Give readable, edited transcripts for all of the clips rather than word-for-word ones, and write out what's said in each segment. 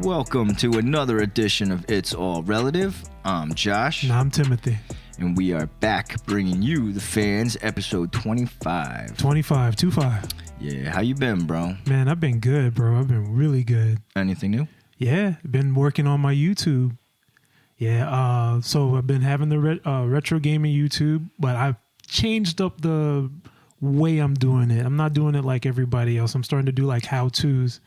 Welcome to another edition of It's All Relative. I'm Josh. And I'm Timothy. And we are back bringing you, the fans, episode 25. 25. Yeah, how you been, bro? Man, I've been good, bro. I've been really good. Anything new? Yeah, been working on my YouTube. Yeah, so I've been having the retro gaming YouTube, but I've changed up the way I'm doing it. I'm not doing it like everybody else. I'm starting to do like how-tos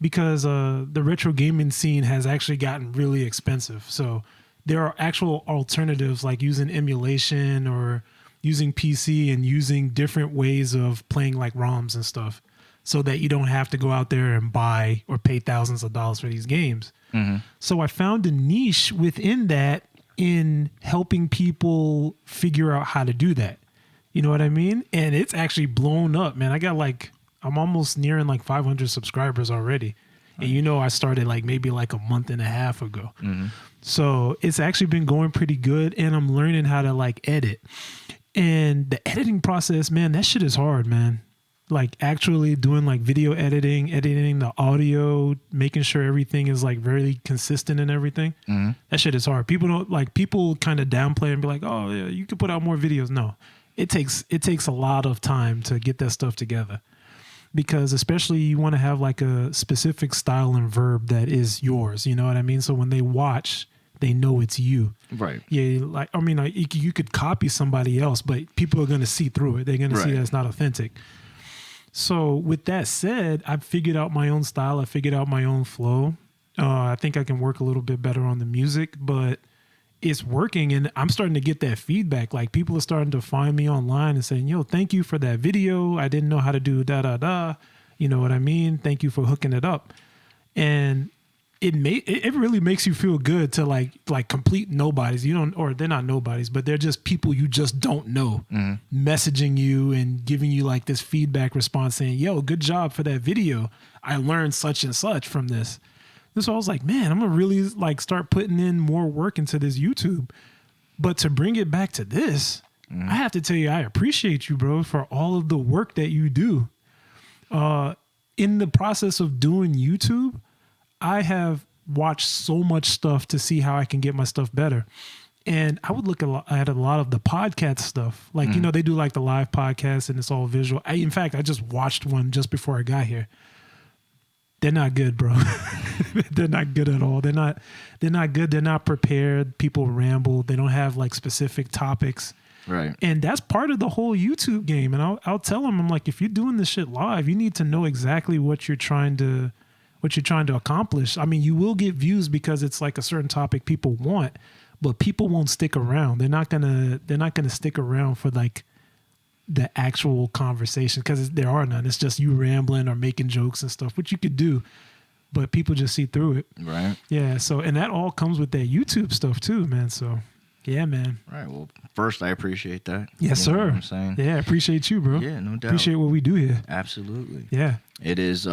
because the retro gaming scene has actually gotten really expensive. So there are actual alternatives like using emulation or using PC and using different ways of playing like ROMs and stuff so that you don't have to go out there and buy or pay thousands of dollars for these games. Mm-hmm. So I found a niche within that in helping people figure out how to do that. You know what I mean? And it's actually blown up, man. I'm almost nearing like 500 subscribers already. And you know, I started like maybe like a month and a half ago. Mm-hmm. So it's actually been going pretty good. And I'm learning how to like edit. And the editing process, man, that shit is hard, man. Like actually doing like video editing the audio, making sure everything is like very consistent and everything. Mm-hmm. That shit is hard. People kind of downplay and be like, oh yeah, you could put out more videos. No, it takes a lot of time to get that stuff together. Because especially you want to have like a specific style and verb that is yours. You know what I mean? So when they watch, they know it's you. Right. Yeah. Like, I mean, like, you could copy somebody else, but people are going to see through it. They're going to see that it's not authentic. So with that said, I've figured out my own style. I figured out my own flow. I think I can work a little bit better on the music, but it's working. And I'm starting to get that feedback. Like people are starting to find me online and saying, yo, thank you for that video. I didn't know how to do da-da-da. You know what I mean? Thank you for hooking it up. And it really makes you feel good to like complete nobodies. Or they're not nobodies, but they're just people you just don't know messaging you and giving you like this feedback response saying, yo, good job for that video. I learned such and such from this. And so I was like, man, I'm going to really like start putting in more work into this YouTube. But to bring it back to this, I have to tell you, I appreciate you, bro, for all of the work that you do. In the process of doing YouTube, I have watched so much stuff to see how I can get my stuff better. And I would look at a lot of the podcast stuff. Like, you know, they do like the live podcast and it's all visual. In fact, I just watched one just before I got here. They're not good, bro. They're not good at all. They're not good. They're not prepared. People ramble. They don't have like specific topics. Right. And that's part of the whole YouTube game. And I'll tell them, I'm like, if you're doing this shit live, you need to know exactly what you're trying to accomplish. I mean, you will get views because it's like a certain topic people want, but people won't stick around. They're not gonna stick around for like the actual conversation because there are none. It's just you rambling or making jokes and stuff, which you could do, but people just see through it. Right. Yeah. So, and that all comes with that YouTube stuff too, man. So yeah, man. Right. Well, first, I appreciate that. Yes, sir. What I'm saying. Yeah, I appreciate you, bro. Yeah, no doubt. Appreciate what we do here. Absolutely. Yeah. It is,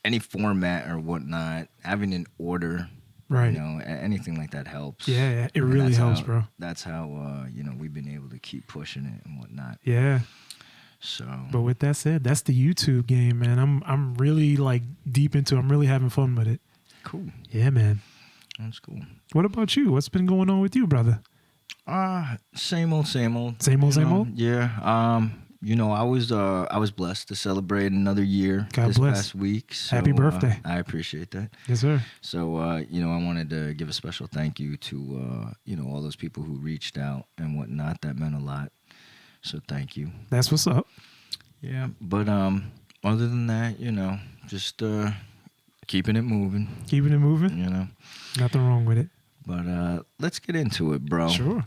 any format or whatnot, having an order, right? You know, anything like that helps. Yeah, it really helps, bro. That's how we've been able to keep pushing it and whatnot. Yeah. So, but with that said, that's the YouTube game, man. I'm really like deep into. I'm really having fun with it. Cool. Yeah, man. That's cool. What about you? What's been going on with you, brother? Same old. Same old. Yeah. I was blessed to celebrate another year past week. So, happy birthday. I appreciate that. Yes, sir. So, I wanted to give a special thank you to, all those people who reached out and whatnot. That meant a lot. So thank you. That's what's up. Yeah. But other than that, just keeping it moving. Keeping it moving? Nothing wrong with it. But let's get into it, bro. Sure.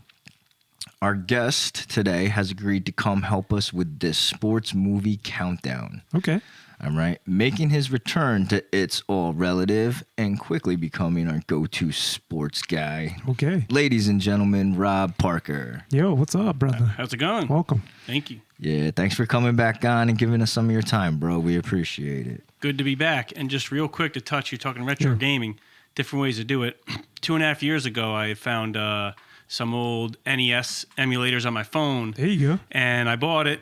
Our guest today has agreed to come help us with this sports movie countdown. Okay. All right. Making his return to It's All Relative and quickly becoming our go-to sports guy. Okay. Ladies and gentlemen, Rob Parker. Yo, what's up, brother? How's it going? Welcome. Thank you. Yeah, thanks for coming back on and giving us some of your time, bro. We appreciate it. Good to be back. And just real quick to touch, you're talking retro gaming, different ways to do it. 2.5 years ago, I found some old NES emulators on my phone. There you go. And I bought it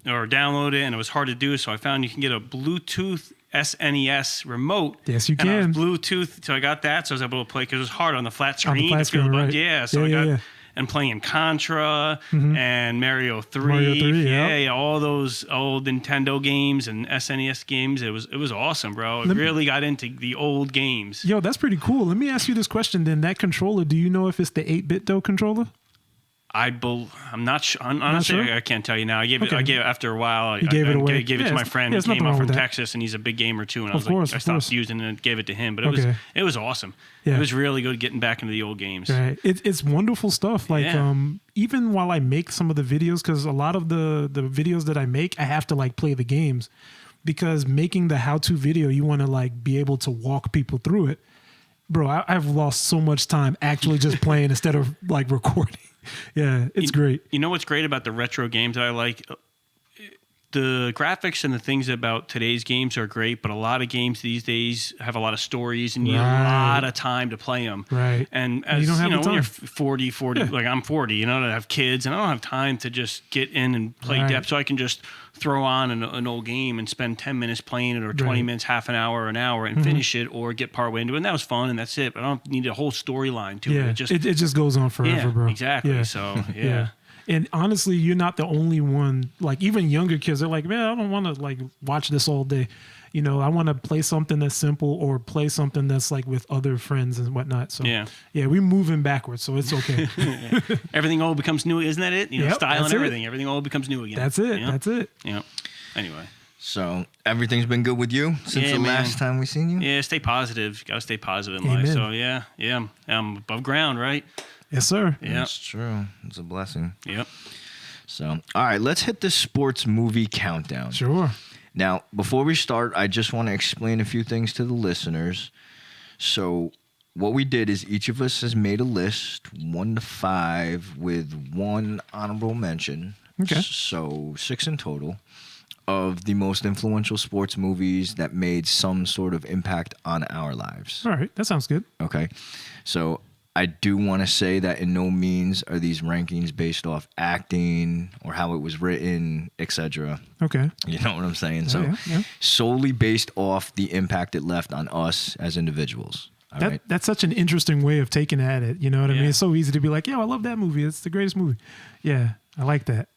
or downloaded it, and it was hard to do. So I found you can get a Bluetooth SNES remote. Yes, you and I can. was Bluetooth, so I got that, so I was able to play because it was hard on the flat screen. On the flat to feel screen, the right. Yeah, so I got and playing Contra and Mario 3. Mario 3, yeah, all those old Nintendo games and SNES games. It was awesome, bro. I really got into the old games. Yo, that's pretty cool. Let me ask you this question then. That controller, do you know if it's the 8-bit though controller? I'm not sure. Honestly, not sure? I can't tell you now. I gave it after a while. I gave it away? Gave it to my friend. He nothing came wrong up from with that. Texas, and he's a big gamer too. And Of course, I stopped using it and gave it to him. But it was awesome. Yeah. It was really good getting back into the old games. Right. It's wonderful stuff. Like even while I make some of the videos, because a lot of the videos that I make, I have to like play the games, because making the how-to video, you want to like be able to walk people through it. Bro, I've lost so much time actually just playing instead of like recording. Yeah, it's great. You know what's great about the retro games that I like? The graphics and the things about today's games are great, but a lot of games these days have a lot of stories and you need a lot of time to play them. Right. And as you don't have the when time. you're 40, like I'm 40, I have kids and I don't have time to just get in and play depth. So I can just throw on an old game and spend 10 minutes playing it or 20 minutes, half an hour, or an hour and finish it or get partway into it. And that was fun and that's it. But I don't need a whole storyline to it. It just goes on forever, bro. Exactly. Yeah. So, yeah. And honestly, you're not the only one. Like even younger kids, they're like, man, I don't want to like watch this all day. I want to play something that's simple or play something that's like with other friends and whatnot. So yeah, we're moving backwards, so it's okay. Everything old becomes new, isn't that it? Style and everything. It. Everything old becomes new again. That's it. That's it. Yeah. Anyway. So everything's been good with you since the last time we seen you? Yeah, stay positive. Got to stay positive in life. So yeah, I'm above ground, right? Yes, sir. Yeah, that's true. It's a blessing. Yep. So, all right, let's hit the sports movie countdown. Sure. Now, before we start, I just want to explain a few things to the listeners. So, what we did is each of us has made a list, 1 to 5, with 1 honorable mention. Okay. So, 6 in total of the most influential sports movies that made some sort of impact on our lives. All right, that sounds good. Okay. So, I do want to say that in no means are these rankings based off acting or how it was written, etc. Okay. You know what I'm saying? Yeah. Solely based off the impact it left on us as individuals. That's such an interesting way of taking at it. You know what I mean? It's so easy to be like, I love that movie. It's the greatest movie. Yeah, I like that.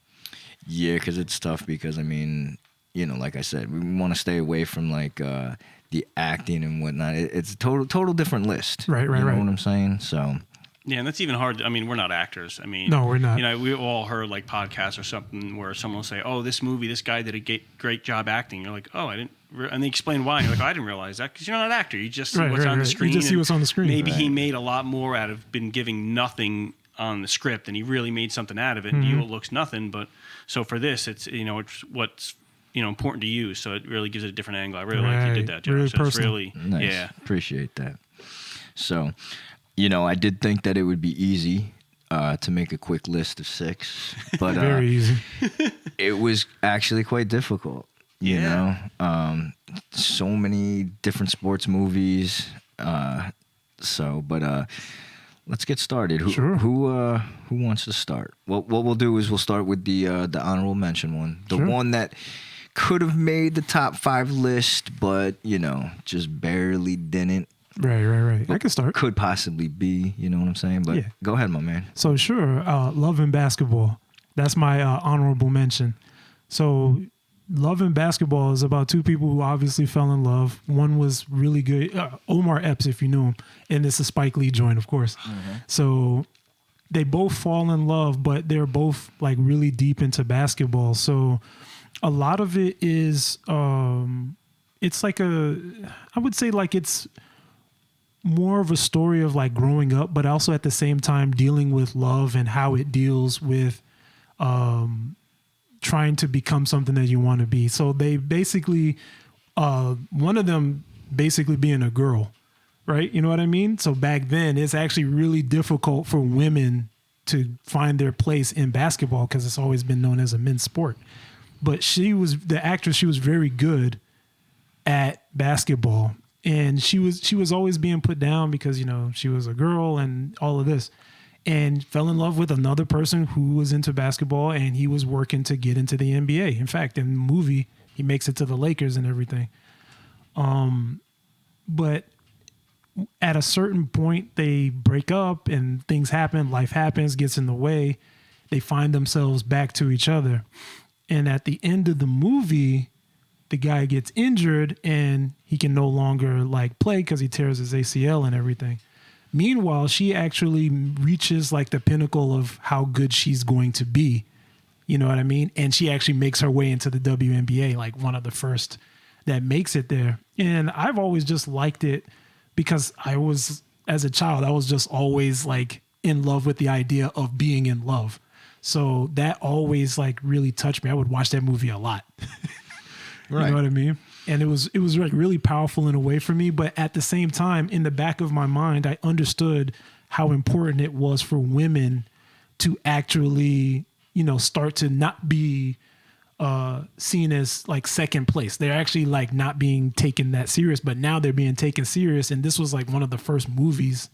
Yeah, because it's tough because, like I said, we want to stay away from like the acting and whatnot. It's a total different list. Right. You know what I'm saying? So. Yeah, and that's even hard. We're not actors. No, we're not. We all heard like podcasts or something where someone will say, "Oh, this movie, this guy did a great job acting." You're like, "Oh, I didn't," and they explain why. You're like, "Oh, I didn't realize that," because you're not an actor. You just see what's on the screen. You just see what's on the screen. Maybe he made a lot more out of been giving nothing on the script, and he really made something out of it. And you, it looks nothing, but so for this, it's it's what's important to you. So it really gives it a different angle. I really like you did that, Josh. Really so it's really nice. Appreciate that. So. I did think that it would be easy to make a quick list of 6, but very easy. It was actually quite difficult. You know, so many different sports movies. But let's get started. Who wants to start? What we'll do is we'll start with the honorable mention one, the one that could have made the top 5 list, but just barely didn't. Right. I can start. Could possibly be, you know what I'm saying? But go ahead, my man. So sure, Love and Basketball. That's my honorable mention. So Love and Basketball is about 2 people who obviously fell in love. One was really good, Omar Epps, if you knew him, and it's a Spike Lee joint, of course. Mm-hmm. So they both fall in love, but they're both like really deep into basketball. So a lot of it is, it's like I would say like it's more of a story of like growing up, but also at the same time dealing with love and how it deals with trying to become something that you want to be. So they basically, one of them basically being a girl, right? You know what I mean? So back then it's actually really difficult for women to find their place in basketball because it's always been known as a men's sport. But the actress, she was very good at basketball. And she was always being put down because, she was a girl and all of this, and fell in love with another person who was into basketball, and he was working to get into the NBA. In fact, in the movie, he makes it to the Lakers and everything. But at a certain point, they break up and things happen. Life happens, gets in the way. They find themselves back to each other. And at the end of the movie, the guy gets injured and he can no longer like play because he tears his ACL and everything. Meanwhile, she actually reaches like the pinnacle of how good she's going to be. You know what I mean? And she actually makes her way into the WNBA, like one of the first that makes it there. And I've always just liked it because as a child, I was just always like in love with the idea of being in love. So that always like really touched me. I would watch that movie a lot. Right. You know what I mean? And it was like really powerful in a way for me. But at the same time, in the back of my mind, I understood how important it was for women to actually, you know, start to not be seen as like second place. They're actually like not being taken that serious, but now they're being taken serious. And this was like one of the first movies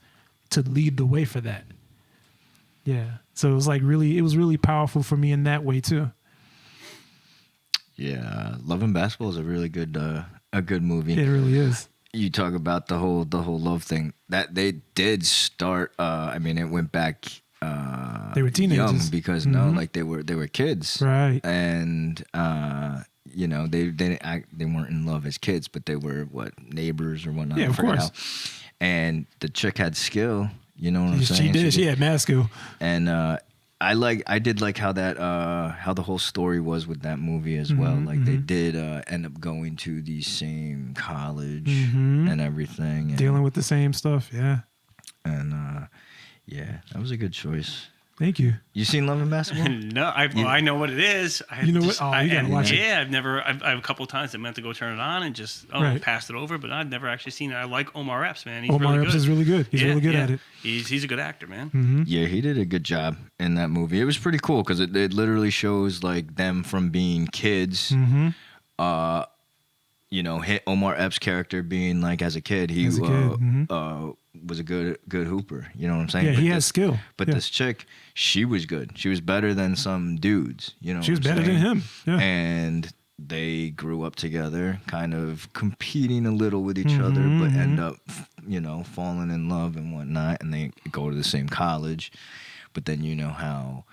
to lead the way for that. Yeah. So it was really powerful for me in that way too. Yeah, Love and Basketball is a really good movie. It really is. You talk about the whole love thing that they did start. I mean, it went back. They were teenagers young because like they were kids, right? And you know, they weren't in love as kids, but they were neighbors or whatnot. Yeah, of course. And the chick had skill. You know what I'm saying? She did. She had mad skill. And I did like how that how the whole story was with that movie as well. Like they did end up going to the same college and everything, and dealing with the same stuff. Yeah. And yeah, that was a good choice. Thank you. You seen Love and Basketball? No, I know what it is. You know what? Oh, you gotta watch it. Yeah, I've a couple of times I meant to go turn it on and just passed it over, but I've never actually seen it. I like Omar Epps, man. He's Omar really Epps good. is really good. He's really good at it. He's a good actor, man. Yeah, he did a good job in that movie. It was pretty cool because it literally shows like them from being kids. You know, Omar Epps' character being like as a kid, he was a good hooper. You know what I'm saying? Yeah, he has skill. But this chick, she was good. She was better than some dudes. You know, she was better than him. Yeah. And they grew up together, kind of competing a little with each other, but end up, you know, falling in love and whatnot. And they go to the same college, but then you know how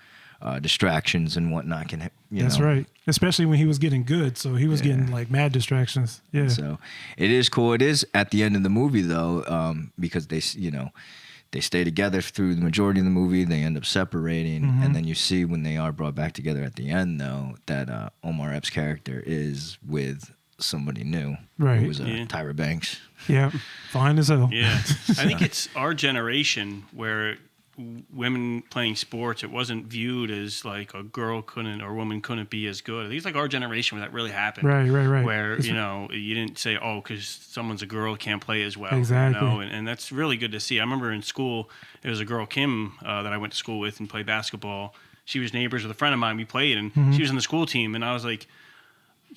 distractions and whatnot can, That's right. Especially when he was getting good. So he was getting like mad distractions. Yeah. So it is cool. It is at the end of the movie though, because they stay together through the majority of the movie. They end up separating. And then you see when they are brought back together at the end though, that Omar Epps' character is with somebody new. Right. Who was Tyra Banks. Yeah. Fine as hell. Yeah. I think it's our generation where women playing sports, it wasn't viewed as like a girl couldn't or a woman couldn't be as good. I think it's like our generation where that really happened. Right. Where, you know, you didn't say, oh, because someone's a girl can't play as well. Exactly. You know? And that's really good to see. I remember in school, there was a girl, Kim, that I went to school with and played basketball. She was neighbors with a friend of mine. We played, and she was in the school team. And I was like,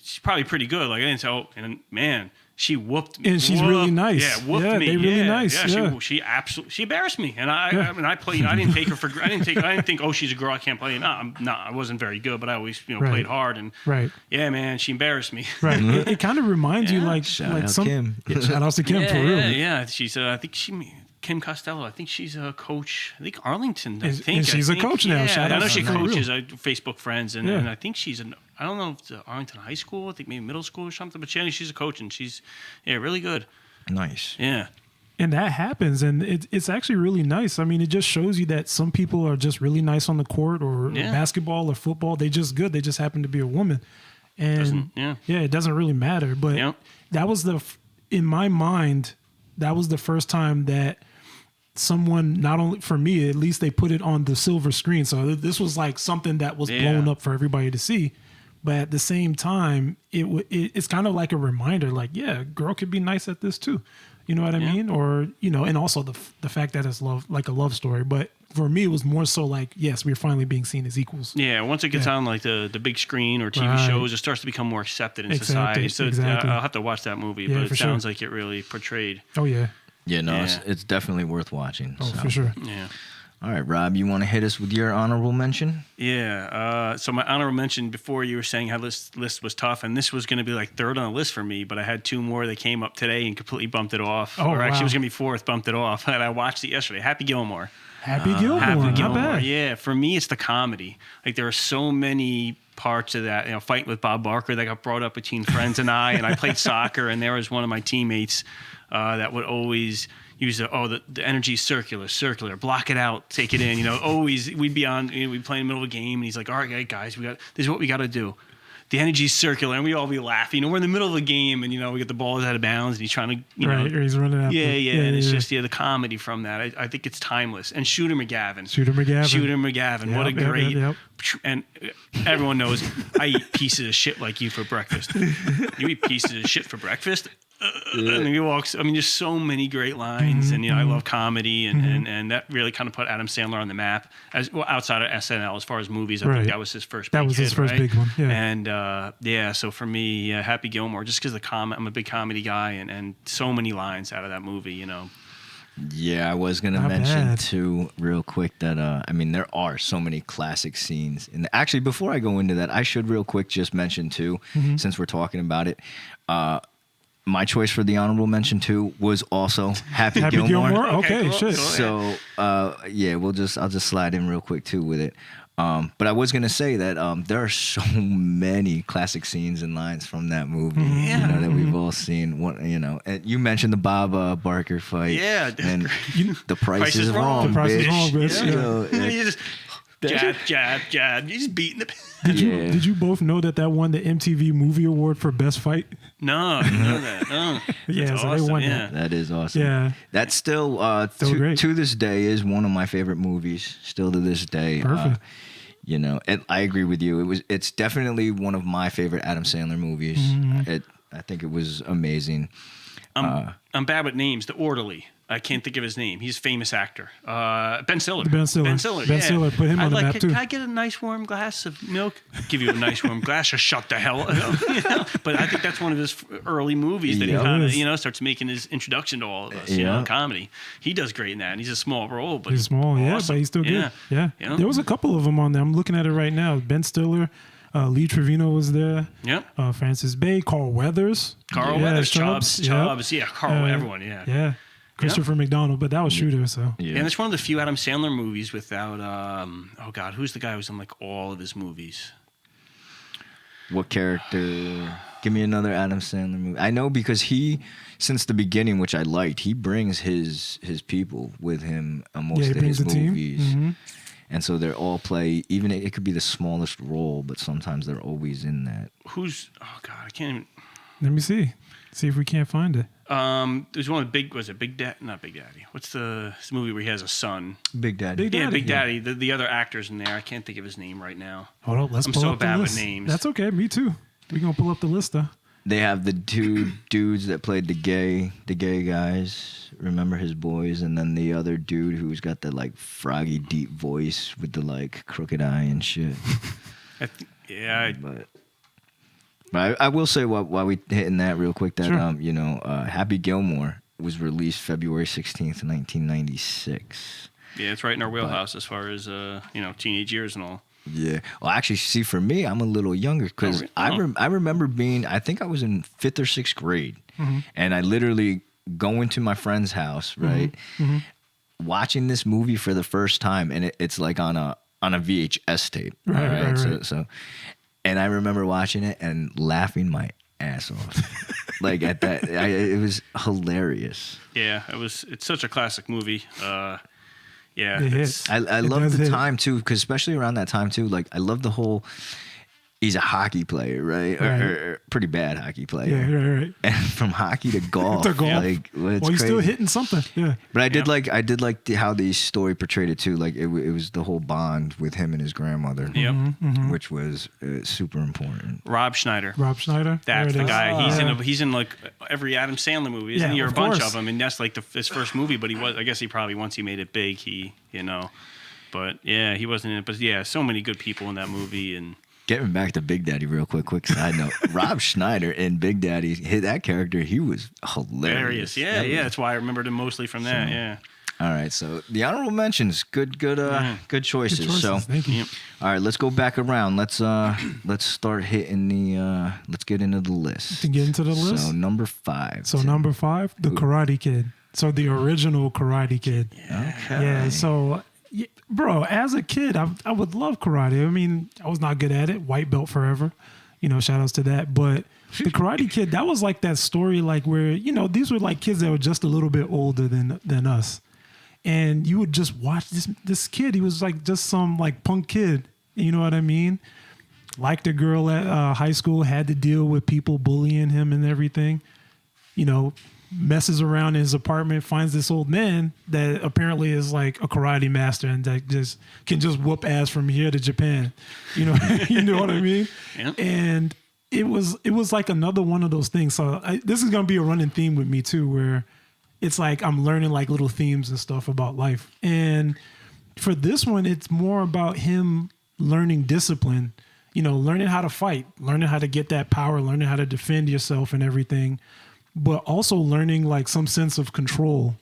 she's probably pretty good. Like, I didn't say, oh, and man, she whooped me. And she's really nice. Yeah, whooped me. They're really nice. Yeah. She absolutely, she embarrassed me. And I played, I didn't take her for, I didn't think, oh, she's a girl, I can't play. No, I wasn't very good, but I always, played hard. And yeah, man, she embarrassed me. Right. It kind of reminds you like Shout out some, Kim. Shout out to Kim for real. Yeah. She's, I think Kim Costello, I think she's a coach. I think Arlington. And she's a coach now. Yeah, I know she coaches. Real. Facebook friends, and I think she's I don't know if it's Arlington High School. I think maybe middle school or something. But she's a coach, and she's really good. Nice. Yeah. And that happens, and it's actually really nice. I mean, it just shows you that some people are just really nice on the court, or basketball or football. They just good. They just happen to be a woman, and it doesn't really matter. But that was in my mind, that was the first time that someone, not only for me, at least they put it on the silver screen. So this was like something that was blown up for everybody to see. But at the same time, it's kind of like a reminder, like, yeah, girl could be nice at this too. You know what I mean? Or, and also the fact that it's love, like a love story. But for me, it was more so like, yes, we're finally being seen as equals. Yeah, once it gets on like the big screen or TV shows, it starts to become more accepted in society. So I'll have to watch that movie, but it sounds like it really portrayed. Oh, yeah. Yeah, no, it's definitely worth watching. Oh, for sure. Yeah. All right, Rob, you want to hit us with your honorable mention? Yeah. So my honorable mention before, you were saying how this list was tough, and this was going to be like third on the list for me, but I had two more that came up today and completely bumped it off. Oh, or actually, wow. it was going to be fourth, bumped it off. And I watched it yesterday. Happy Gilmore. Happy Gilmore. Happy Not Gilmore. bad. Yeah. For me, it's the comedy. Like there are so many parts of that. Fighting with Bob Barker that got brought up between friends and I played soccer, and there was one of my teammates that would always use the energy circular, block it out, take it in. Always we'd be on, we'd play in the middle of a game, and he's like, all right, guys, this is what we got to do. The energy's circular, and we all be laughing. We're in the middle of a game, and we get the ball out of bounds, and he's trying to, Right, or he's running after. Yeah, and it's just the comedy from that. I think it's timeless. And Shooter McGavin. What a great. Yep. And everyone knows I eat pieces of shit like you for breakfast. You eat pieces of shit for breakfast. And then he walks. I mean, there's so many great lines, and I love comedy, and that really kind of put Adam Sandler on the map as well outside of SNL as far as movies. I think that was his first. His first big one. Yeah. And so for me, Happy Gilmore, just because I'm a big comedy guy, and so many lines out of that movie. Yeah, I was gonna mention too, real quick, that there are so many classic scenes. And actually, before I go into that, I should real quick just mention too, since we're talking about it. My choice for the honorable mention too was also Happy Gilmore. Okay, cool. shit. So I'll just slide in real quick too with it. But I was gonna say that there are so many classic scenes and lines from that movie, that we've all seen. And you mentioned the Bob Barker fight. Yeah, and the Price is Wrong. The Price is bitch. Wrong, bitch. Yeah. You just jab. You're just beating the. Did you both know that won the MTV Movie Award for Best Fight? No, I didn't know that. Oh, yeah, so awesome. they won Yeah. that. That is awesome. Yeah. That's still great. to this day is one of my favorite movies. Still to this day. Perfect. And I agree with you. It's definitely one of my favorite Adam Sandler movies. I think it was amazing. I'm bad with names. The Orderly. I can't think of his name. He's a famous actor. Ben Stiller. Ben Stiller, put him on the map too. Can I get a nice warm glass of milk? Give you a nice warm glass, or shut the hell up. But I think that's one of his early movies that he kind of, starts making his introduction to all of us, comedy. He does great in that, and he's a small role, but he's small, awesome. but he's still good. Yeah. There was a couple of them on there. I'm looking at it right now. Ben Stiller, Lee Trevino was there. Yep. Francis Bay, Carl Weathers. Chubbs. Yeah, Carl, everyone, Yeah. Christopher McDonald, but that was Shooter, so. Yeah. And it's one of the few Adam Sandler movies without, who's the guy who's in like all of his movies? What character? Give me another Adam Sandler movie. I know because since the beginning, which I liked, he brings his people with him on most of his movies. And so they're all play, even it could be the smallest role, but sometimes they're always in that. I can't even. Let me see. See if we can't find it. There's one with Big Daddy? Not Big Daddy. What's this movie where he has a son? Big Daddy. Yeah, Big Daddy. The other actor's in there. I can't think of his name right now. Hold on, I'm pull so up the bad list. with names. That's okay. Me too. We're going to pull up the list, though. They have the two dudes that played the gay guys. Remember his boys, and then the other dude who's got the like froggy deep voice with the like crooked eye and shit. But I will say while we hitting that real quick that Happy Gilmore was released February 16th, 1996. Yeah, it's right in our wheelhouse as far as teenage years and all. Yeah. Well, actually, see, for me, I'm a little younger because I remember I think I was in 5th or 6th grade, and I literally go into my friend's house, right, watching this movie for the first time, and it's like on a VHS tape, right? So, and I remember watching it and laughing my ass off, like at that. It was hilarious. Yeah, it's such a classic movie. Yeah, I love the time too, because especially around that time too, like I love the whole. He's a hockey player, right? Or pretty bad hockey player. Yeah, right. And from hockey to golf, to golf. Like it's he's crazy. still hitting something. Yeah. But I did like how the story portrayed it too. Like it was the whole bond with him and his grandmother, which was super important. Rob Schneider. That's the guy. He's in like every Adam Sandler movie. Isn't he? Or a bunch of them. And that's like his first movie. But I guess he probably once he made it big, But yeah, he wasn't in it. But yeah, so many good people in that movie and. Getting back to Big Daddy real quick side note. Rob Schneider in Big Daddy, that character, he was hilarious. Yeah, that's why I remembered him mostly from that, All right, so the honorable mentions, good choices. Good choices. So, Thank you. all right, let's go back around. Let's start hitting the. Let's get into the list. To get into the list. So number 5. So number 5, the Karate Kid. So the original Karate Kid. Okay. Yeah. So, bro, as a kid, I would love karate. I mean, I was not good at it. White belt forever. Shout outs to that. But the Karate Kid, that was like that story, like where these were like kids that were just a little bit older than us, and you would just watch this kid. He was like just some like punk kid. You know what I mean? Liked a girl at high school, had to deal with people bullying him and everything. Messes around in his apartment, finds this old man that apparently is like a karate master and that can just whoop ass from here to Japan. You know what I mean? Yeah. And it was like another one of those things. So this is gonna be a running theme with me too, where it's like I'm learning like little themes and stuff about life. And for this one, it's more about him learning discipline. Learning how to fight, learning how to get that power, learning how to defend yourself and everything. But also learning like some sense of control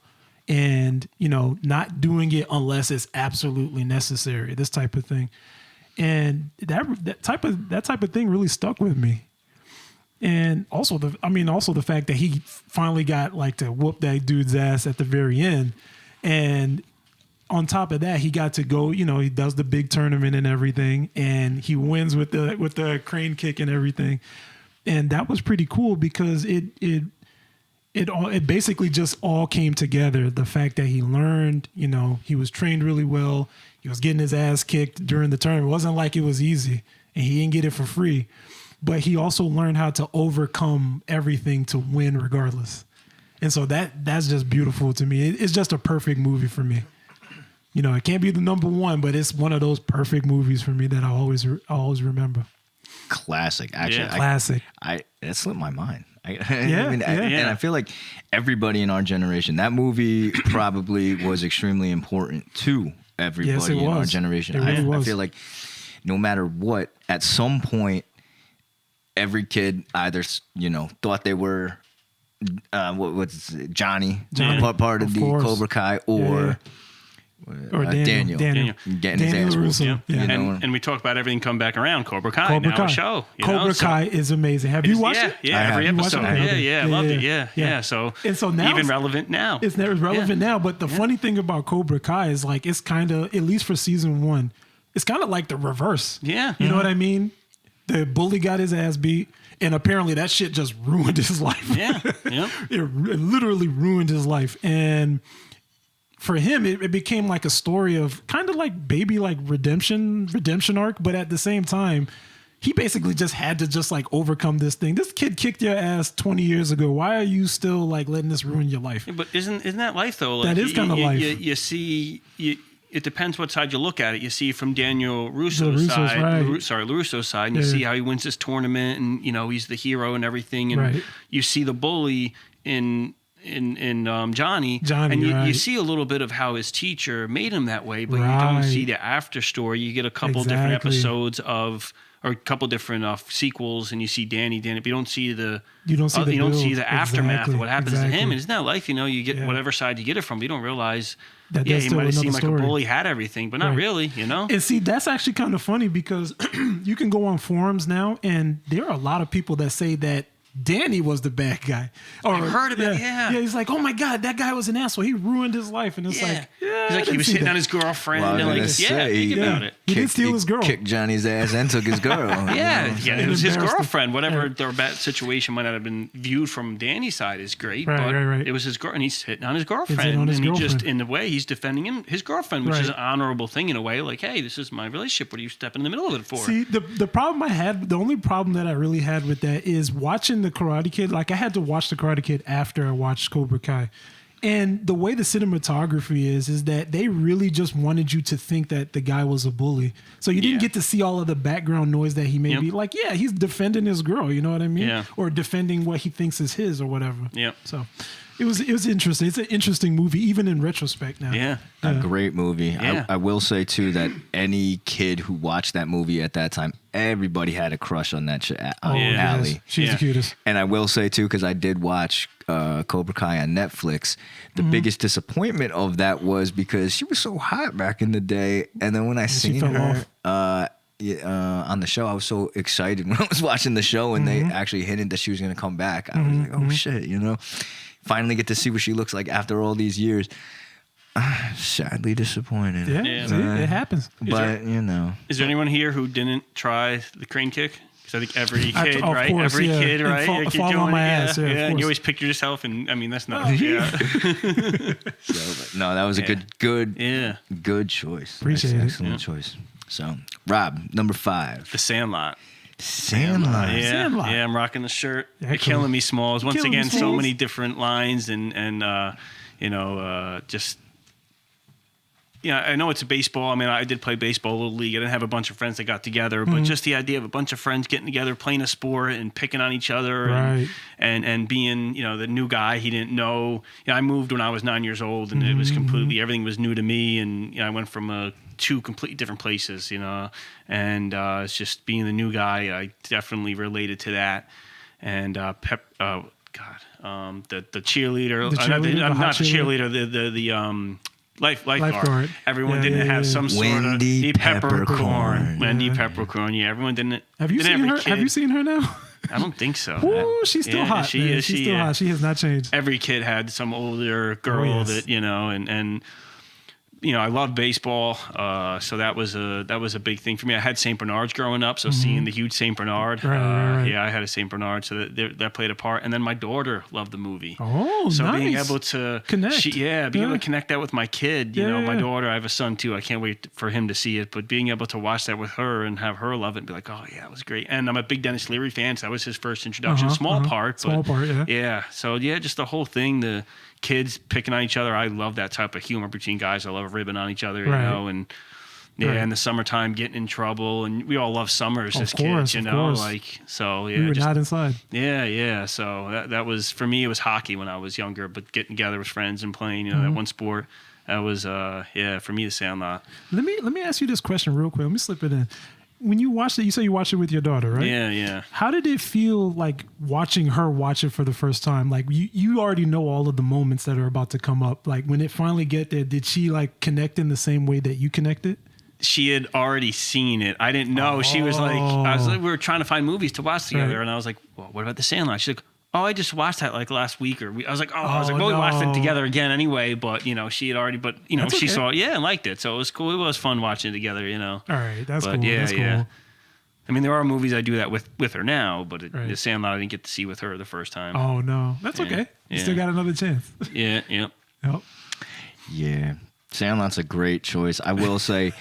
and, not doing it unless it's absolutely necessary, this type of thing. And that type of thing really stuck with me. And also the fact that he finally got like to whoop that dude's ass at the very end. And on top of that, he got to go, he does the big tournament and everything, and he wins with the crane kick and everything. And that was pretty cool because it basically just all came together. The fact that he learned, he was trained really well. He was getting his ass kicked during the tournament. It wasn't like it was easy, and he didn't get it for free. But he also learned how to overcome everything to win regardless. And so that's just beautiful to me. It's just a perfect movie for me. It can't be the number one, but it's one of those perfect movies for me that I always remember. Classic. Actually, classic. It slipped my mind. And I feel like everybody in our generation, that movie probably was extremely important to everybody in our generation. I feel like no matter what, at some point, every kid either thought they were what's it, Johnny, part of the Cobra Kai, or Daniel getting his ass whooped. And we talk about everything come back around. Cobra Kai, a show. Cobra Kai is amazing. Have you watched it? Yeah, every episode. I loved it. Yeah. So now even relevant now. It's never relevant now. But the funny thing about Cobra Kai is like it's kind of, at least for season 1, it's kind of like the reverse. Yeah. You know what I mean? The bully got his ass beat, and apparently that shit just ruined his life. Yeah. It literally ruined his life. And for him, it became like a story of kind of like baby like redemption arc, but at the same time, he basically just had to just like overcome this thing. This kid kicked your ass 20 years ago. Why are you still like letting this ruin your life? Yeah, but isn't that life though? Like, that is kind of life. You see. It depends what side you look at it. You see from Daniel Russo's side, right. LaRusso's side, and you see how he wins this tournament, and he's the hero and everything. And you see the bully in Johnny, and you see a little bit of how his teacher made him that way, but you don't see the after story. You get a couple different episodes or a couple different sequels, and you see Danny, but you don't see the aftermath of what happens to him. And isn't that life? You get whatever side you get it from, but you don't realize. He might have seemed like a bully, had everything, but not really, And see, that's actually kind of funny because you can go on forums now, and there are a lot of people that say that Danny was the bad guy. I've heard of it, yeah. Yeah, he's like, oh my God, that guy was an asshole. He ruined his life. And it's he's like, he was hitting on his girlfriend. Think about it. He didn't steal his girl. Kicked Johnny's ass and took his girl. It was his girlfriend. Whatever their bad situation might not have been viewed from Danny's side is great, but it was his girl, and he's hitting on his girlfriend. He just, in a way, he's defending his girlfriend, which is an honorable thing in a way. Like, hey, this is my relationship. What are you stepping in the middle of it for? See, the problem I had, the only problem that I really had with that is watching the Karate Kid. Like, I had to watch the Karate Kid after I watched Cobra Kai. And the way the cinematography is that they really just wanted you to think that the guy was a bully. So you didn't get to see all of the background noise that he may be like, he's defending his girl, you know what I mean? Yeah. Or defending what he thinks is his or whatever. Yeah. So, It was interesting. It's an interesting movie, even in retrospect now. Yeah. A great movie. Yeah. I will say too that any kid who watched that movie at that time, everybody had a crush on that Allie. Yes. She's Yeah. the cutest. And I will say too, because I did watch Cobra Kai on Netflix, the biggest disappointment of that was because she was so hot back in the day, and then when I seen fell her on the show, I was so excited when I was watching the show, and they actually hinted that she was going to come back. I was like, oh shit, you know, finally get to see what she looks like after all these years. Sadly disappointed. Yeah, see, it happens. But you know, Is there anyone here who didn't try the crane kick? Because I think every kid, of right? course, Every yeah. kid, And right? fall on my ass, yeah, of and course. you always picture yourself, and I mean that's not. Yeah. so, no, that was a good Yeah. choice. Appreciate it. Excellent choice. So, Rob, number 5. The Sandlot. Sandlot. Yeah, Sandlot. yeah, I'm rocking the shirt. You're Excellent. killing me, Smalls. Once Killing me, again, so Smalls. many different lines and just. Yeah, I know it's a baseball. I mean, I did play baseball, little league. I didn't have a bunch of friends that got together, but just the idea of a bunch of friends getting together, playing a sport, and picking on each other, Right. and being the new guy he didn't know. I moved when I was 9 years old, and it was completely everything was new to me, and I went from 2 completely different places, and it's just being the new guy. I definitely related to that, and the cheerleader. The cheerleader, I'm the hot not the cheerleader. The lifeguard. Everyone didn't have some sort Wendy of peppercorn. Peppercorn. Wendy Peppercorn. Yeah, everyone didn't. Have you didn't seen every her? kid- Have you seen her now? I don't think so. Ooh, she's still hot. She man. is. She's She still is. hot. She has not changed. Every kid had some older girl yes. that and I love baseball, so that was a big thing for me. I had St. Bernards growing up, so seeing the huge St. Bernard, Right. yeah, I had a St. Bernard, so that played a part. And then my daughter loved the movie. Oh, So nice. being able to Connect. being able to connect that with my kid, my Yeah. daughter, I have a son too. I can't wait for him to see it, but being able to watch that with her and have her love it and be like, oh yeah, it was great. And I'm a big Dennis Leary fan, so that was his first introduction. Small part, yeah. So yeah, just the whole thing, the kids picking on each other. I love that type of humor between guys. I love ribbing on each other, and in the summertime getting in trouble, and we all love summers as kids, so yeah. We were not inside. Yeah. So that was, for me, it was hockey when I was younger, but getting together with friends and playing, that one sport, that was, for me, the Sandlot. Let me ask you this question real quick. Let me slip it in. When you watched it, you say you watched it with your daughter, right? Yeah. How did it feel like watching her watch it for the first time? Like you already know all of the moments that are about to come up. Like when it finally get there, did she like connect in the same way that you connected? She had already seen it. I didn't know. She was like, we were trying to find movies to watch together, Right. and I was like, well, what about the Sandlot? She's like, oh, I just watched that like last week, I was like, well, we watched it together again anyway, but she had already, That's she okay. saw it, and liked it, so it was cool. It was fun watching it together, All right, that's But cool. yeah, That's cool. yeah. I mean, there are movies I do that with her now, but Right. the Sandlot I didn't get to see with her the first time. Oh no, that's okay. You still got another chance. Yeah. Yep. Yeah, Sandlot's a great choice. I will say,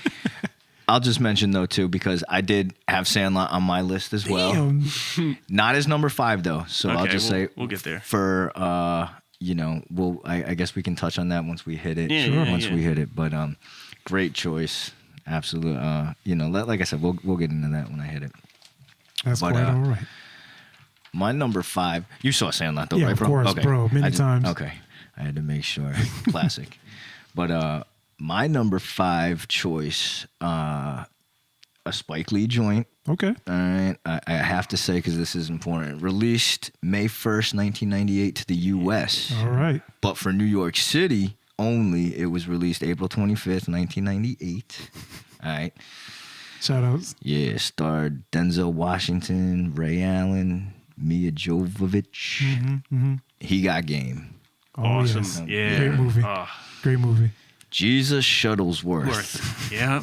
I'll just mention though too, because I did have Sandlot on my list as well. Damn. Not as number 5 though, so I'll Okay, just say we'll get there. For I guess we can touch on that once we hit it. Yeah, Sure. Once we hit it, but great choice, absolute. Like I said, we'll get into that when I hit it. That's But, quite all right. My number 5. You saw Sandlot though, Yeah, right, of bro? course, bro, many times. Okay, I had to make sure. Classic. But my number 5 choice, a Spike Lee joint. Okay. All right, I have to say, because this is important. Released May 1st, 1998 to the U.S. All right. But for New York City only, it was released April 25th, 1998. All right. Shout outs. Yeah, starred Denzel Washington, Ray Allen, Mia Jovovich. He got game. Oh, Awesome. yes. Yeah. Great movie. Oh, Great movie. Jesus Shuttlesworth. worth. Yeah.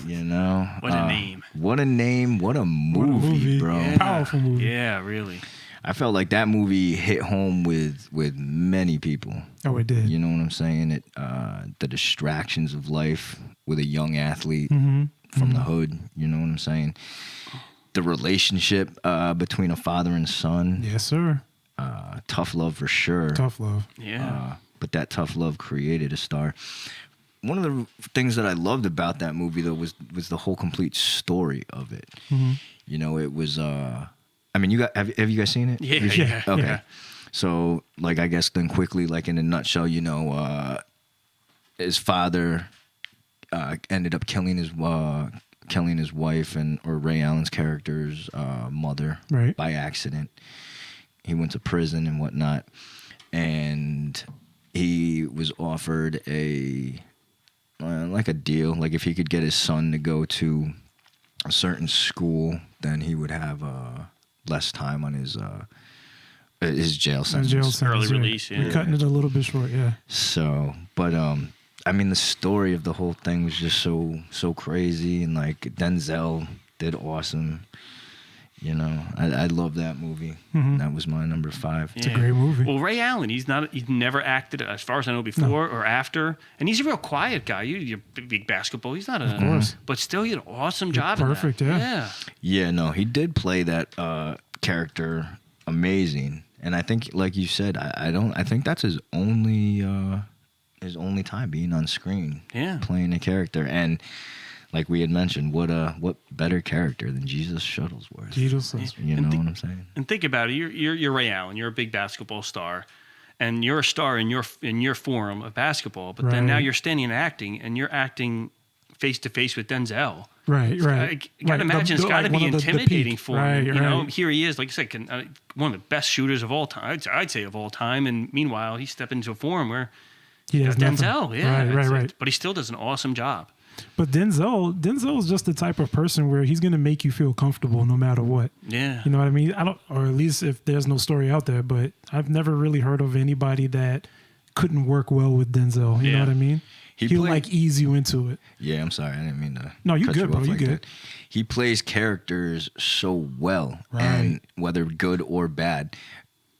What a name. What a name. What a movie, What a movie. bro. Yeah. Powerful movie. Yeah, really. I felt like that movie hit home with many people. Oh, it did. You know what I'm saying? It the distractions of life with a young athlete from the hood. You know what I'm saying? The relationship between a father and son. Yes, sir. Tough love for sure. Tough love. Yeah. But that tough love created a star. One of the things that I loved about that movie though was the whole complete story of it. You know, it was. I mean, have you guys seen it? Yeah. Okay. Yeah. So, like, I guess then quickly, like in a nutshell, his father ended up killing his wife or Ray Allen's character's mother by accident. He went to prison and whatnot, and he was offered a deal, like if he could get his son to go to a certain school, then he would have less time on his jail sentence. Early release, yeah. We're cutting it a little bit short, yeah. So, but I mean, the story of the whole thing was just so crazy, and like Denzel did awesome. I love that movie. Mm-hmm. That was my number 5. It's a great movie. Well, Ray Allen, he's never acted, as far as I know, before or after, and he's a real quiet guy. You're big basketball. He's not of course, but still, he did an awesome job. Perfect, in that. yeah. Yeah, no, he did play that character amazing, and I think, like you said, I think that's his only time being on screen, playing a character. And like we had mentioned, what better character than Jesus Shuttlesworth? You know what I'm saying? And think about it. You're Ray Allen. You're a big basketball star, and you're a star in your form of basketball. But then now you're standing and acting, and you're acting face to face with Denzel. Right. I gotta imagine it's got to be intimidating for him. Here he is, like I said, one of the best shooters of all time. I'd say of all time. And meanwhile, he stepped into a form where he has Denzel. Nothing. Right. But he still does an awesome job. But Denzel is just the type of person where he's going to make you feel comfortable no matter what. Yeah. You know what I mean? Or at least if there's no story out there, but I've never really heard of anybody that couldn't work well with Denzel. You know what I mean? He'll like ease you into it. Yeah, I'm sorry. I didn't mean to. No, you good, bro. You good. That. He plays characters so well, right. And whether good or bad.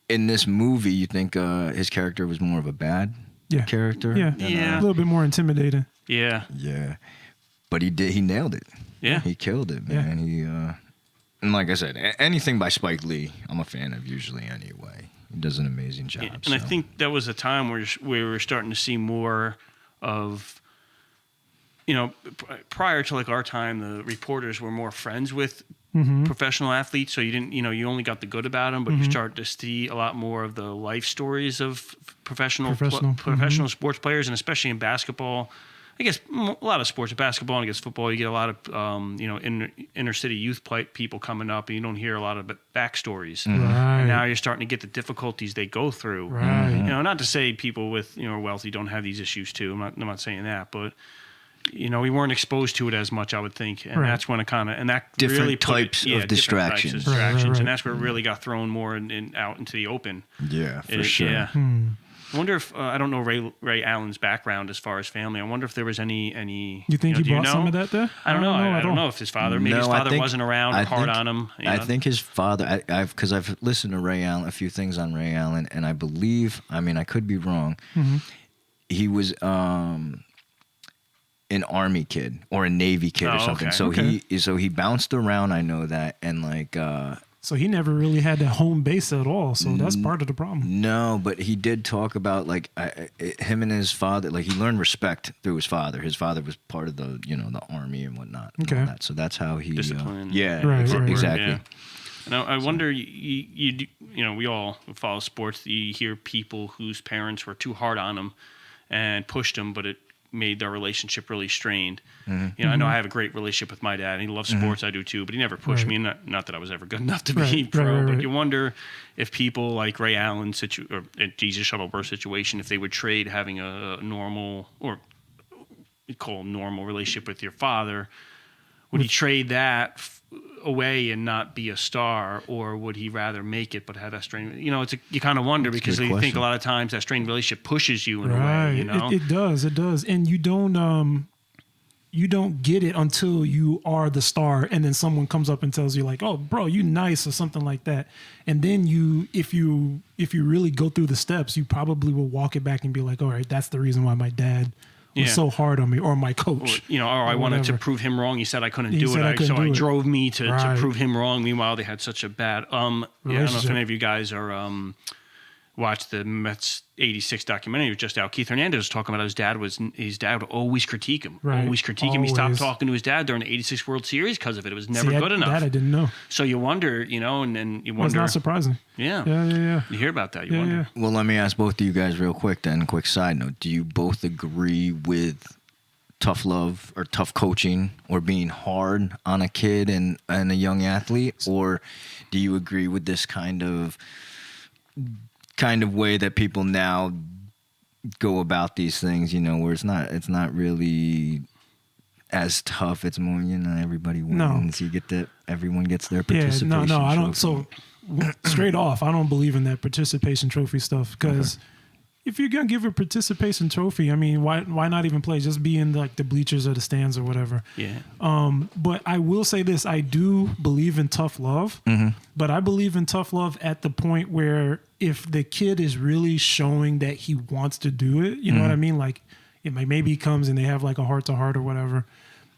In this movie, you think his character was more of a bad character? Yeah. A little bit more intimidating. Yeah. Yeah. But he nailed it. Yeah. He killed it, man. Yeah. And like I said, anything by Spike Lee, I'm a fan of usually anyway. He does an amazing job. Yeah. And I think that was a time where we were starting to see more of, prior to like our time, the reporters were more friends with professional athletes. So you didn't, you only got the good about them, but you started to see a lot more of the life stories of professional sports players, and especially in basketball. I guess a lot of sports, basketball and I guess football, you get a lot of inner city youth people coming up, and you don't hear a lot of backstories. Right. And now you're starting to get the difficulties they go through. Right. Not to say people with wealthy don't have these issues too. I'm not saying that, but we weren't exposed to it as much, I would think, and that's when it kind of different really types of distractions. Right. And that's where it really got thrown more out into the open. Yeah, for sure. Yeah. I wonder if I don't know Ray Allen's background as far as family. I wonder if there was any. You think he brought some of that there? I don't know. I don't know if his father. Maybe his father wasn't around and hard on him. I think his father. Because I've listened to Ray Allen, a few things on Ray Allen, and I believe. I mean, I could be wrong. He was an Army kid or a Navy kid or something. Okay. So he bounced around. I know that, and like. So he never really had that home base at all. So that's part of the problem. No, but he did talk about like him and his father. Like he learned respect through his father. His father was part of the the army and whatnot. Okay. And all that. So that's how he. Discipline. Right. Exactly. Yeah. Now I wonder. We all follow sports. You hear people whose parents were too hard on them and pushed them, but it made their relationship really strained. I know I have a great relationship with my dad, and he loves sports. I do too, but he never pushed me. Not that I was ever good enough to be pro, but you wonder if people like Ray Allen or Jesus Shuttlesworth situation, if they would trade having a normal, or you call a normal relationship with your father, would he trade that away and not be a star, or would he rather make it but have that strained? You kind of wonder, because you think a lot of times that strained relationship pushes you in a way. It does, and you don't get it until you are the star, and then someone comes up and tells you like, "Oh, bro, you nice," or something like that. And then if you really go through the steps, you probably will walk it back and be like, "All right, that's the reason why my dad was so hard on me," or my coach. I wanted to prove him wrong. He said I couldn't do it, so I drove me to prove him wrong. Meanwhile, they had such a bad. I don't know if any of you guys are watched the Mets '86 documentary. It was just out. Keith Hernandez was talking about his dad would always critique him. Right. Always critique him. He stopped talking to his dad during the '86 World Series because of it. It was never good enough. That I didn't know. So you wonder, and then you wonder. It's not surprising. Yeah. You hear about that. You wonder. Well, let me ask both of you guys real quick then. Quick side note. Do you both agree with tough love or tough coaching or being hard on a kid and a young athlete? Or do you agree with this kind of way that people now go about these things, where it's not really as tough. It's more, everybody wins. No. Everyone gets their participation trophy. No, I don't. So straight off, I don't believe in that participation trophy stuff because if you're going to give a participation trophy, I mean, why not even play? Just be in like the bleachers or the stands or whatever. Yeah. But I will say this. I do believe in tough love, but I believe in tough love at the point where if the kid is really showing that he wants to do it, you know what I mean? Like maybe he comes and they have like a heart-to-heart or whatever,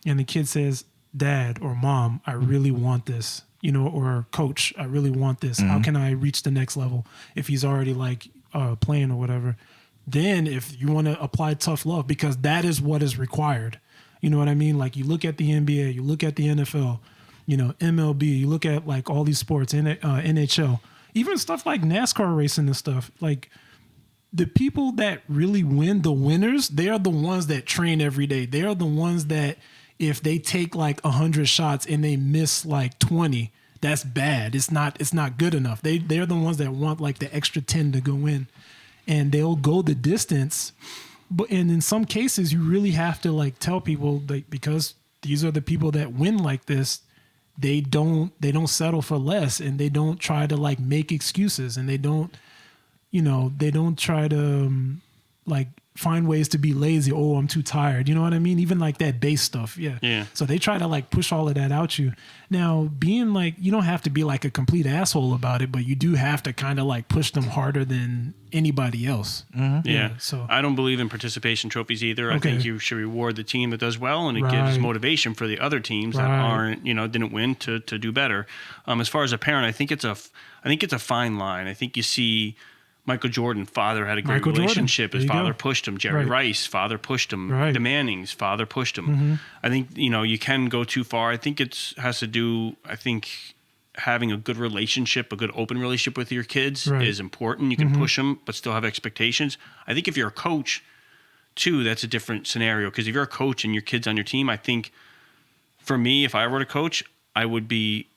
and the kid says, Dad or Mom, I really want this, or Coach, I really want this. How can I reach the next level? If he's already like playing or whatever, then if you want to apply tough love, because that is what is required. You know what I mean? Like you look at the NBA, you look at the NFL, MLB, you look at like all these sports, NHL, even stuff like NASCAR racing and stuff. Like the people that really win, the winners, they are the ones that train every day. They are the ones that if they take like 100 shots and they miss like 20, that's bad. It's not good enough. They're the ones that want like the extra 10 to go in, and they'll go the distance. And in some cases, you really have to like tell people, like, because these are the people that win like this. They don't settle for less, and they don't try to like make excuses, and they don't try to like find ways to be lazy. Oh, I'm too tired. You know what I mean? Even like that base stuff. Yeah. So they try to like push all of that out you. Now, being like, you don't have to be like a complete asshole about it, but you do have to kind of like push them harder than anybody else. Yeah. So I don't believe in participation trophies either. I think you should reward the team that does well, and it gives motivation for the other teams that aren't, didn't win to do better. As far as a parent, I think it's a fine line. I think you see Michael Jordan, father had a great relationship. His father pushed him. Jerry Rice, father pushed him. The Mannings, father pushed him. I think, you can go too far. I think it has to do, having a good relationship, a good open relationship with your kids is important. You can push them, but still have expectations. I think if you're a coach, too, that's a different scenario. Because if you're a coach and your kid's on your team, I think, for me, if I were to coach, I would be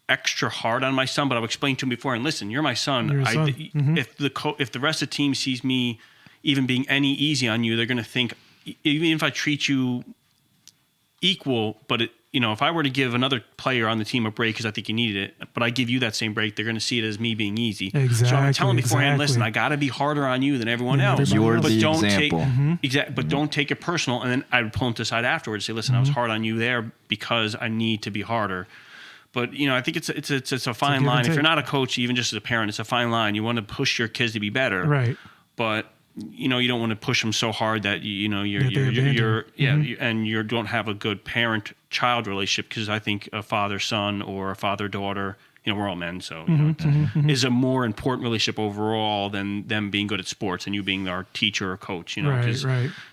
extra hard on my son, but I've explained to him before, and listen, you're my son. If the rest of the team sees me even being any easy on you, they're going to think, even if I treat you equal, but if I were to give another player on the team a break because I think you needed it, but I give you that same break, they're going to see it as me being easy. Exactly. So I'm telling beforehand, listen, I got to be harder on you than everyone else. You're but the don't example. But don't take it personal. And then I would pull him to the side afterwards and say, listen, I was hard on you there because I need to be harder. But, I think it's a fine line. If you're not a coach, even just as a parent, it's a fine line. You want to push your kids to be better. Right. But, you don't want to push them so hard that, and you don't have a good parent-child relationship, because I think a father-son or a father-daughter, we're all men, so is a more important relationship overall than them being good at sports and you being our teacher or coach. Because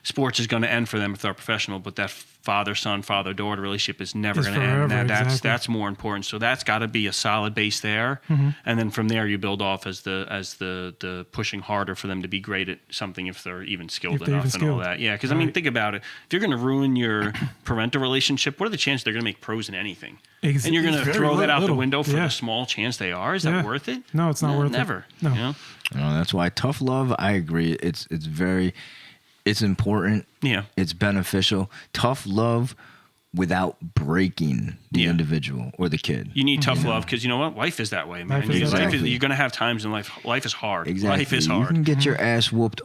sports is going to end for them if they're professional, but that father-son, father-daughter relationship is never going to end. That's more important. So that's got to be a solid base there, and then from there you build off as the pushing harder for them to be great at something if they're even skilled enough and all that. Yeah, because think about it. If you're going to ruin your parental relationship, what are the chances they're going to make pros in anything? And you're going to throw that out the window for the small chance they are? Is that worth it? No, it's not worth it. Never. No. That's why tough love, I agree. It's important. Yeah. It's beneficial. Tough love without breaking the individual or the kid. You need tough love because you know what? Life is that way, man. You're going to have times in life. Life is hard. Exactly. Life is hard. You can get your ass whooped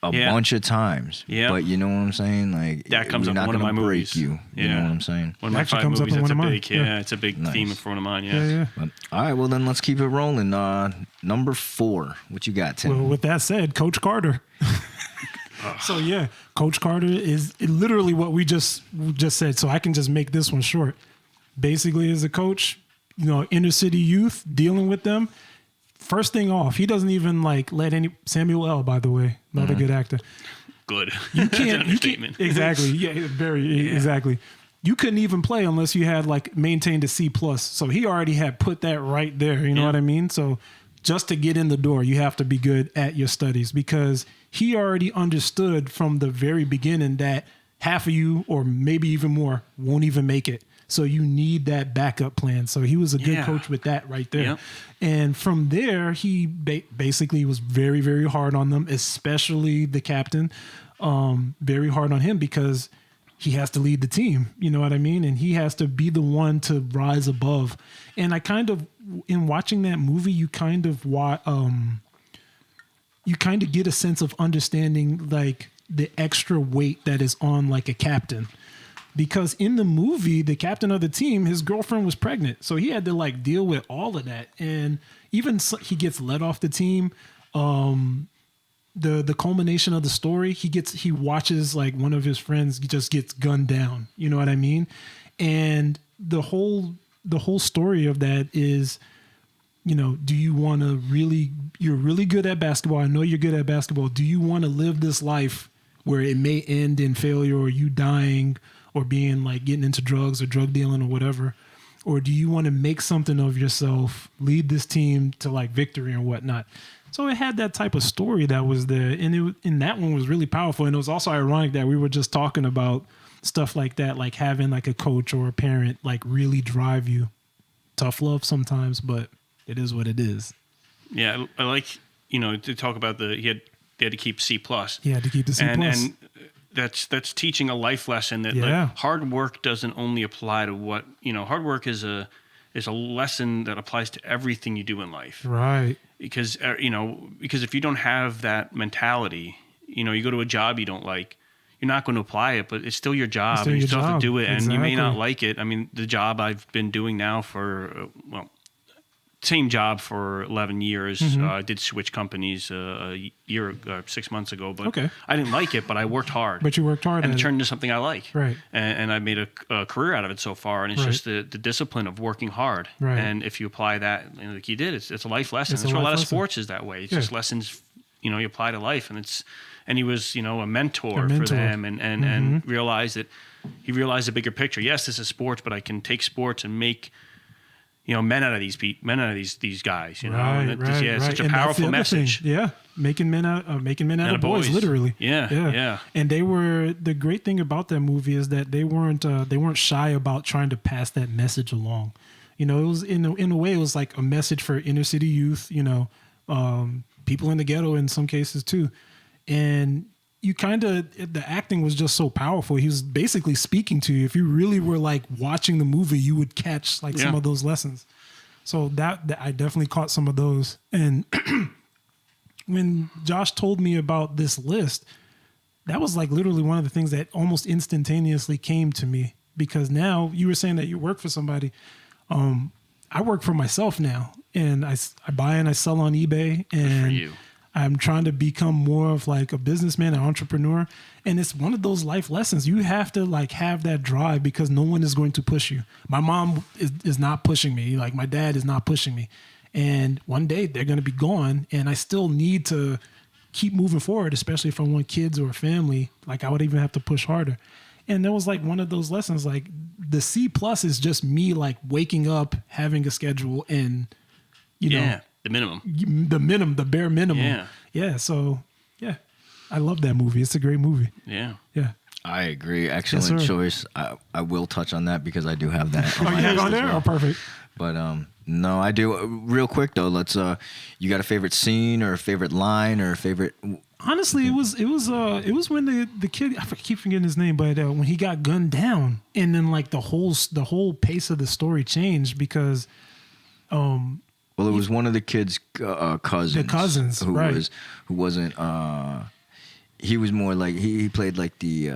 a bunch of times. Yeah. But you know what I'm saying? Like, that comes up in one of my movies. You know what I'm saying? One of my 5 movies. It's a big, it's a big theme for one of mine. Yeah. But, all right. Well, then let's keep it rolling. Number 4. What you got, Tim? Well, with that said, Coach Carter. So Coach Carter is literally what we just said. So I can just make this one short. Basically, as a coach, inner city youth, dealing with them, first thing off, he doesn't even like let any Samuel L. By the way, another good actor. Good. You That's an can't. understatement. Exactly. Yeah. Very. Yeah. Exactly. You couldn't even play unless you had like maintained a C plus. So he already had put that right there. You know what I mean? So just to get in the door, you have to be good at your studies because he already understood from the very beginning that half of you, or maybe even more, won't even make it. So you need that backup plan. So he was a good coach with that right there. Yep. And from there, he basically was very, very hard on them, especially the captain. Very hard on him because he has to lead the team. You know what I mean? And he has to be the one to rise above. And I kind of, in watching that movie, you kind of get a sense of understanding like the extra weight that is on like a captain. Because in the movie, the captain of the team, his girlfriend was pregnant. So he had to like deal with all of that. And even he gets let off the team. The culmination of the story, he watches like one of his friends just gets gunned down. You know what I mean? And the whole story of that is, you know, do you want to you're really good at basketball. I know you're good at basketball. Do you want to live this life where it may end in failure or you dying or being like getting into drugs or drug dealing or whatever? Or do you want to make something of yourself, lead this team to like victory and whatnot? So it had that type of story that was there. And that one was really powerful. And it was also ironic that we were just talking about stuff like that, like having like a coach or a parent like really drive you. Tough love sometimes, but it is what it is. Yeah, I like, you know, to talk about they had to keep C+. He had to keep the C+. And that's teaching a life lesson that like, hard work doesn't only apply to what, you know, hard work is a lesson that applies to everything you do in life. Right. Because if you don't have that mentality, you know, you go to a job you don't like, you're not going to apply it, but it's still your job and you still have to do it. Exactly. And you may not like it. I mean, the job I've been doing now for, same job for 11 years. Mm-hmm. I did switch companies a year, 6 months ago, but I didn't like it, but I worked hard. But you worked hard and it turned into something I like. Right. And I made a career out of it so far. And it's just the discipline of working hard. Right. And if you apply that, you know, like you did, it's a life lesson. That's why a lot of sports is that way. It's just lessons, you know, you apply to life. And he was, you know, a mentor for them and realized that he realized the bigger picture. Yes, this is sports, but I can take sports and make, you know, men out of these guys, you know. Right. It's such a powerful message. Thing. Yeah, making men out of boys, literally. Yeah. And the great thing about that movie is that they weren't shy about trying to pass that message along. You know, it was in a way it was like a message for inner city youth. You know, people in the ghetto in some cases too, and. The acting was just so powerful. He was basically speaking to you. If you really were like watching the movie, you would catch like some of those lessons. So that I definitely caught some of those. And when Josh told me about this list, that was like literally one of the things that almost instantaneously came to me, because now you were saying that you work for somebody. I work for myself now, and I buy and I sell on eBay. And good for you. I'm trying to become more of like a businessman, an entrepreneur. And it's one of those life lessons. You have to like have that drive because no one is going to push you. My mom is not pushing me. Like my dad is not pushing me. And one day they're going to be gone. And I still need to keep moving forward, especially if I want kids or a family. Like I would even have to push harder. And that was like one of those lessons. Like the C+ is just me like waking up, having a schedule and, you know. The minimum. The bare minimum. Yeah. So, yeah. I love that movie. It's a great movie. Yeah. I agree. Excellent choice. I will touch on that because I do have that. On you have on there? Well. Oh, perfect. But no, I do. Real quick though, let's. You got a favorite scene or a favorite line or a favorite? Honestly, it was when the kid, I keep forgetting his name, but when he got gunned down, and then like the whole pace of the story changed because. Well, it was one of the kids' cousins. The cousins, who right? Who wasn't. He was more like he played like the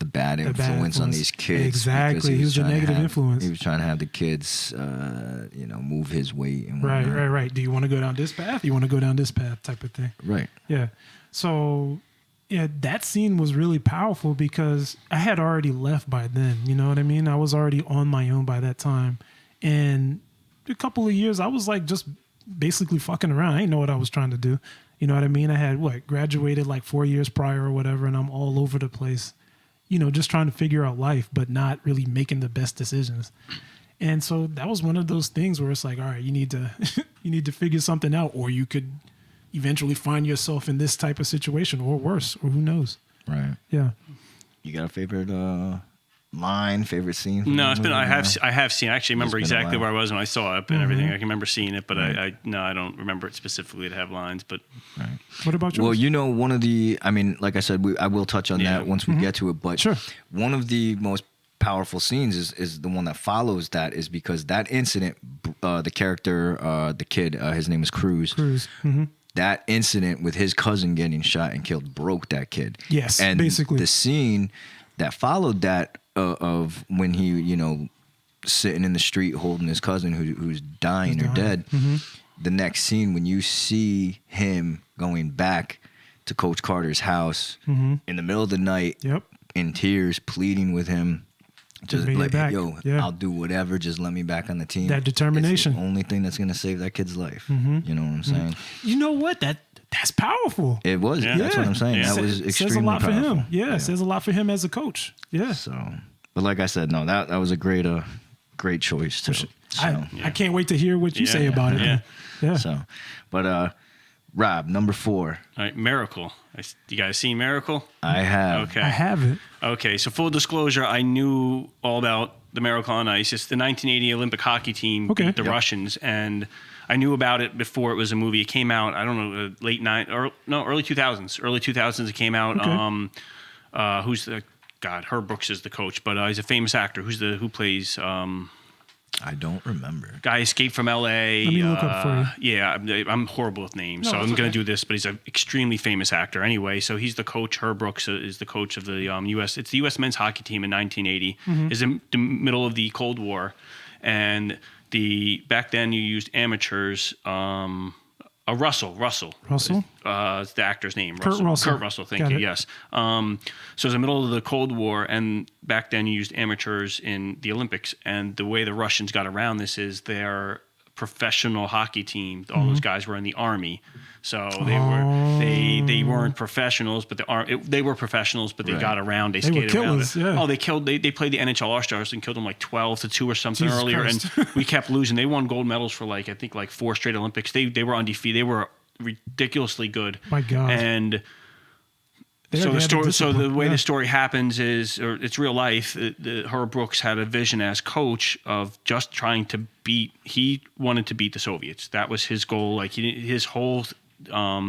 bad influence on these kids. Exactly, he was a negative influence. He was trying to have the kids, move his weight. And right. Do you want to go down this path? You want to go down this path, type of thing. Right. Yeah. So, yeah, that scene was really powerful because I had already left by then. You know what I mean? I was already on my own by that time, and a couple of years I was like just basically fucking around. I didn't know what I was trying to do. You know what I mean? I had graduated like 4 years prior or whatever, and I'm all over the place, just trying to figure out life, but not really making the best decisions. And so that was one of those things where it's like, all right, you need to figure something out, or you could eventually find yourself in this type of situation, or worse, or who knows. Right. Yeah. You got a favorite line, favorite scene? No, it's been. I have seen. I actually remember exactly where I was when I saw it and everything. I can remember seeing it, but I don't remember it specifically to have lines. But what about yours? Well, one of the. I mean, like I said, I will touch on that once we get to it. But one of the most powerful scenes is the one that follows that, is because that incident, the character, the kid, his name is Cruz. That incident with his cousin getting shot and killed broke that kid. Yes, and basically the scene that followed that of when he, sitting in the street holding his cousin who's dying or dead. The next scene when you see him going back to Coach Carter's house in the middle of the night, in tears, pleading with him. Just like, I'll do whatever. Just let me back on the team. That determination. It's the only thing that's going to save that kid's life. You know what I'm saying? You know what? That's powerful. It was. Yeah. That's what I'm saying. That was extremely says a lot powerful. for him. Yeah, it says a lot for him as a coach. Yeah. So, but like I said, no, that was a great choice too. So, I can't wait to hear what you say about it. Yeah. So, but Rob, number 4. All right, Miracle. You guys seen Miracle? I have. Okay. I haven't. Okay, so full disclosure, I knew all about the Miracle on Ice. It's the 1980 Olympic hockey team beat the Russians, and I knew about it before it was a movie. It came out, I don't know, early 2000s. Early 2000s it came out. Okay. Who's the Herb Brooks is the coach, but he's a famous actor. Who plays? I don't remember. Guy escaped from L.A. Let me look up for you. Yeah, I'm horrible with names, so I'm going to do this. But he's an extremely famous actor anyway. So he's the coach. Herb Brooks is the coach of the U.S. It's the U.S. men's hockey team in 1980. Is in the middle of the Cold War, and back then you used amateurs. Russell. It's the actor's name. Kurt Russell. Thank you. Yes. So it's the middle of the Cold War, and back then you used amateurs in the Olympics. And the way the Russians got around this is their professional hockey team. All those guys were in the army, so they weren't professionals, but they were professionals. But they got around. They skated around it. Yeah. Oh, they played the NHL All-Stars and killed them like 12-2 or something Jesus earlier, Christ. and we kept losing. They won gold medals for I think 4 straight Olympics. They were undefeated. They were ridiculously good. My God. And the way the story happens is, or it's real life. Herb Brooks had a vision as coach of just trying to he wanted to beat the Soviets. That was his goal. His whole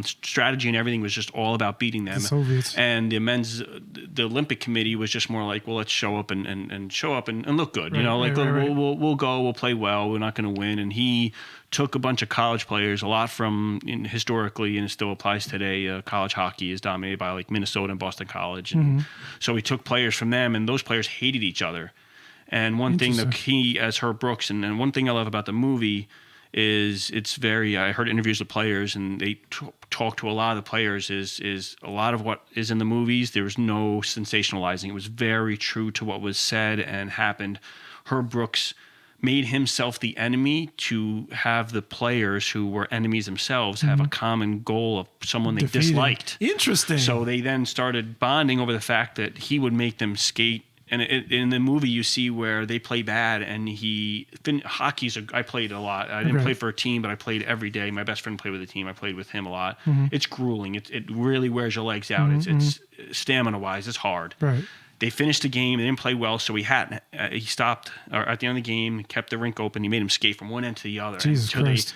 strategy and everything was just all about beating them. The Soviets. And the Olympic Committee was just more like, well, let's show up and show up and look good. Right. We'll go, we'll play well. We're not going to win. And he took a bunch of college players, a lot from historically, and it still applies today. College hockey is dominated by Minnesota and Boston College. And so he took players from them, and those players hated each other. And one thing that he, as Herb Brooks, and one thing I love about the movie is I heard interviews with players, and they talk to a lot of the players, is a lot of what is in the movies, there was no sensationalizing. It was very true to what was said and happened. Herb Brooks made himself the enemy to have the players who were enemies themselves have a common goal of someone they disliked. Interesting. So they then started bonding over the fact that he would make them skate. And in the movie, you see where they play bad, and I played a lot. I didn't play for a team, but I played every day. My best friend played with a team. I played with him a lot. It's grueling. It really wears your legs out. It's stamina-wise. It's hard. Right. They finished the game. They didn't play well, so he stopped at the end of the game, kept the rink open. He made him skate from one end to the other. Jesus Christ.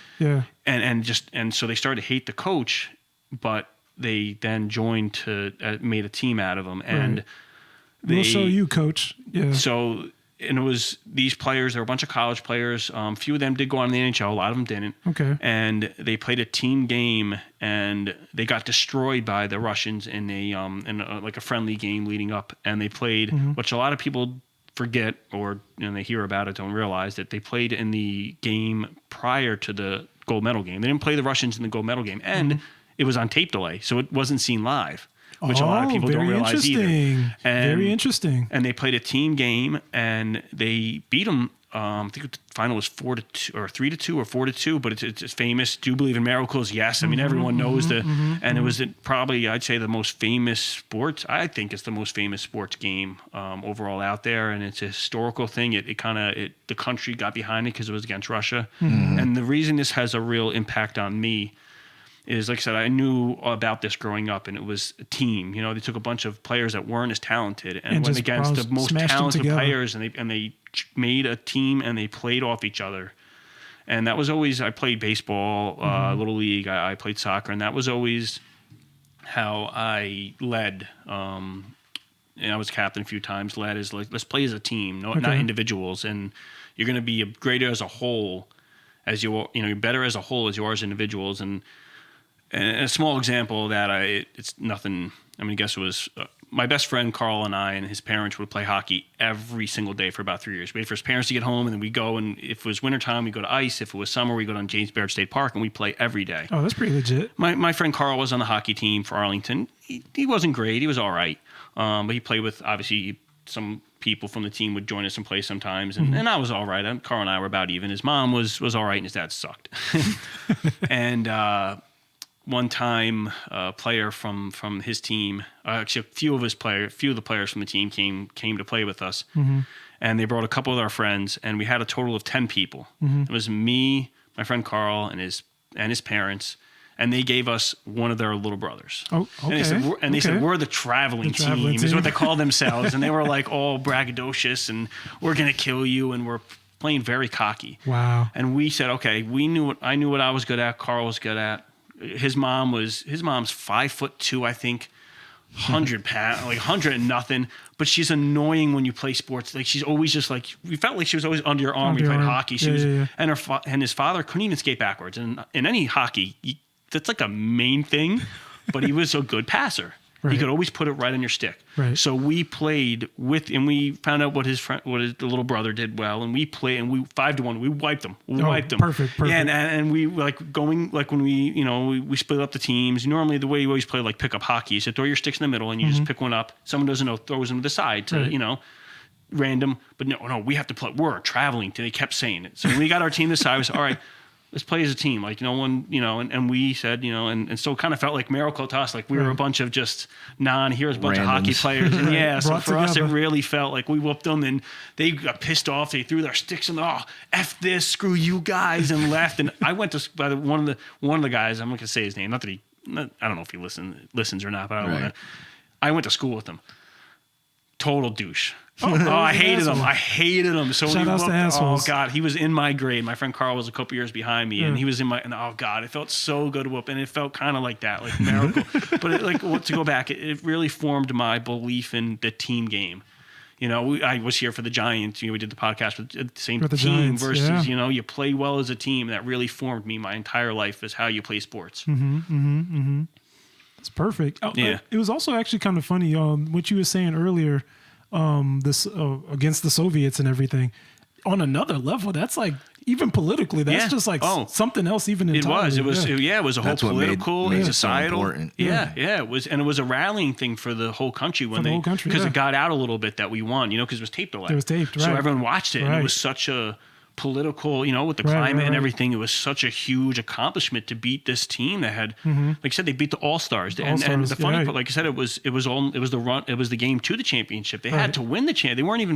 And so they started to hate the coach, but they then joined to made a team out of him. And we'll show you, coach. Yeah. So, and it was these players. There were a bunch of college players. A few of them did go on to the NHL. A lot of them didn't. Okay. And they played a team game, and they got destroyed by the Russians in a friendly game leading up. And they played, which a lot of people forget, or they hear about it, don't realize that they played in the game prior to the gold medal game. They didn't play the Russians in the gold medal game, and it was on tape delay, so it wasn't seen live. Which a lot of people don't realize either. Very interesting. And they played a team game, and they beat them I think the final was 4-2 or 3-2 or 4-2, but it's famous. Do you believe in miracles? Yes. I mean, everyone knows and it was probably, I'd say, the most famous sports. I think it's the most famous sports game overall out there, and it's a historical thing. The country got behind it because it was against Russia, and the reason this has a real impact on me is, like I said, I knew about this growing up, and it was a team. You know, they took a bunch of players that weren't as talented and went against the most talented players, and they made a team, and they played off each other. And that was always, I played baseball, Little League, I played soccer, and that was always how I led. And I was captain a few times. Led is like, let's play as a team, not individuals. And you're going to be greater as a whole as you're better as a whole as you are as individuals. And a small example of that, it's nothing. I mean, I guess it was my best friend Carl and I and his parents would play hockey every single day for about 3 years. Wait for his parents to get home, and then we go. And if it was wintertime, we go to ice. If it was summer, we go down James Baird State Park, and we play every day. Oh, that's pretty legit. My friend Carl was on the hockey team for Arlington. He wasn't great. He was all right, but he played with, obviously, some people from the team would join us and play sometimes, and I was all right. Carl and I were about even. His mom was all right, and his dad sucked. And one time, a player from his team, actually a few of the players from the team came to play with us, and they brought a couple of our friends, and we had a total of 10 people. It was me, my friend Carl, and his parents, and they gave us one of their little brothers. Oh, okay. And they said, we're the traveling team, is what they call themselves, and they were like all braggadocious, and we're gonna kill you, and we're playing very cocky. Wow. And we said, okay, I knew what I was good at, Carl was good at. His mom's 5'2", I think, 100 pounds, like 100 and nothing. But she's annoying when you play sports. Like, she's always just like, we felt like she was always under your arm when you played hockey. She was, and his father couldn't even skate backwards. And in any hockey, that's like a main thing. But he was a good passer. Right. He could always put it right on your stick. Right. So we played and we found out what his little brother did well, and we played, and we 5-1. We wiped them. Perfect. Yeah, and we when we split up the teams. Normally, the way you always play like pickup hockey is you throw your sticks in the middle and you just pick one up. Someone doesn't know, throws them to the side to random. But no, we have to play. We're traveling. They kept saying it. So when we got our team this side, we said, all right, let's play as a team. Like, no one, and we said, and so it kind of felt like miracle to us. Like we were a bunch of just here's a bunch of hockey players. And so for us, it really felt like we whooped them, and they got pissed off. They threw their sticks and F this, screw you guys, and left. And I went to one of the guys, I'm not going to say his name. I don't know if he listens or not, but I went to school with him. Total douche. I hated him. So shout outs to assholes. Oh God, he was in my grade. My friend Carl was a couple years behind me, and he was in my. And oh God, it felt so good to whoop, and it felt kind of like that, like miracle. But to go back, it really formed my belief in the team game. I was here for the Giants. We did the podcast with the same team Giants, versus you play well as a team. That really formed me my entire life as how you play sports. That's perfect. It was also actually kind of funny. What you were saying earlier. This against the Soviets and everything on another level, that's like, even politically, that's just like something else. Even entirely. It was a whole political and societal. So it was, and it was a rallying thing for the whole country because it got out a little bit that we won, because it was taped a lot. It was taped, right? So everyone watched it, and it was such a political, with the climate and everything. It was such a huge accomplishment to beat this team that had, like I said, they beat the All-Stars. And the funny part, like I said, it was the game to the championship. They had to win the champ. They weren't even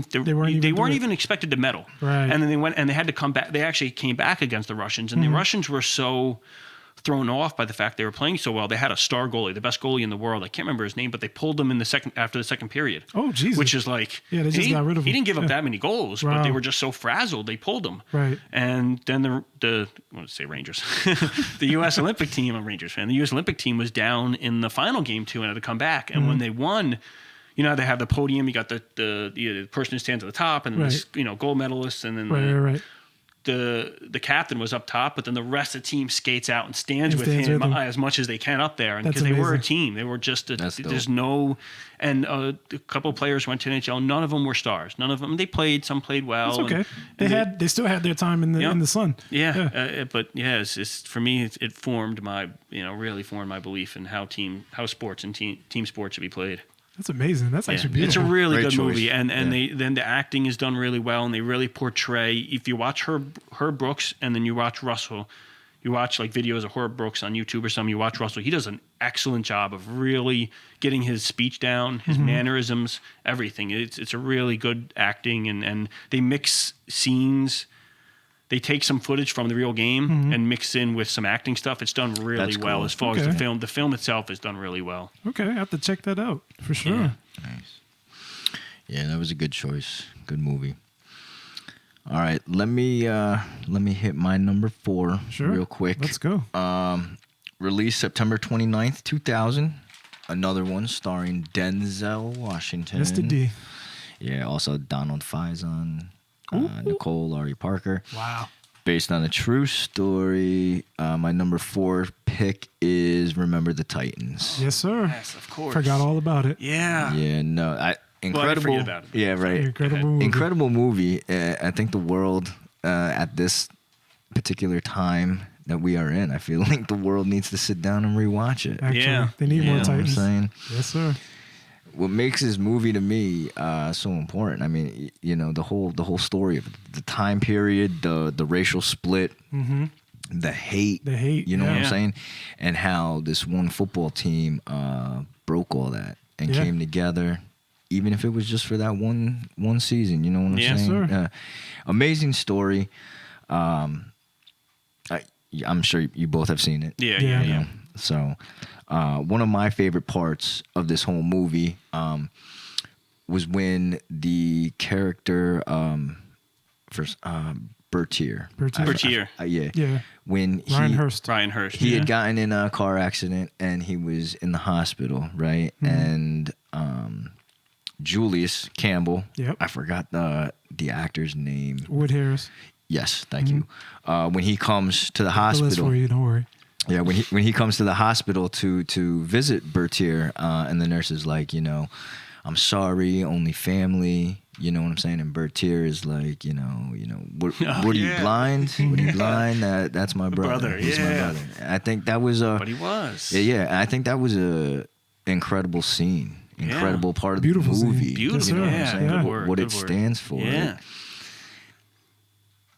expected to medal. Right. And then they went and they had to come back. They actually came back against the Russians, and the Russians were so thrown off by the fact they were playing so well. They had a star goalie, the best goalie in the world. I can't remember his name, but they pulled him after the second period. Oh, Jesus. Which is like, they just got rid of him. He didn't give up that many goals, but they were just so frazzled, they pulled him. Right. And then I want to say Rangers, the U.S. Olympic team, I'm a Rangers fan. The U.S. Olympic team was down in the final game too and had to come back. And when they won, they have the podium. You got the person who stands at the top, and this, gold medalist, and then the captain was up top, but then the rest of the team skates out and stands with him as much as they can up there, and because they were a team, they were just there's no. And a couple of players went to NHL. None of them were stars. None of them. Some played well. That's okay. They still had their time in the sun. It's for me. It formed my really formed my belief in how sports and team sports should be played. That's amazing. That's actually It's beautiful. a really Great good choice. movie, and then the acting is done really well, and they really portray. If you watch Herb Brooks, and then you watch Russell, you watch like videos of Herb Brooks on YouTube or something. You watch Russell; he does an excellent job of really getting his speech down, his mannerisms, everything. It's a really good acting, and they mix scenes. They take some footage from the real game and mix in with some acting stuff. It's done really well cool. as far as the film. The film itself is done really well. Okay, I have to check that out for sure. Yeah. Nice. Yeah, that was a good choice. Good movie. All right, let me hit my number 4 real quick. Let's go. Released September 29th, 2000. Another one starring Denzel Washington. Mr. D. Yeah, also Donald Faison, Nicole Laurie Parker. Wow. Based on a true story. My number 4 pick is Remember the Titans. Yes, sir. Yes, of course. Forgot all about it. Yeah. Yeah, no, incredible. forget about it. Yeah, right. Incredible movie. Incredible movie. I think the world at this particular time that we are in, I feel like the world needs to sit down and rewatch it. Actually, Yeah. they need more You know what I'm Titans. saying? Yes, sir. What makes this movie to me so important? I mean, you know, the whole story of the time period, the racial split, the hate. The hate, You know what I'm yeah. saying? And how this one football team broke all that and Yeah. came together, even if it was just for that one season. You know what I'm Yeah, saying? sir. Amazing story. I'm sure you both have seen it. Yeah. Yeah. You know? So, one of my favorite parts of this whole movie was when the character Bertier. Bertier. Yeah. Yeah. When Ryan Hurst. Ryan Hurst. he yeah. had gotten in a car accident and he was in the hospital, right? And Julius Campbell. Yep. I forgot the actor's name. Wood Harris. Yes, thank you. When he comes to the The list hospital. for you. Don't worry. Yeah, when he comes to the hospital to visit Bertier, and the nurse is like, you know, I'm sorry, only family. You know what I'm saying? And Bertier is like, you know, what are you yeah. blind? What are you blind? That's my brother. He's my yeah. brother. I think that was a. But he was. Yeah. I think that was a incredible scene, incredible part of Beautiful the scene. movie. Beautiful. You know what Yeah. I'm saying? Good word, what good it word. stands for. Yeah.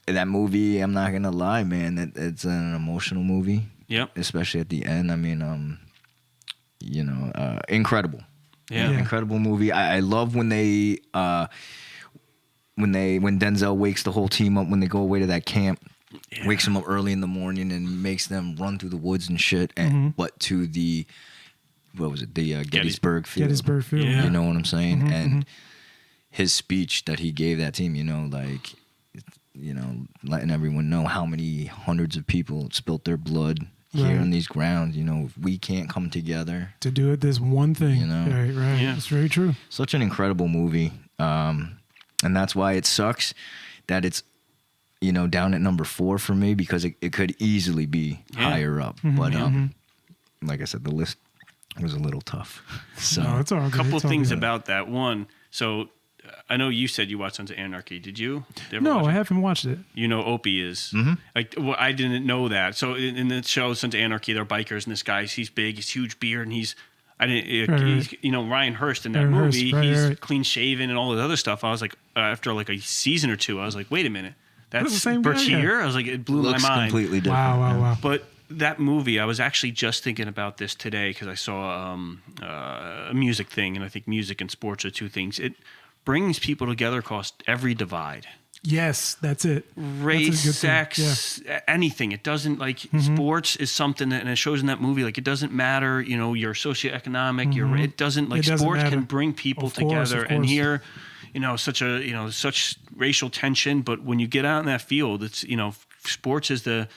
That movie, I'm not gonna lie, man. It's an emotional movie. Yep. Especially at the end. I mean, incredible. Yeah. Yeah. Incredible movie. I love when when Denzel wakes the whole team up when they go away to that camp. Yeah. Wakes them up early in the morning and makes them run through the woods and shit. And but to the Gettysburg Field. Gettysburg Field. Yeah. You know what I'm saying? And his speech that he gave that team, letting everyone know how many hundreds of people spilt their blood here Right. on these grounds. You know, if we can't come together. To do it, this one thing. You know? Right. Yeah. It's very true. Such an incredible movie. And that's why it sucks that it's, down at number 4 for me, because it could easily be higher up. But like I said, the list was a little tough. So No, it's all good. A couple It's all things good. about that. One, so I know you said you watched Sons of Anarchy. Did you? Did you ever No, watch I it? haven't watched it. You know Opie is. Like, well, I didn't know that. So in the show Sons of Anarchy, they're bikers, and this guy, he's big, he's huge beard, and he's Ryan Hurst in that Aaron Hurst, movie. right, He's right. clean shaven and all the other stuff. I was like, after like a season or two, I was like, wait a minute, That's that's the same guy, Bertier. yeah. I was like, it blew looks my mind. completely different. Wow. But that movie, I was actually just thinking about this today because I saw a music thing, and I think music and sports are two things. It brings people together across every divide. Yes, that's it. Race, That's a good thing. sex, anything. It doesn't sports is something that, and it shows in that movie. Like, it doesn't matter, your socioeconomic. It doesn't It doesn't sports matter. can bring people Of course, together. of And course. here, such racial tension. But when you get out in that field, it's sports is the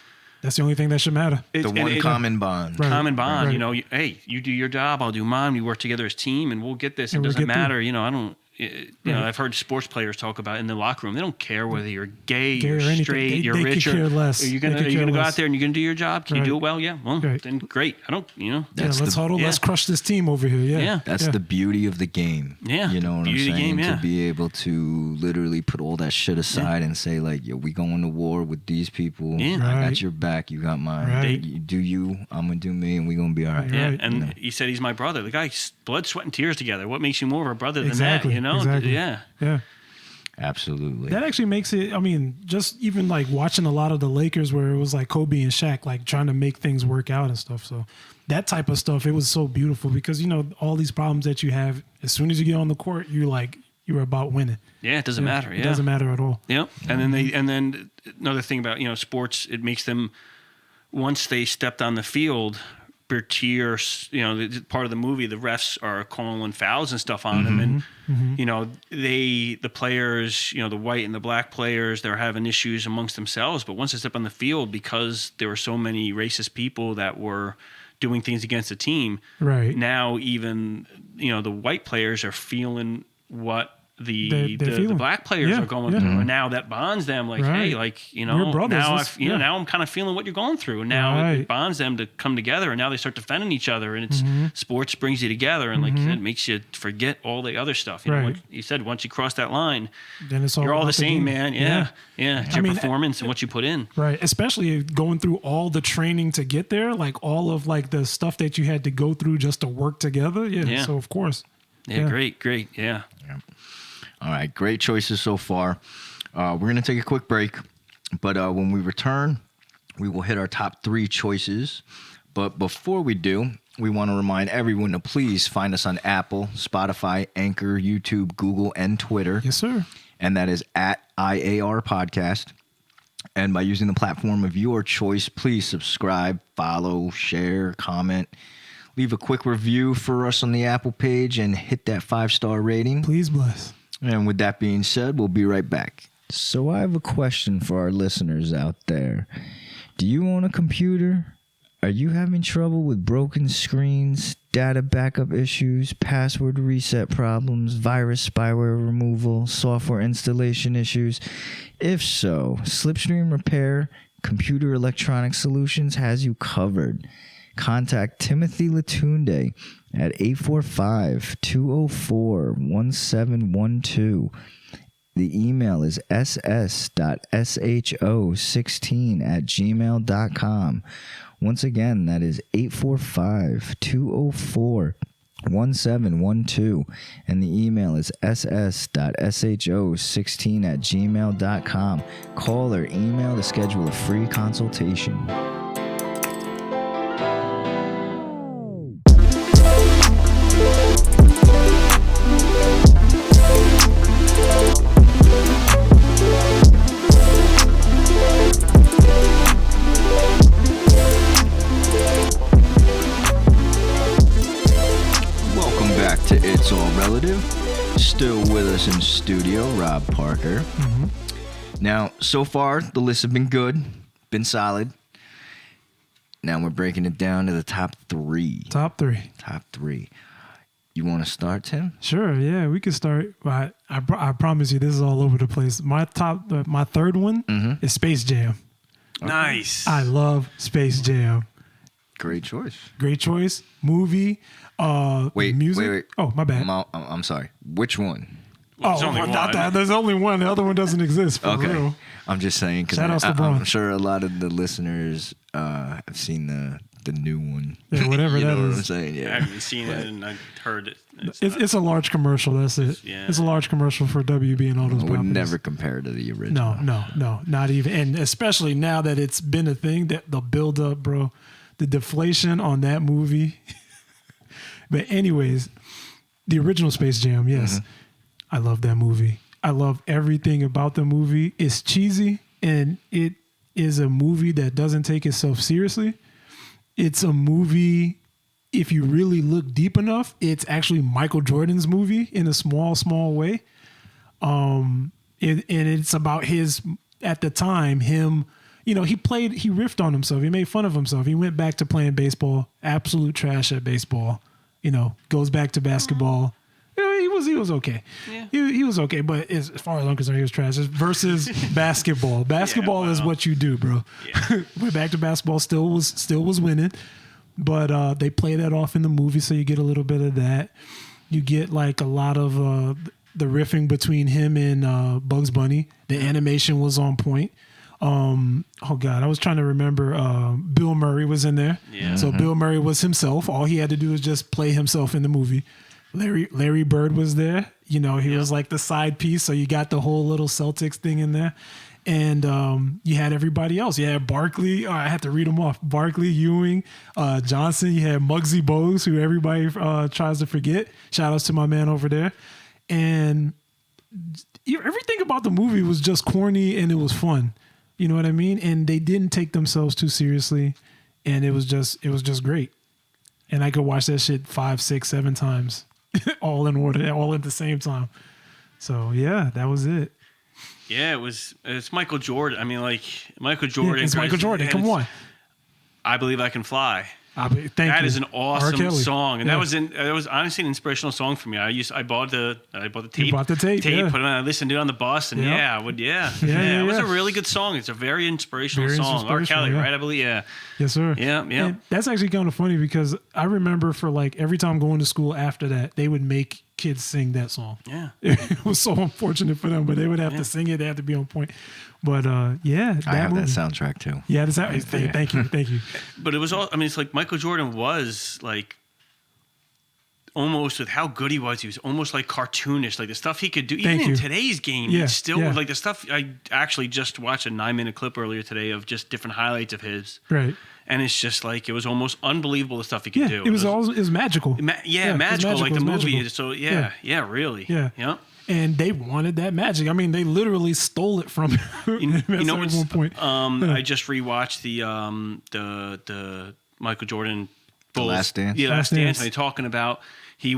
That's the only thing that should matter. The one common bond. Right. common bond. Right. Hey, you do your job, I'll do mine. We work together as a team, and we'll get this. And It we'll doesn't get through. matter. I don't. you know, I've heard sports players talk about in the locker room. They don't care whether you're gay, you're or anything. straight, you're they rich. Could care less. Are you going to go out there and you're going to do your job? Can you do it well? Yeah. Well, then great. I don't, you know. Let's huddle. Let's crush this team over here. Yeah. That's the beauty of the game. Yeah. You know what I'm saying? Game, to be able to literally put all that shit aside and say, like, yo, we going to war with these people. Yeah. I got your back. You got mine. Right. You do you. I'm going to do me, and we going to be all right. Yeah. And he said he's my brother. The guy, blood, sweat, and tears together. What makes you more of a brother than that? You know? Exactly. Yeah. Yeah. Absolutely. That actually makes it, I mean, just even like watching a lot of the Lakers where it was like Kobe and Shaq, like trying to make things work out and stuff. So that type of stuff, it was so beautiful because, you know, all these problems that you have, as soon as you get on the court, you're about winning. Yeah, it doesn't matter. Yeah. It doesn't matter at all. Yep. And then another thing about, you know, sports, it makes them, once they stepped on the field, Bertier, you know, part of the movie, the refs are calling fouls and stuff on them, and you know, the players, you know, the white and the black players, they're having issues amongst themselves. But once they step on the field, because there were so many racist people that were doing things against the team, right now even, you know, the white players are feeling what the black players are going through, and now that bonds them. Like, hey, like, you know, now now I'm kind of feeling what you're going through, and now it bonds them to come together, and now they start defending each other, and it's sports brings you together, and like you said, makes you forget all the other stuff. You know, like you said, once you cross that line, then it's all you're all the same, game. man. Yeah. It's your performance and what you put in. Right, especially going through all the training to get there, like all of like the stuff that you had to go through just to work together. Yeah. So of course. Yeah. Great. Yeah. All right, great choices so far. We're going to take a quick break, but when we return, we will hit our top 3 choices. But before we do, we want to remind everyone to please find us on Apple, Spotify, Anchor, YouTube, Google, and Twitter. Yes, sir. And that is at IAR Podcast. And by using the platform of your choice, please subscribe, follow, share, comment. Leave a quick review for us on the Apple page and hit that 5-star rating. Please bless. And with that being said, we'll be right back. So I have a question for our listeners out there. Do you own a computer? Are you having trouble with broken screens, data backup issues, password reset problems, virus spyware removal, software installation issues? If so, Slipstream Repair Computer Electronic Solutions has you covered. Contact Timothy Latunde at 845-204-1712. The email is ss.sho16@gmail.com. Once again, that is 845-204-1712. And the email is ss.sho16@gmail.com. Call or email to schedule a free consultation. It's All Relative. Still with us in studio, Rob Parker. Now, so far, the lists have been good, been solid. Now we're breaking it down to the top 3. Top 3. You want to start, Tim? Sure, yeah, we can start. But I promise you, this is all over the place. My third one is Space Jam. Okay. Nice. I love Space Jam. Great choice. Movie. Music. Wait. Oh, my bad. I'm sorry. Which one? There's only not one. that. There's only one. The other one doesn't exist for real. I'm just saying because I'm sure a lot of the listeners have seen the new one. Yeah, whatever you that know is. What I'm saying? Yeah. I haven't seen it and I've heard it. It's a large commercial. That's it. Yeah. It's a large commercial for WB and all those I would properties. never compare to the original. No, not even. And especially now that it's been a thing, that the build up, bro, the deflation on that movie. But anyways, the original Space Jam, yes. I love that movie. I love everything about the movie. It's cheesy, and it is a movie that doesn't take itself seriously. It's a movie, if you really look deep enough, it's actually Michael Jordan's movie in a small way. And it's about his, at the time, him, you know, he riffed on himself. He made fun of himself. He went back to playing baseball, absolute trash at baseball. You know, goes back to basketball. You know, he was okay. Yeah. He was okay, but as far as I'm concerned, he was trash. Versus basketball. Basketball is what you do, bro. Yeah. We're back to basketball. Still was winning, but they play that off in the movie, so you get a little bit of that. You get like a lot of the riffing between him and Bugs Bunny. The animation was on point. Oh God, I was trying to remember. Bill Murray was in there. Yeah. So Bill Murray was himself. All he had to do was just play himself in the movie. Larry Bird was there. You know, he was like the side piece. So you got the whole little Celtics thing in there. And you had everybody else. You had Barkley. I have to read them off. Barkley, Ewing, Johnson. You had Muggsy Bogues, who everybody tries to forget. Shout outs to my man over there. And everything about the movie was just corny and it was fun. You know what I mean? And they didn't take themselves too seriously. And it was just great. And I could watch that shit 5, 6, 7 times all in order, all at the same time. So yeah, that was it. Yeah, it's Michael Jordan. I mean, like Michael Jordan. Yeah, it's Michael Jordan. Come on. I Believe I Can Fly. That is an awesome song, and that was honestly an inspirational song for me. I bought the tape. You bought the tape, yeah. Put it on. I listened to it on the bus, and it was a really good song. It's a very inspirational song. R. Kelly, right? I believe, yeah. Yes, sir. Yeah. And that's actually kind of funny because I remember for like every time going to school after that, they would make kids sing that song. Yeah. It was so unfortunate for them, but they would have to sing it. They have to be on point. But yeah, I have that soundtrack too. Yeah, thank you. But it was all. I mean, it's like Michael Jordan was like almost with how good he was almost like cartoonish, like the stuff he could do. Even in today's game, he still like the stuff. I actually just watched a 9-minute clip earlier today of just different highlights of his. Right. And it's just like it was almost unbelievable the stuff he could do. It was magical. Magical like the movie. Magical. So really. Yeah. And they wanted that magic. I mean, they literally stole it from you know at one point. I just rewatched the Michael Jordan Bulls. The Last Dance. Yeah, Last Dance. And they're talking about he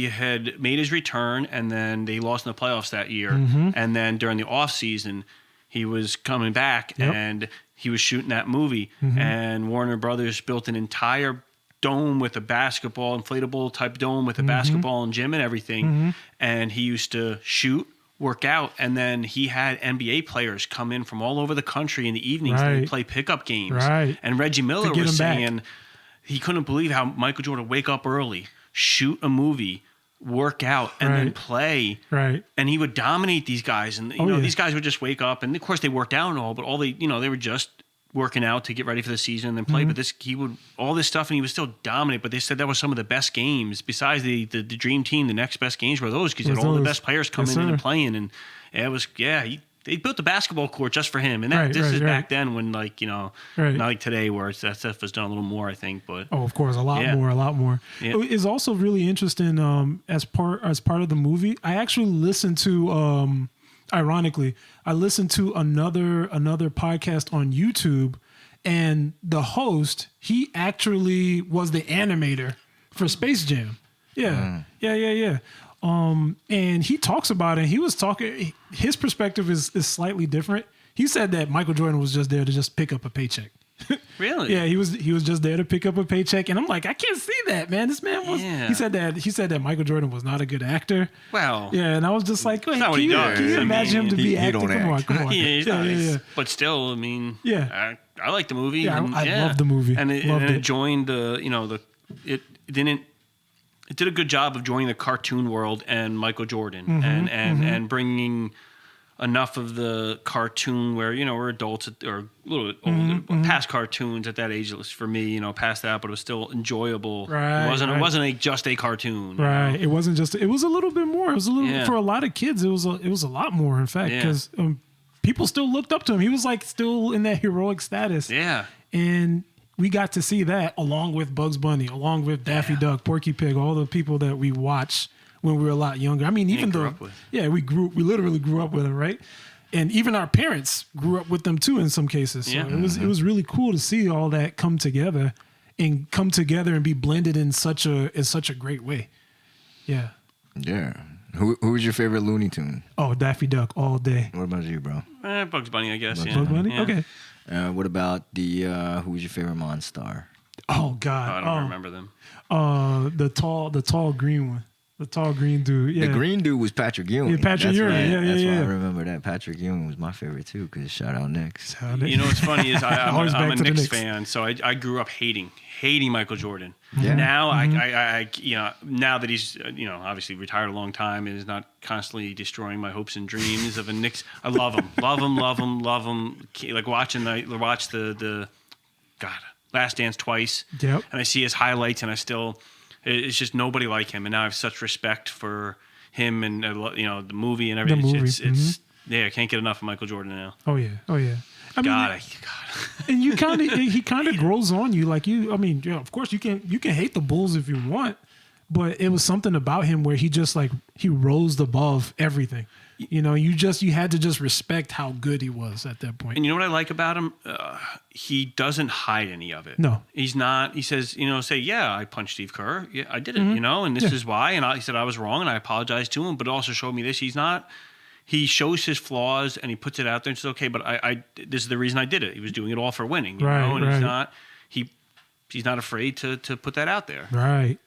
had made his return, and then they lost in the playoffs that year. Mm-hmm. And then during the off season, he was coming back, and he was shooting that movie. Mm-hmm. And Warner Brothers built an entire dome with a basketball, inflatable type dome with a basketball and gym and everything. Mm-hmm. And he used to shoot, work out, and then he had NBA players come in from all over the country in the evenings and play pickup games. Right. And Reggie Miller was saying he couldn't believe how Michael Jordan would wake up early, shoot a movie, work out, and then play. Right. And he would dominate these guys. And these guys would just wake up, and of course they worked out and all, but they were just working out to get ready for the season and then play. But he would all this stuff, and he would still dominate. But they said that was some of the best games besides the dream team. The next best games were those because you had all the best players coming in and playing. And it was they built the basketball court just for him. And this is back then when not like today where that stuff was done a little more, I think. But of course, a lot more. Yeah. It's also really interesting as part of the movie. I actually listened to. Ironically, I listened to another podcast on YouTube, and the host, he actually was the animator for Space Jam. Yeah. And he talks about it. He was talking. His perspective is slightly different. He said that Michael Jordan was just there to just pick up a paycheck. Really? Yeah, he was just there to pick up a paycheck, and I'm like, I can't see that, man. This man was. Yeah. He said that Michael Jordan was not a good actor. Well, yeah, and I was just like, can you imagine him to be acting? Come on. Yeah. But still, I mean, I like the movie. Yeah, I love the movie, and it joined it did a good job of joining the cartoon world and Michael Jordan, and bringing enough of the cartoon where we're adults or a little bit older, past cartoons at that age. At least for me, past that, but it was still enjoyable. Right, it wasn't just a cartoon. Right. It wasn't just. It was a little bit more. It was a little for a lot of kids. It was a lot more. In fact, because people still looked up to him. He was like still in that heroic status. Yeah. And we got to see that along with Bugs Bunny, along with Daffy Duck, Porky Pig, all the people that we watched when we were a lot younger. I mean, even though, we literally grew up with them, right? And even our parents grew up with them too in some cases. So it was really cool to see all that come together and be blended in such a great way. Yeah. Yeah. Who was your favorite Looney Tune? Oh, Daffy Duck all day. What about you, bro? Bugs Bunny, I guess. Bugs Bunny? Yeah. Okay. What about who was your favorite Monstar? Oh God. I don't remember them. The tall green one. The tall green dude. Yeah. The green dude was Patrick Ewing. Yeah, Patrick Ewing. Right. That's why I Yeah. remember that. Patrick Ewing was my favorite too. Because shout out Knicks. You know what's funny is I'm a Knicks Knicks fan, so I grew up hating Michael Jordan. Yeah. Now I now that he's obviously retired a long time and is not constantly destroying my hopes and dreams of a Knicks. I love him. Like watch the Last Dance twice. Yep. And I see his highlights, and it's just nobody like him. And now I have such respect for him and the movie and everything. It's I can't get enough of Michael Jordan now. Oh yeah. I mean, God. and he kind of grows on you. Like of course you can hate the Bulls if you want, but it was something about him where he just he rose above everything. You had to just respect how good he was at that point. And you know what I like about him? He doesn't hide any of it. No. He's not. He says, I punched Steve Kerr. Yeah, I did it, and this is why. And he said I was wrong, and I apologized to him, but it also showed me this. He's not. He shows his flaws, and he puts it out there and says, okay, but this is the reason I did it. He was doing it all for winning, you know? And he's not afraid to put that out there. Right.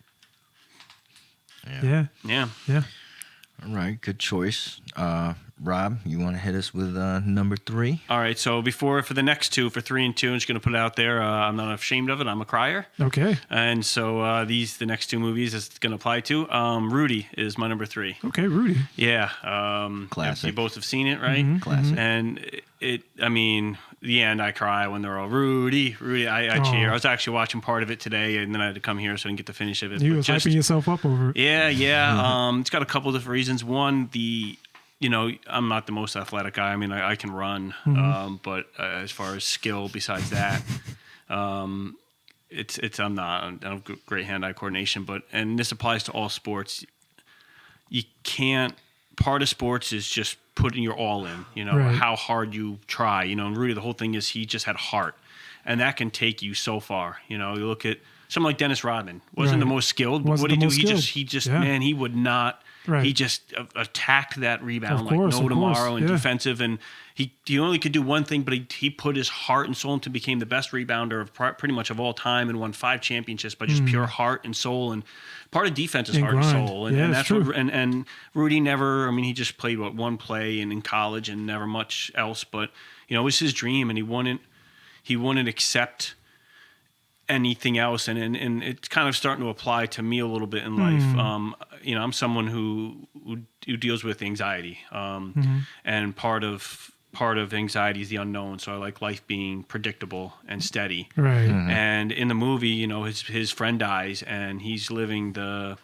Yeah. All right, good choice. Rob, you want to hit us with number 3? All right, so for the next two, for 3 and 2, I'm just going to put it out there. I'm not ashamed of it. I'm a crier. Okay. And so the next 2 movies it's going to apply to. Rudy is my number 3. Okay, Rudy. Yeah. Classic. You both have seen it, right? Mm-hmm. Classic. And the end, I cry when they're all Rudy. I cheer. I was actually watching part of it today, and then I had to come here, so I didn't get the finish of it. You was hyping yourself up over it. Yeah. It's got a couple different reasons. One, I'm not the most athletic guy. I mean, I can run, but as far as skill, besides that, I'm not. I don't have great hand-eye coordination, and this applies to all sports. You can't. Part of sports is just putting your all in. Right. How hard you try. And Rudy, the whole thing is he just had heart, and that can take you so far. You look at someone like Dennis Rodman, wasn't the most skilled, but what did he do? He would not. Right. He just attacked that rebound Of course, no tomorrow and yeah. defensive. And he only could do one thing, but he put his heart and soul into became the best rebounder of pretty much of all time and won 5 championships by just pure heart and soul. And part of defense is heart and soul. And that's true. And Rudy never, he just played one play in college and never much else. But, it was his dream, and he wouldn't accept anything else, and it's kind of starting to apply to me a little bit in life. I'm someone who deals with anxiety, and part of anxiety is the unknown. So I like life being predictable and steady. Right. And in the movie, his friend dies, and he's living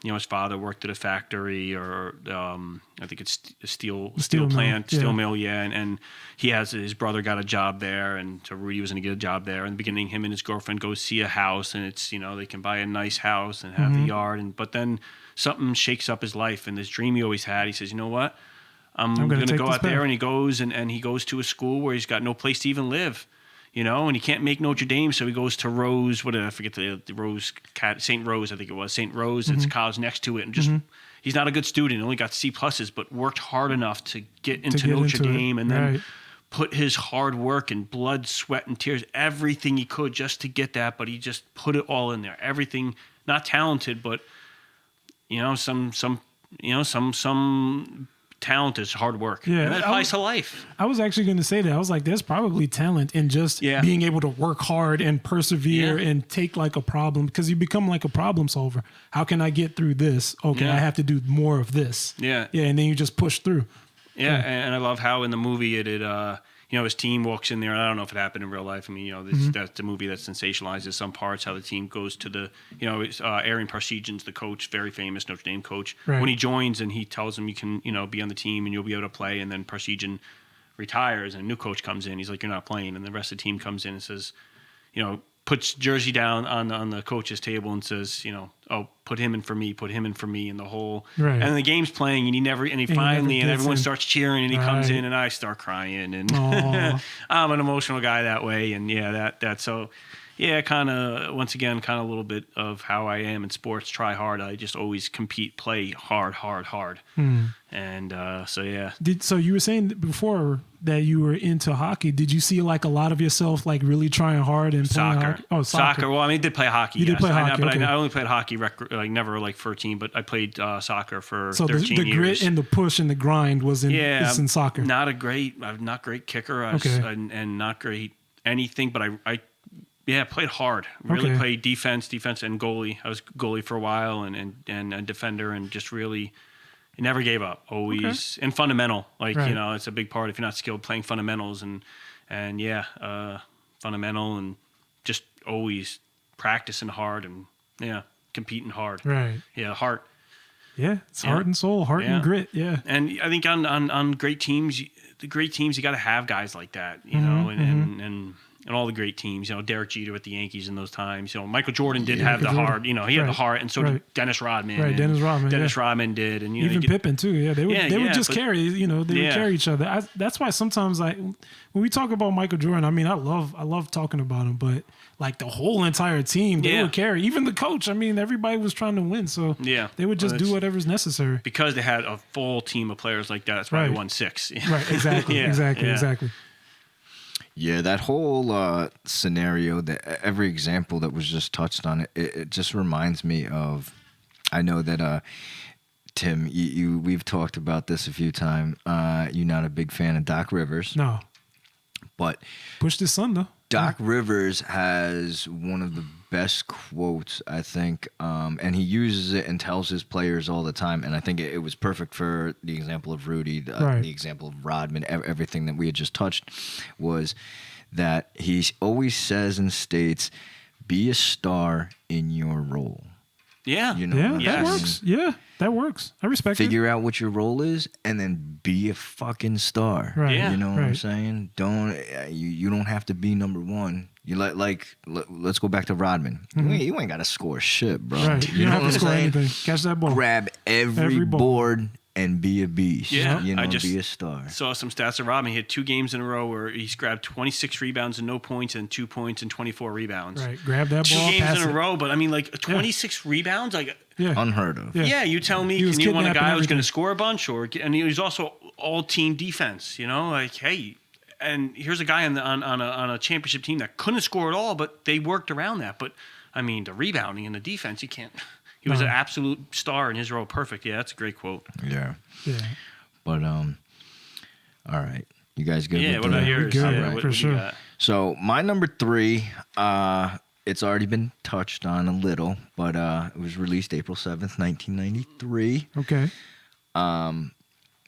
his father worked at a factory, or I think it's a steel plant, steel mill, and he has his brother got a job there, and so Rudy was going to get a job there. In the beginning, him and his girlfriend go see a house, and it's they can buy a nice house and have the yard, but then something shakes up his life, and this dream he always had. He says, you know what? I'm going to go out there, and he goes and he goes to a school where he's got no place to even live, and he can't make Notre Dame, so he goes to Rose. What did I forget the Rose St. Rose? I think it was St. Rose. It's a college next to it, and just he's not a good student. Only got C pluses, but worked hard enough to get into Notre Dame, and then put his hard work and blood, sweat, and tears, everything he could just to get that. But he just put it all in there. Everything, not talented, but some talent is hard work. Yeah, and that applies to life. I was actually going to say that. I was like, there's probably talent in just being able to work hard and persevere and take a problem, because you become like a problem solver. How can I get through this? Okay, I have to do more of this. Yeah, and then you just push through. Yeah, and I love how in the movie his team walks in there. And I don't know if it happened in real life. That's a movie that sensationalizes some parts. How the team goes to the, Aaron Parseghian's the coach, very famous Notre Dame coach. Right. When he joins and he tells him you can, be on the team and you'll be able to play. And then Parseghian retires and a new coach comes in. He's like, you're not playing. And the rest of the team comes in and says, puts jersey down on the coach's table and says, put him in for me, and the whole, and the game's playing, and everyone starts cheering, and he comes in, and I start crying, and I'm an emotional guy that way, and that's so, Yeah, kind of. Once again, kind of a little bit of how I am in sports. Try hard. I just always compete, play hard. And so yeah. So you were saying before that you were into hockey. Did you see like a lot of yourself like really trying hard and playing Soccer. hockey? Oh, soccer. Well, I mean, I did play hockey. You did play hockey, but okay. I only played hockey, like never like for a team. But I played soccer for So 13 the years. grit and the push and the grind was in soccer. I'm not great kicker. And not great anything. But I played hard. Really played defense, and goalie. I was goalie for a while, and a defender, and just really never gave up. Always and fundamental. Like it's a big part. If you're not skilled, playing fundamentals and fundamental, and just always practicing hard and competing hard. Right. Yeah, heart. Yeah, it's heart and soul, heart and grit. Yeah. And I think on great teams, the great teams, you got to have guys like that, you know, and all the great teams, Derek Jeter with the Yankees in those times. Michael Jordan did have the heart. He had the heart, and so did Dennis Rodman. Right, Dennis Rodman did, and even Pippen too. Yeah, they would just carry. They would carry each other. That's why sometimes when we talk about Michael Jordan, I mean, I love talking about him, but like the whole entire team, they would carry. Even the coach. I mean, everybody was trying to win, so they would just do whatever's necessary. Because they had a full team of players like that. That's why they won 6. Right. Exactly. Exactly. Yeah, that whole scenario, every example that was just touched on, it just reminds me of. I know that Tim, we've talked about this a few times. You're not a big fan of Doc Rivers. No, but pushed his son though. Doc Rivers has one of the best quotes, I think, and he uses it and tells his players all the time. And I think it was perfect for the example of Rudy, the example of Rodman, everything that we had just touched, was that he always says and states, "Be a star in your role." Yeah, that works. Yeah, that works. I respect it. Figure out what your role is, and then be a fucking star. Right. You know what I'm saying? You don't have to be number one. You let's go back to Rodman. You ain't got to score shit, bro. Right. You don't have to score anything. Catch that ball. Grab every board and be a beast. Yeah, be a star. Saw some stats of Rodman. He had 2 games in a row where he's grabbed 26 rebounds and no points, and 2 points and 24 rebounds. Right, grab that ball. 2 games in a row, but I mean, like 26 rebounds, like unheard of. Yeah, you tell me, can you want a guy who's going to score a bunch, and he was also all team defense. Like, hey, and here's a guy on a championship team that couldn't score at all, but they worked around that. But I mean, the rebounding and the defense, you can't. He was an absolute star in his role. Perfect. Yeah, that's a great quote. Yeah. But all right, you guys good? Yeah. What about yours? Good, for sure. So my number 3, it's already been touched on a little, but it was released April 7th, 1993. Okay.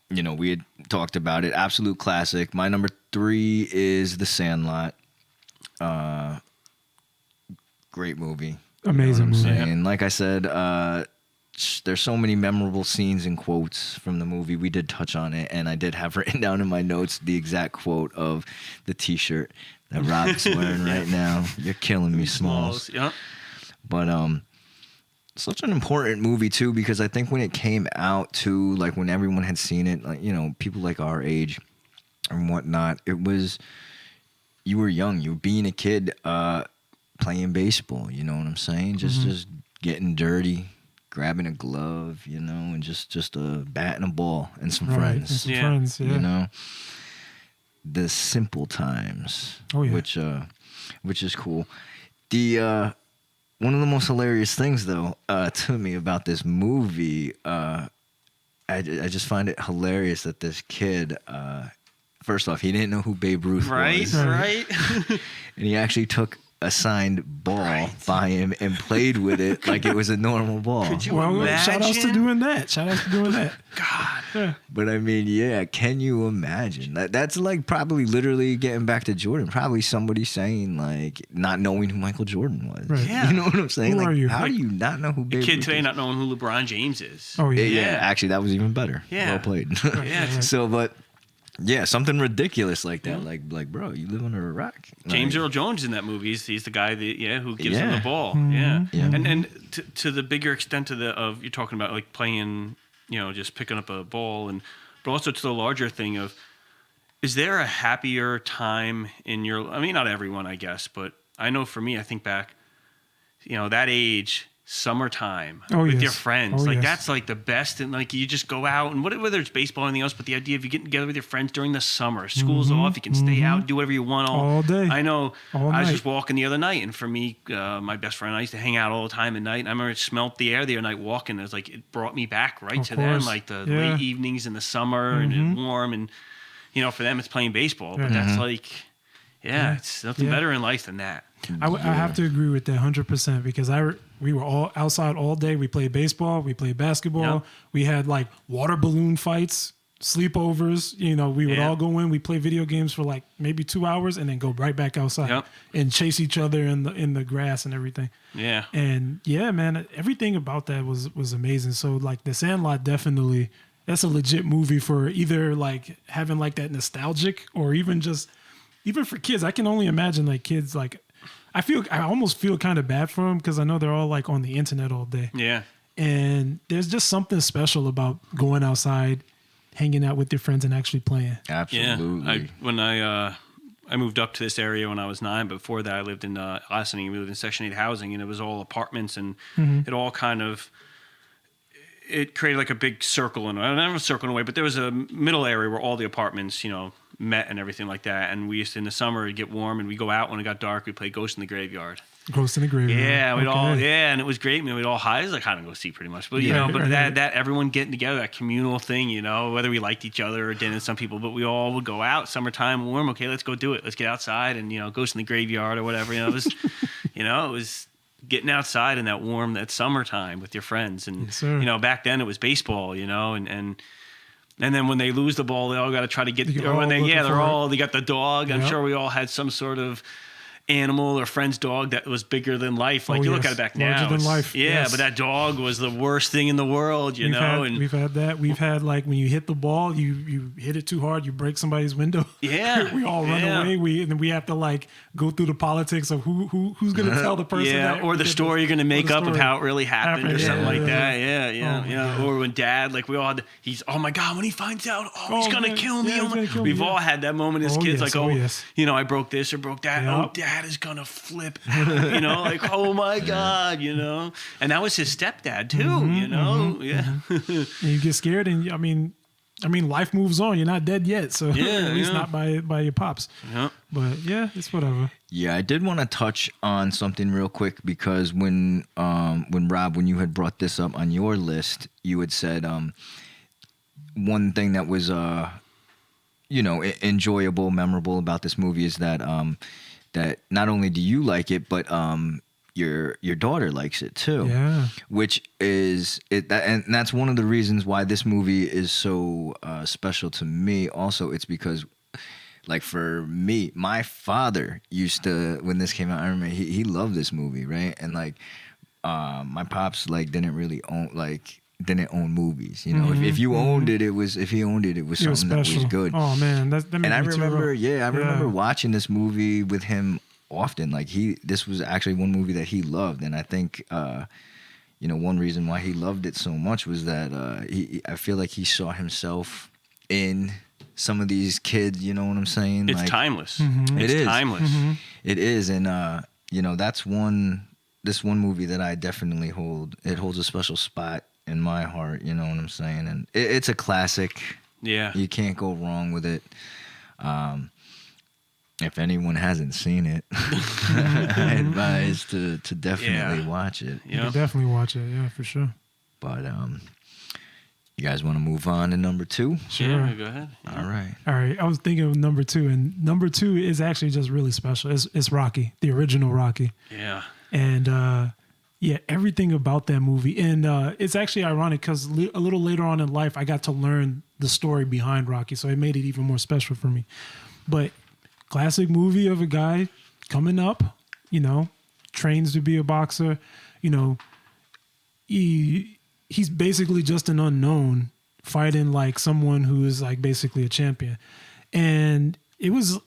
We had talked about it. Absolute classic. My number 3 is The Sandlot. Great movie. Amazing movie. And like I said, there's so many memorable scenes and quotes from the movie. We did touch on it, and I did have written down in my notes the exact quote of the T-shirt that Rob's wearing right now. You're killing me, Smalls. Yeah. But such an important movie too, because I think when it came out too, like when everyone had seen it, like people like our age and whatnot, it was, you were young, you were being a kid, playing baseball. You know what I'm saying? Just getting dirty, grabbing a glove, and just a bat and a ball and some friends. And some friends, yeah. The simple times. Oh, yeah. Which is cool. The one of the most hilarious things though to me about this movie, I just find it hilarious that this kid, first off, he didn't know who Babe Ruth was. Right. And he actually took a signed ball by him and played with it like it was a normal ball. Could you imagine? Shout outs to doing that. God. Yeah. But I mean, can you imagine? That's like probably literally getting back to Jordan. Probably somebody saying like not knowing who Michael Jordan was. Right. Yeah. You know what I'm saying? Who like, are you? How do you not know who Babe A kid Ruth today is? not knowing who LeBron James is. Oh, yeah. Yeah, actually, that was even better. Yeah. Well played. Yeah. So, but yeah, something ridiculous like that. Like, bro, you live under a rock. James Like, Earl Jones in that movie. He's the guy who gives him Yeah. the ball. Mhm. Yeah. Yeah. And to the bigger extent of you're talking about like playing, just picking up a ball, but also to the larger thing of, is there a happier time in your? I mean, not everyone, I guess, but I know for me, I think back, that age, summertime Oh, with yes. your friends, Oh, like yes. that's like the best. And like you just go out and whether it's baseball or anything else, but the idea of you getting together with your friends during the summer, school's off, you can stay out, do whatever you want All day. I know. All I was night. just walking the other night, and for me, my best friend, I used to hang out all the time at night. And I remember it smelt the air the other night walking. It was like it brought me back right Of to them, course. like the Yeah. late evenings in the summer and it's warm, and for them it's playing baseball, but that's like, it's nothing better in life than that. I have to agree with that 100% because we were all outside all day. We played baseball, we played basketball, Yep. we had like water balloon fights, sleepovers. We would all go in, we play video games for like maybe 2 hours, and then go right back outside Yep. and chase each other in the grass and everything. Yeah. And yeah, man, everything about that was amazing. So like The Sandlot, definitely, that's a legit movie for either like having like that nostalgic or even for kids. I can only imagine like kids like. I almost feel kind of bad for them because I know they're all like on the internet all day. Yeah. And there's just something special about going outside, hanging out with your friends and actually playing. Absolutely. Yeah. I moved up to this area when I was 9. Before that, I lived in Austin. We lived in Section 8 housing, and it was all apartments, and it all kind of it created like a big circle, and not a circle in a way, but there was a middle area where all the apartments, met and everything like that. And we used to, in the summer, it'd get warm, and we go out when it got dark. We play Ghost in the Graveyard. Ghost in the Graveyard. Yeah, Okay. and it was great. I mean, we'd all hide. It was like hide and go seek pretty much. But that everyone getting together, that communal thing, whether we liked each other or didn't, some people, but we all would go out, summertime, warm. Okay, let's go do it. Let's get outside and Ghost in the Graveyard or whatever. It was, it was getting outside in that summertime with your friends. And Yes, back then it was baseball, and then when they lose the ball, they all got to try to get. Or when they got the dog. I'm sure we all had some sort of animal or friend's dog that was bigger than life. Like you look at it back now, larger than life. Yeah, Yes. but that dog was the worst thing in the world, We've had that. We've had like when you hit the ball, you hit it too hard, you break somebody's window. Yeah, we all run away. We have to like go through the politics of who's going to tell the person. Yeah, or the story you're going to make up of how it really happened or something like that. Yeah. Or when Dad, like we all had, oh my God, when he finds out, he's going to kill me. We've all had that moment as kids, like I broke this or broke that. Oh, Dad is going to flip out, like, oh my God, and that was his stepdad too, yeah. And you get scared, and I mean, life moves on. You're not dead yet, so at least not by your pops. Yeah. But yeah, it's whatever. Yeah, I did want to touch on something real quick because when Rob, when you had brought this up on your list, you had said one thing that was enjoyable, memorable about this movie is that that not only do you like it, but your daughter likes it too. Yeah. Which is and that's one of the reasons why this movie is so special to me. Also, it's because, like, for me, my father used to, when this came out, I remember he loved this movie, right? And like my pops didn't own movies, If you owned it, it was something that was good. Oh man, that made and I me tear remember, up. I remember watching this movie with him often. Like this was actually one movie that he loved, and I think one reason why he loved it so much was that I feel like he saw himself in some of these kids. You know what I'm saying? It's like, timeless. It's timeless. Mm-hmm. It is, and that's this one movie that I definitely hold. It holds a special spot in my heart, you know what I'm saying? And it's a classic. Yeah. You can't go wrong with it. If anyone hasn't seen it, I advise to definitely watch it. You can definitely watch it, yeah, for sure. But you guys want to move on to number 2? Sure. Yeah, go ahead. All right. I was thinking of number 2, and number 2 is actually just really special. It's Rocky, the original Rocky. Yeah. And everything about that movie. And it's actually ironic because a little later on in life, I got to learn the story behind Rocky. So it made it even more special for me. But classic movie of a guy coming up, trains to be a boxer. He's basically just an unknown fighting like someone who is like basically a champion. And it was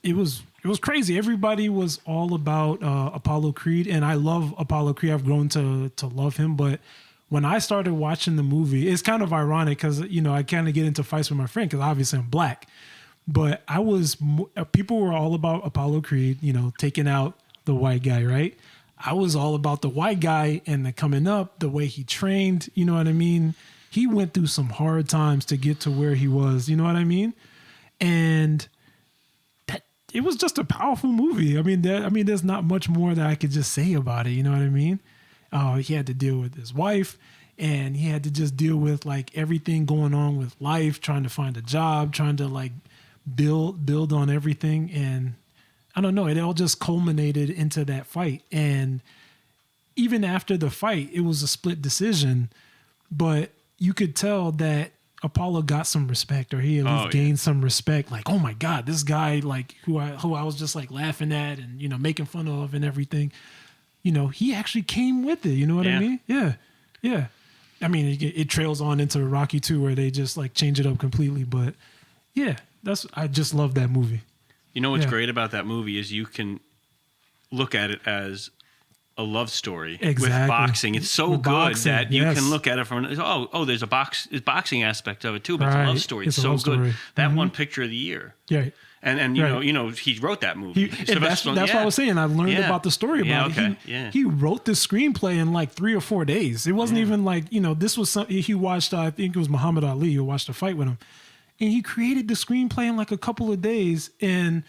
crazy. Everybody was all about Apollo Creed, and I love Apollo Creed. I've grown to love him. But when I started watching the movie, it's kind of ironic because I kind of get into fights with my friend because obviously I'm black. But people were all about Apollo Creed, taking out the white guy, right? I was all about the white guy and the coming up, the way he trained, you know what I mean? He went through some hard times to get to where he was, you know what I mean? And it was just a powerful movie. I mean, there's not much more that I could just say about it, you know what I mean? He had to deal with his wife, and he had to just deal with like everything going on with life, trying to find a job, trying to like build on everything. And I don't know, it all just culminated into that fight. And even after the fight, it was a split decision, but you could tell that Apollo got some respect, or he at least gained some respect. Like, oh my God, this guy, like who I was just like laughing at and, you know, making fun of and everything, you know, he actually came with it. You know what I mean? Yeah. Yeah. I mean, it trails on into Rocky 2 where they just like change it up completely. But yeah, I just love that movie. You know what's great about that movie is you can look at it as a love story with boxing. It's so good boxing, that you can look at it from there's a boxing aspect of it too, but it's a love story. It's so good. Story. That won Picture of the Year. Yeah. And you know he wrote that movie. That's what I was saying. I learned about the story about it. He wrote the screenplay in like 3 or 4 days. It wasn't even like, you know, this was something he watched. I think it was Muhammad Ali who watched a fight with him, and he created the screenplay in like a couple of days. And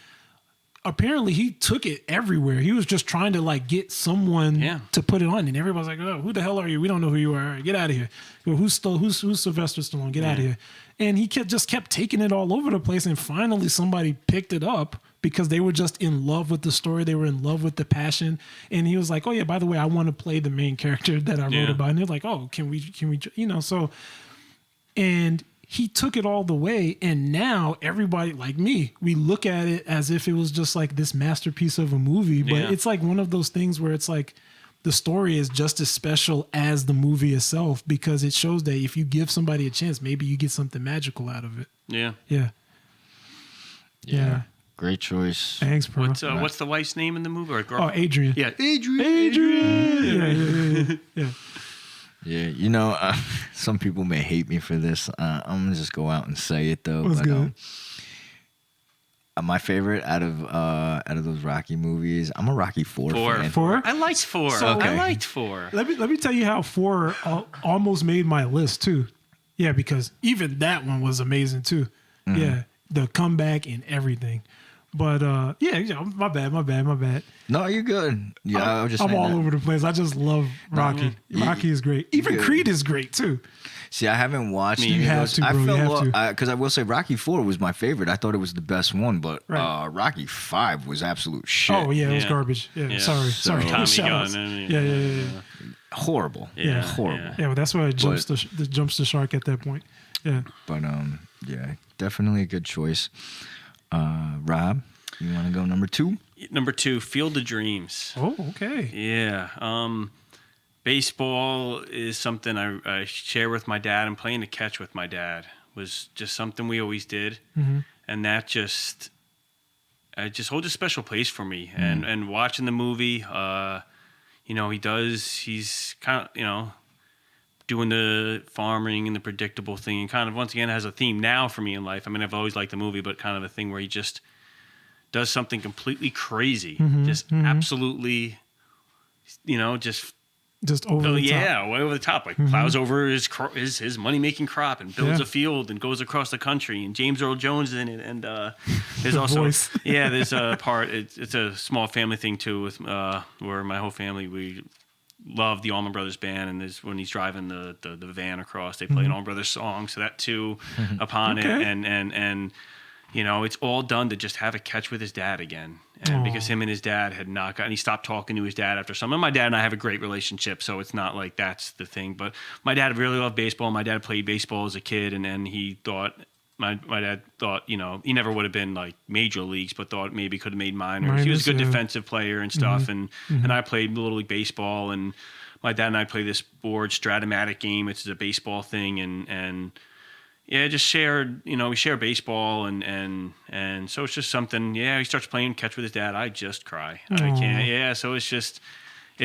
apparently he took it everywhere. He was just trying to like get someone to put it on, and everybody's like, "Oh, who the hell are you? We don't know who you are. Get out of here. Who's Sylvester Stallone? Get out of here." And he just kept taking it all over the place, and finally somebody picked it up because they were just in love with the story. They were in love with the passion, and he was like, "Oh yeah, by the way, I want to play the main character that I wrote about." And they're like, "Oh, can we, you know?" So, and he took it all the way, and now everybody, like me, we look at it as if it was just like this masterpiece of a movie. But it's like one of those things where it's like the story is just as special as the movie itself, because it shows that if you give somebody a chance, maybe you get something magical out of it. Yeah. Great choice. Thanks, bro. What's the wife's name in the movie? Or girl? Oh, Adrian. Yeah, Adrian. Yeah. Yeah, you know, some people may hate me for this. I'm gonna just go out and say it though. That's good. My favorite out of those Rocky movies, I'm a Rocky 4 fan. 4? I liked 4. I liked 4. Let me tell you how 4 almost made my list too. Yeah, because even that one was amazing too. Mm-hmm. Yeah, the comeback and everything. But my bad. No, you're good. Yeah, I'm all over the place. I just love Rocky. Rocky is great. Even Creed is great too. See, I haven't watched any of those. I felt because I will say Rocky 4 was my favorite. I thought it was the best one, but Rocky 5 was absolute shit. Oh yeah, it was garbage. Yeah. Sorry. Tommy Gunn. Yeah. Horrible. Yeah. Horrible. Yeah, well, that's why it jumps the shark at that point. Yeah. But yeah, definitely a good choice. Rob, you want to go number 2? Number 2, Field of Dreams. Oh, okay. Yeah. Baseball is something I share with my dad, and playing the catch with my dad was just something we always did. Mm-hmm. And that just holds a special place for me. Mm-hmm. And watching the movie, you know, he's kind of, you know, doing the farming and the predictable thing, and kind of once again has a theme now for me in life. I mean, I've always liked the movie, but kind of a thing where he just does something completely crazy, absolutely, you know, just over the top. Yeah, way over the top. Like plows over his money making crop and builds a field and goes across the country. And James Earl Jones is in it. And there's also there's a part. It's a small family thing too, with where my whole family, we love the Allman Brothers band, and when he's driving the van across, they play an Allman Brothers song. So that too upon it, and you know, it's all done to just have a catch with his dad again. And because him and his dad had not gotten, he stopped talking to his dad after some. And my dad and I have a great relationship, so it's not like that's the thing. But my dad really loved baseball. My dad played baseball as a kid, and he thought, my dad thought, you know, he never would have been like major leagues, but thought maybe could have made minors. He was a good defensive player and stuff. And I played Little League Baseball, and my dad and I play this board Stratomatic game, which is a baseball thing, and yeah, just shared, you know, we share baseball, and so it's just something. Yeah, he starts playing catch with his dad. I just cry. I can't. Yeah, so it's just,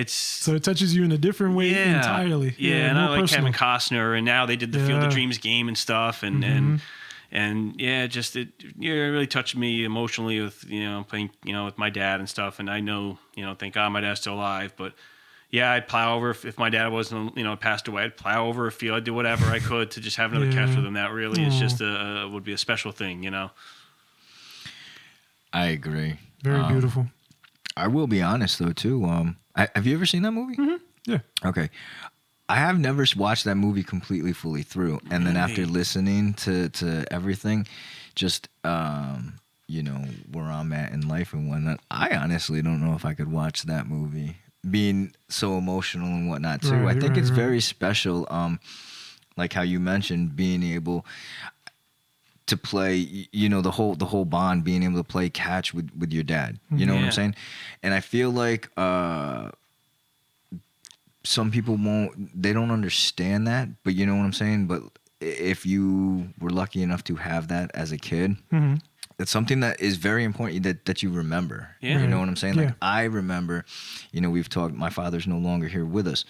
so it touches you in a different way entirely. Yeah, and I like Kevin Costner, and now they did the Field of Dreams game and stuff, and And yeah, it really touched me emotionally with, playing, with my dad and stuff. And I know, thank God my dad's still alive, but yeah, I'd plow over if my dad wasn't, passed away. I'd plow over a field. I'd do whatever I could to just have another catch with him. That really is just would be a special thing, I agree. Very beautiful. I will be honest though too. Have you ever seen that movie? Mm-hmm. Yeah. Okay. I have never watched that movie completely, fully through, and then after listening to everything, just where I'm at in life and whatnot, I honestly don't know if I could watch that movie, being so emotional and whatnot too. Right, I think it's right. very special. Like how you mentioned, being able to play, the whole bond, being able to play catch with your dad. You know what I'm saying? And I feel like some people they don't understand that, but you know what I'm saying? But if you were lucky enough to have that as a kid, it's something that is very important that you remember. Yeah. You know what I'm saying? Like Yeah. I remember, we've talked, my father's no longer here with us,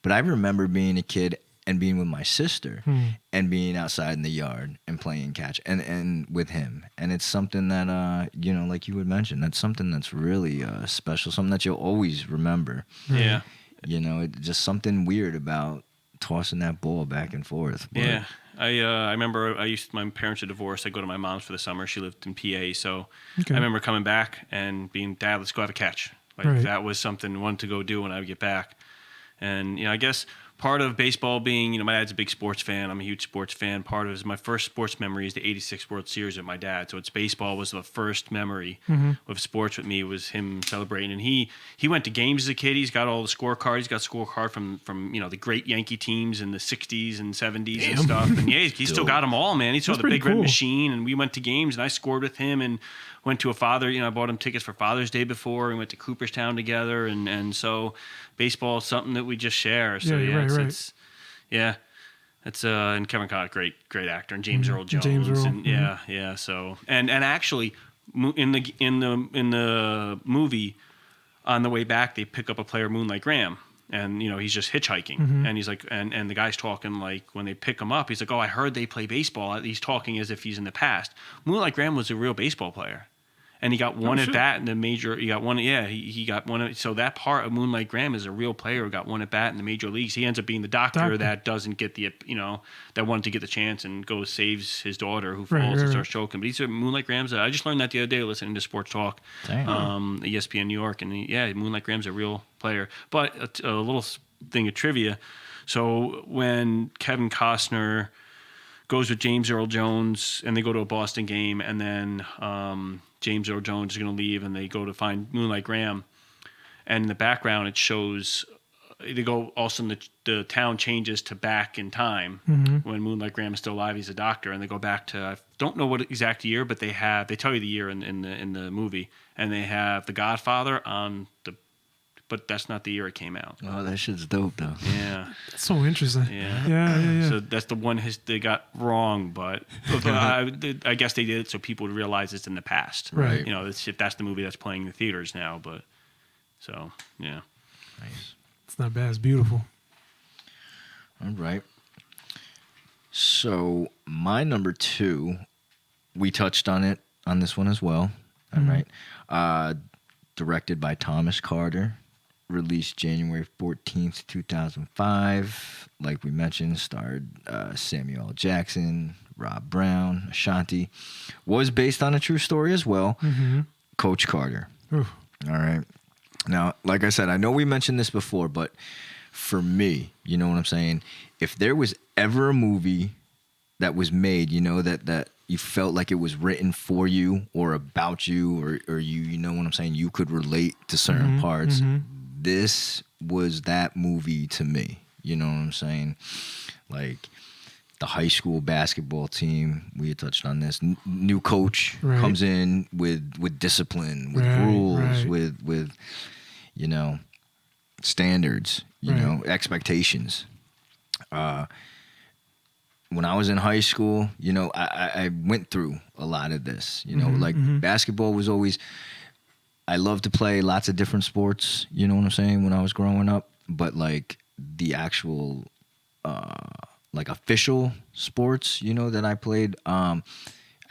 but I remember being a kid and being with my sister and being outside in the yard and playing catch and with him. And it's something that, like you would mention, that's something that's really special, something that you'll always remember. Yeah. It's just something weird about tossing that ball back and forth. But yeah. I remember my parents are divorced. I go to my mom's for the summer. She lived in PA. So Okay. I remember coming back and being, Dad, let's go have a catch. Like Right. that was something I wanted to go do when I would get back. And, I guess part of baseball being, my dad's a big sports fan. I'm a huge sports fan. Part of my first sports memory is the 86 World Series with my dad. So baseball was the first memory of sports with me, was him celebrating. And he went to games as a kid. He's got all the scorecards. He's got scorecard from the great Yankee teams in the 60s and 70s and stuff. And yeah, he still got them all, man. He saw That's the pretty Big Red cool. Machine, and we went to games, and I scored with him and went to I bought him tickets for Father's Day before. We went to Cooperstown together. And so baseball is something that we just share. So it's and Kevin Conner, great actor, and James Earl Jones, James Earl. and So and actually in the movie, on the way back they pick up a player, Moonlight Graham, and he's just hitchhiking, and he's like, and the guy's talking like when they pick him up, he's like, oh, I heard they play baseball. He's talking as if he's in the past. Moonlight Graham was a real baseball player. And he got one at bat in the major. He got one. Yeah, he got one. So that part of Moonlight Graham is a real player who got one at bat in the major leagues. He ends up being the doctor that doesn't get the, that wanted to get the chance and goes saves his daughter who falls and starts choking. But he's a Moonlight Graham's. I just learned that the other day listening to Sports Talk, ESPN New York, and Moonlight Graham's a real player. But a little thing of trivia. So when Kevin Costner goes with James Earl Jones and they go to a Boston game, and then James Earl Jones is going to leave, and they go to find Moonlight Graham. And in the background, it shows they go. Also, the town changes to back in time when Moonlight Graham is still alive. He's a doctor, and they go back to, I don't know what exact year, but they tell you the year in the movie, and they have The Godfather on the. But that's not the year it came out. Oh, that shit's dope though. Yeah. That's so interesting. Yeah. So that's the one they got wrong, but I guess they did it so people would realize it's in the past. Right. That's the movie that's playing in the theaters now. But so yeah. Nice. It's not bad. It's beautiful. All right. So my number 2, we touched on it on this one as well. All right. Directed by Thomas Carter. Released January 14th, 2005. Like we mentioned, starred Samuel L. Jackson, Rob Brown, Ashanti. Was based on a true story as well. Coach Carter. Oof. All right. Now, like I said, I know we mentioned this before, but for me, you know what I'm saying? If there was ever a movie that was made, that you felt like it was written for you or about you or you know what I'm saying, you could relate to certain parts. This was that movie to me. You know what I'm saying? Like the high school basketball team, we had touched on this. New coach comes in with discipline, with rules, with standards, expectations. When I was in high school, I went through a lot of this. Basketball was always. I loved to play lots of different sports, you know what I'm saying, when I was growing up. But, like, the actual like official sports, that I played. I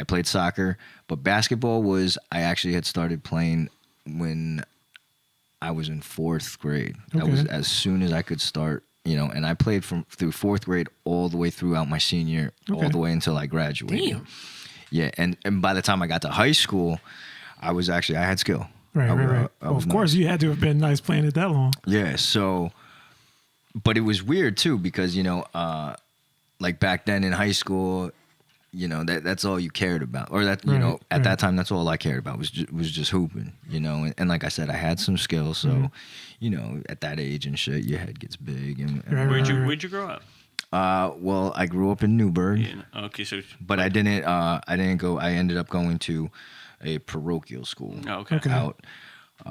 played soccer, but basketball I actually had started playing when I was in 4th grade. That was as soon as I could start, and I played through 4th grade all the way throughout my senior year, all the way until I graduated. Damn. Yeah, and by the time I got to high school, I had skill. Right. Well, of course, you had to have been nice playing it that long. Yeah, so, but it was weird too because, like back then in high school, that's all you cared about, or that at that time that's all I cared about was just hooping, and like I said, I had some skills, so at that age and shit, your head gets big. And where'd you grow up? Well, I grew up in Newburgh. Yeah. Okay, so but I didn't go. I ended up going to a parochial school. Oh, okay. Out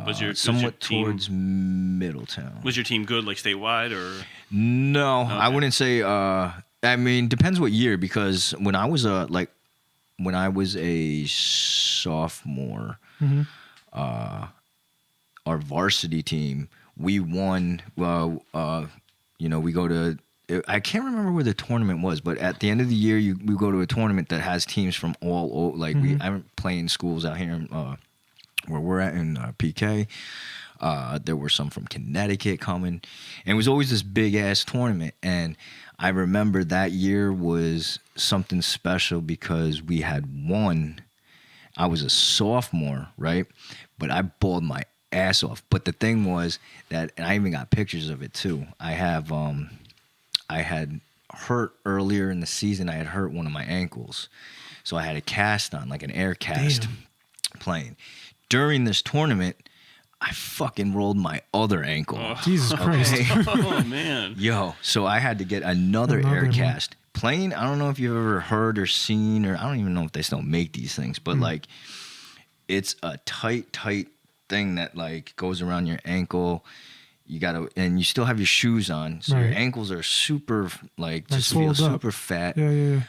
was somewhat your towards Middletown. Was your team good, like statewide, or? No, Okay. I wouldn't say. I mean, depends what year, because when I was a sophomore, our varsity team, we won. We go to. I can't remember where the tournament was, but at the end of the year, we go to a tournament that has teams from all over. Like I'm playing schools out here where we're at in PK. There were some from Connecticut coming, and it was always this big ass tournament. And I remember that year was something special because we had won. I was a sophomore, right? But I balled my ass off. But the thing was that, and I even got pictures of it too. I had hurt earlier in the season. I had hurt one of my ankles, so I had a cast on, like an air cast, playing. During this tournament, I fucking rolled my other ankle. Oh. Jesus Christ. Oh, man. Yo, so I had to get another air cast. Playing, I don't know if you've ever heard or seen, or I don't even know if they still make these things, but like it's a tight thing that like goes around your ankle. You gotta, and you still have your shoes on, so your ankles are super just feel super fat. Yeah.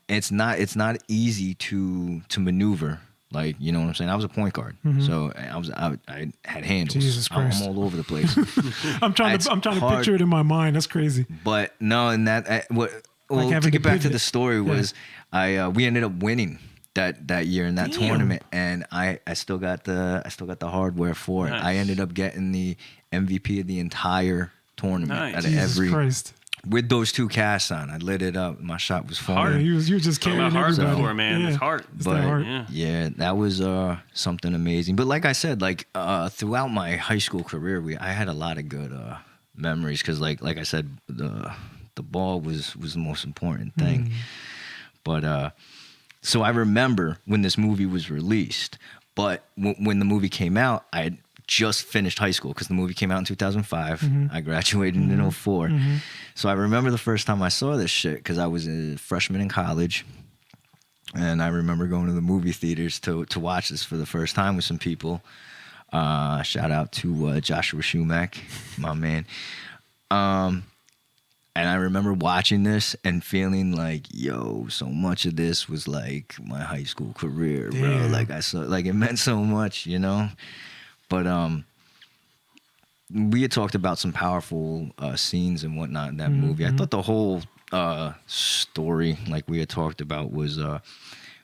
It's not easy to maneuver. Like, you know what I'm saying? I was a point guard, so I had handles. Jesus Christ. I'm all over the place. I'm trying to picture it in my mind. That's crazy. But no, and to get back to the story was we ended up winning that year in that tournament, and I still got the hardware for it. Nice. I ended up getting the MVP of the entire tournament. Nice. Out of Jesus Christ. With those 2 casts on. I lit it up. My shot was Yeah, falling. you were just carrying Heart everybody. before, man. Yeah. It's hard. But Yeah. that was something amazing. But like I said, throughout my high school career, I had a lot of good memories because, like I said, the ball was the most important thing. But so I remember when this movie was released. But when the movie came out, I had just finished high school because the movie came out in 2005. I graduated in 2004. So I remember the first time I saw this shit because I was a freshman in college. And I remember going to the movie theaters to watch this for the first time with some people. Shout out to Joshua Schumack, my man. And I remember watching this and feeling like, yo, so much of this was like my high school career, bro. Like it meant so much, But we had talked about some powerful scenes and whatnot in that movie. I thought the whole story, like we had talked about, was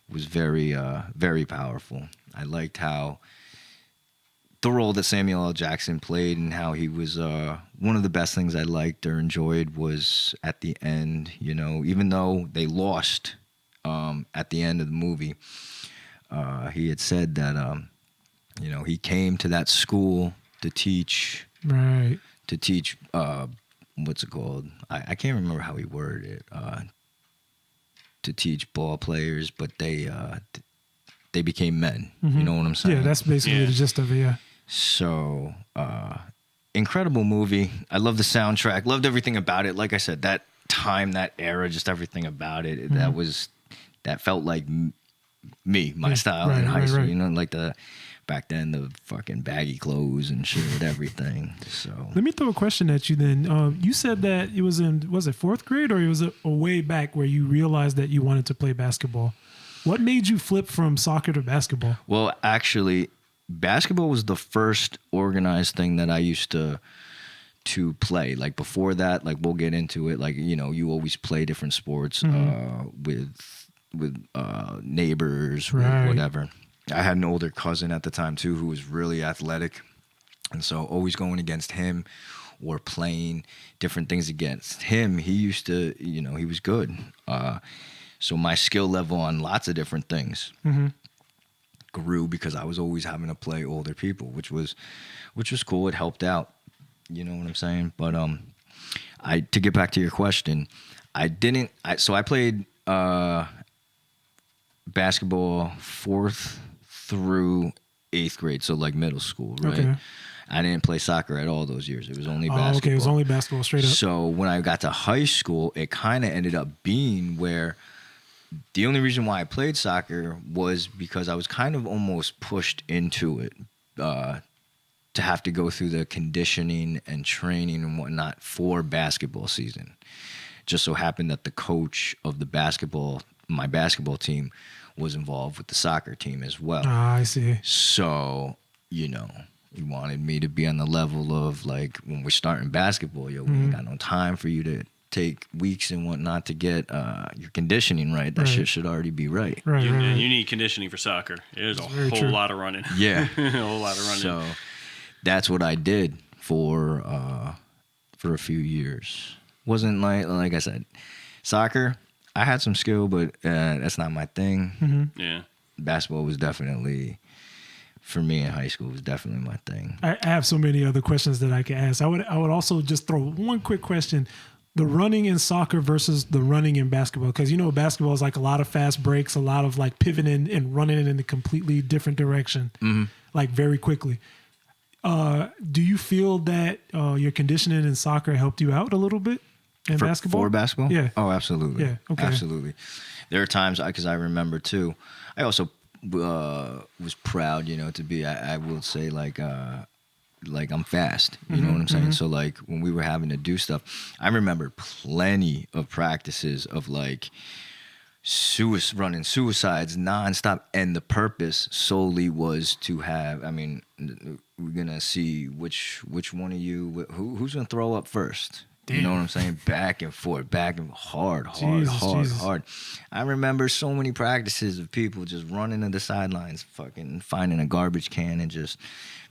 very, very powerful. I liked how the role that Samuel L. Jackson played and how he was one of the best things I liked or enjoyed was at the end, even though they lost at the end of the movie, he had said that, he came to that school to teach, what's it called? I can't remember how he worded it, to teach ball players, but they became men. You know what I'm saying? Yeah, that's basically the gist of it, yeah. So, incredible movie. I love the soundtrack. Loved everything about it. Like I said, that time, that era, just everything about it. That felt like me, my style in high school. Like back then, the fucking baggy clothes and shit, everything. So let me throw a question at you then. You said that it was it 4th grade or it was a way back where you realized that you wanted to play basketball? What made you flip from soccer to basketball? Well, actually, basketball was the first organized thing that I used to to play. Like before that, like we'll get into it. Like, you know, you always play different sports with neighbors, Right. with whatever. I had an older cousin at the time too who was really athletic, and so always going against him or playing different things against him. He used to, you know, he was good. So my skill level on lots of different things grew because I was always having to play older people, which was cool. It helped out. You know what I'm saying? But to get back to your question, I played basketball 4th through 8th grade, so like middle school, right? Okay. I didn't play soccer at all those years. It was only basketball. Okay, it was only basketball, straight up. So when I got to high school, it kind of ended up being where the only reason why I played soccer was because I was kind of almost pushed into it to have to go through the conditioning and training and whatnot for basketball season. Just so happened that the coach of my basketball team was involved with the soccer team as well. Ah, I see. So, you know, he wanted me to be on the level of like when we're starting basketball, we ain't got no time for you to take weeks and whatnot to get your conditioning right. That shit should already be right. You need conditioning for soccer. There's a whole lot of running. Yeah. A whole lot of running. So that's what I did for a few years. Wasn't like I said, soccer, I had some skill, but that's not my thing. Yeah. Basketball was definitely, for me in high school, was definitely my thing. I have so many other questions that I could ask. I would also just throw one quick question. The running in soccer versus the running in basketball. Because, you know, basketball is like a lot of fast breaks, a lot of like pivoting and running in a completely different direction, like very quickly. Do you feel that your conditioning in soccer helped you out a little bit in basketball? For basketball? Yeah. Oh, absolutely. Yeah, okay. Absolutely. There are times, because I remember too, I also was proud, you know, to be, I will say like I'm fast, you know what I'm saying? So like when we were having to do stuff, I remember plenty of practices of like running suicides nonstop, and the purpose solely was to have, I mean, we're gonna see which one of you, who's gonna throw up first. Damn. You know what I'm saying? Back and forth, back and hard. I remember so many practices of people just running to the sidelines, fucking finding a garbage can and just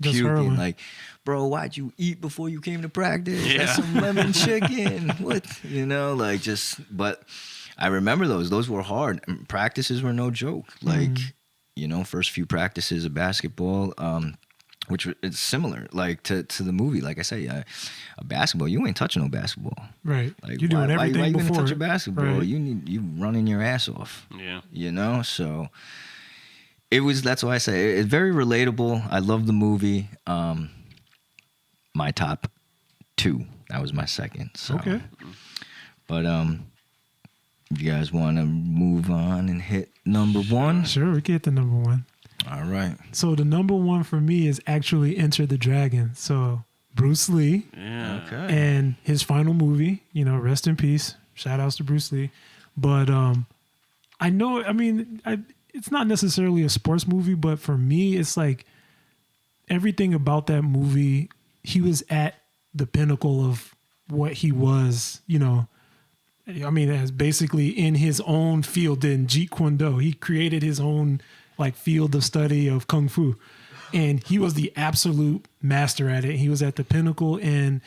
puking. Hurling. Like, bro, why'd you eat before you came to practice? Yeah. That's some lemon chicken. What? You know, like but I remember those. Those were hard. Practices were no joke. Like, you know, first few practices of basketball, which is similar, like to the movie. Like I say, a basketball, you ain't touching no basketball. Right. Like You're doing everything why you before. gonna touch a basketball? Right. You running your ass off. Yeah. You know, so that's why I say it's very relatable. I love the movie. My top 2. That was my second. So. Okay. But if you guys want to move on and hit number 1? Sure, we get the number 1. All right. So the number 1 for me is actually Enter the Dragon. So Bruce Lee. Yeah. Okay. And his final movie, you know, rest in peace. Shout outs to Bruce Lee. But I know, I mean, it's not necessarily a sports movie, but for me, it's like everything about that movie, he was at the pinnacle of what he was, you know. I mean, as basically in his own field in Jeet Kune Do. He created his own like field of study of Kung Fu. And he was the absolute master at it. He was at the pinnacle, and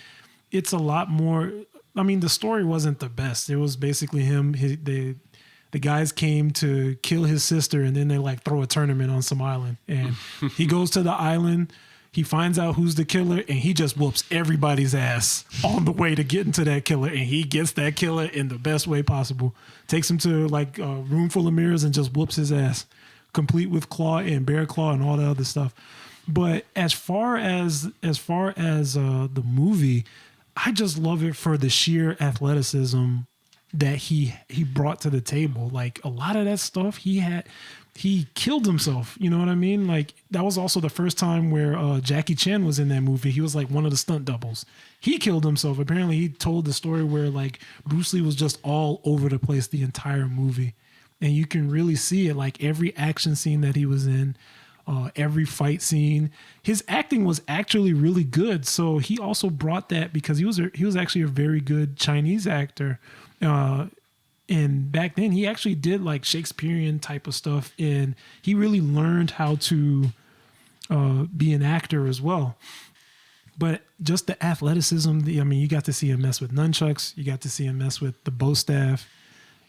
it's a lot more. I mean, the story wasn't the best. It was basically him. The guys came to kill his sister, and then they like throw a tournament on some island. And he goes to the island. He finds out who's the killer, and he just whoops everybody's ass on the way to getting to that killer. And he gets that killer in the best way possible. Takes him to like a room full of mirrors and just whoops his ass, complete with claw and bear claw and all the other stuff. But as far as the movie, I just love it for the sheer athleticism that he brought to the table. Like a lot of that stuff he killed himself. You know what I mean? Like that was also the first time where Jackie Chan was in that movie. He was like one of the stunt doubles. He killed himself. Apparently he told the story where like Bruce Lee was just all over the place the entire movie. And you can really see it, like every action scene that he was in. every fight scene. His acting was actually really good. So he also brought that because he was actually a very good Chinese actor. And back then he actually did like Shakespearean type of stuff, and he really learned how to be an actor as well. But just the athleticism, you got to see him mess with nunchucks. You got to see him mess with the bow staff.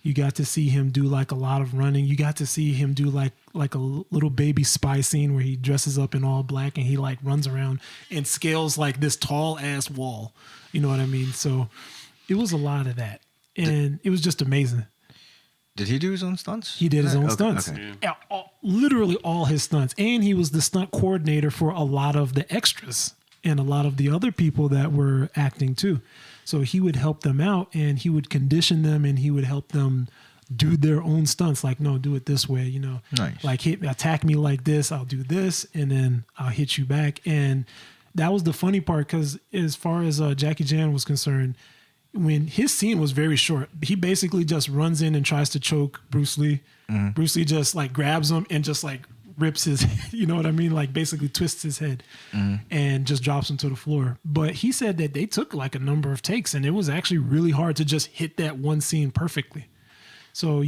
You got to see him do like a lot of running. You got to see him do like a little baby spy scene where he dresses up in all black and he like runs around and scales like this tall ass wall. You know what I mean? So it was a lot of that. And it was just amazing. Did he do his own stunts? He did his own stunts. Okay. Yeah, literally all his stunts. And he was the stunt coordinator for a lot of the extras and a lot of the other people that were acting too. So he would help them out and he would condition them and he would help them do their own stunts. Like, no, do it this way, you know. Nice. Like, attack me like this, I'll do this, and then I'll hit you back. And that was the funny part because as far as Jackie Chan was concerned, when his scene was very short, he basically just runs in and tries to choke Bruce Lee. Mm-hmm. Bruce Lee just like grabs him and just like rips his, you know what I mean? Like basically twists his head and just drops him to the floor. But he said that they took like a number of takes and it was actually really hard to just hit that one scene perfectly. So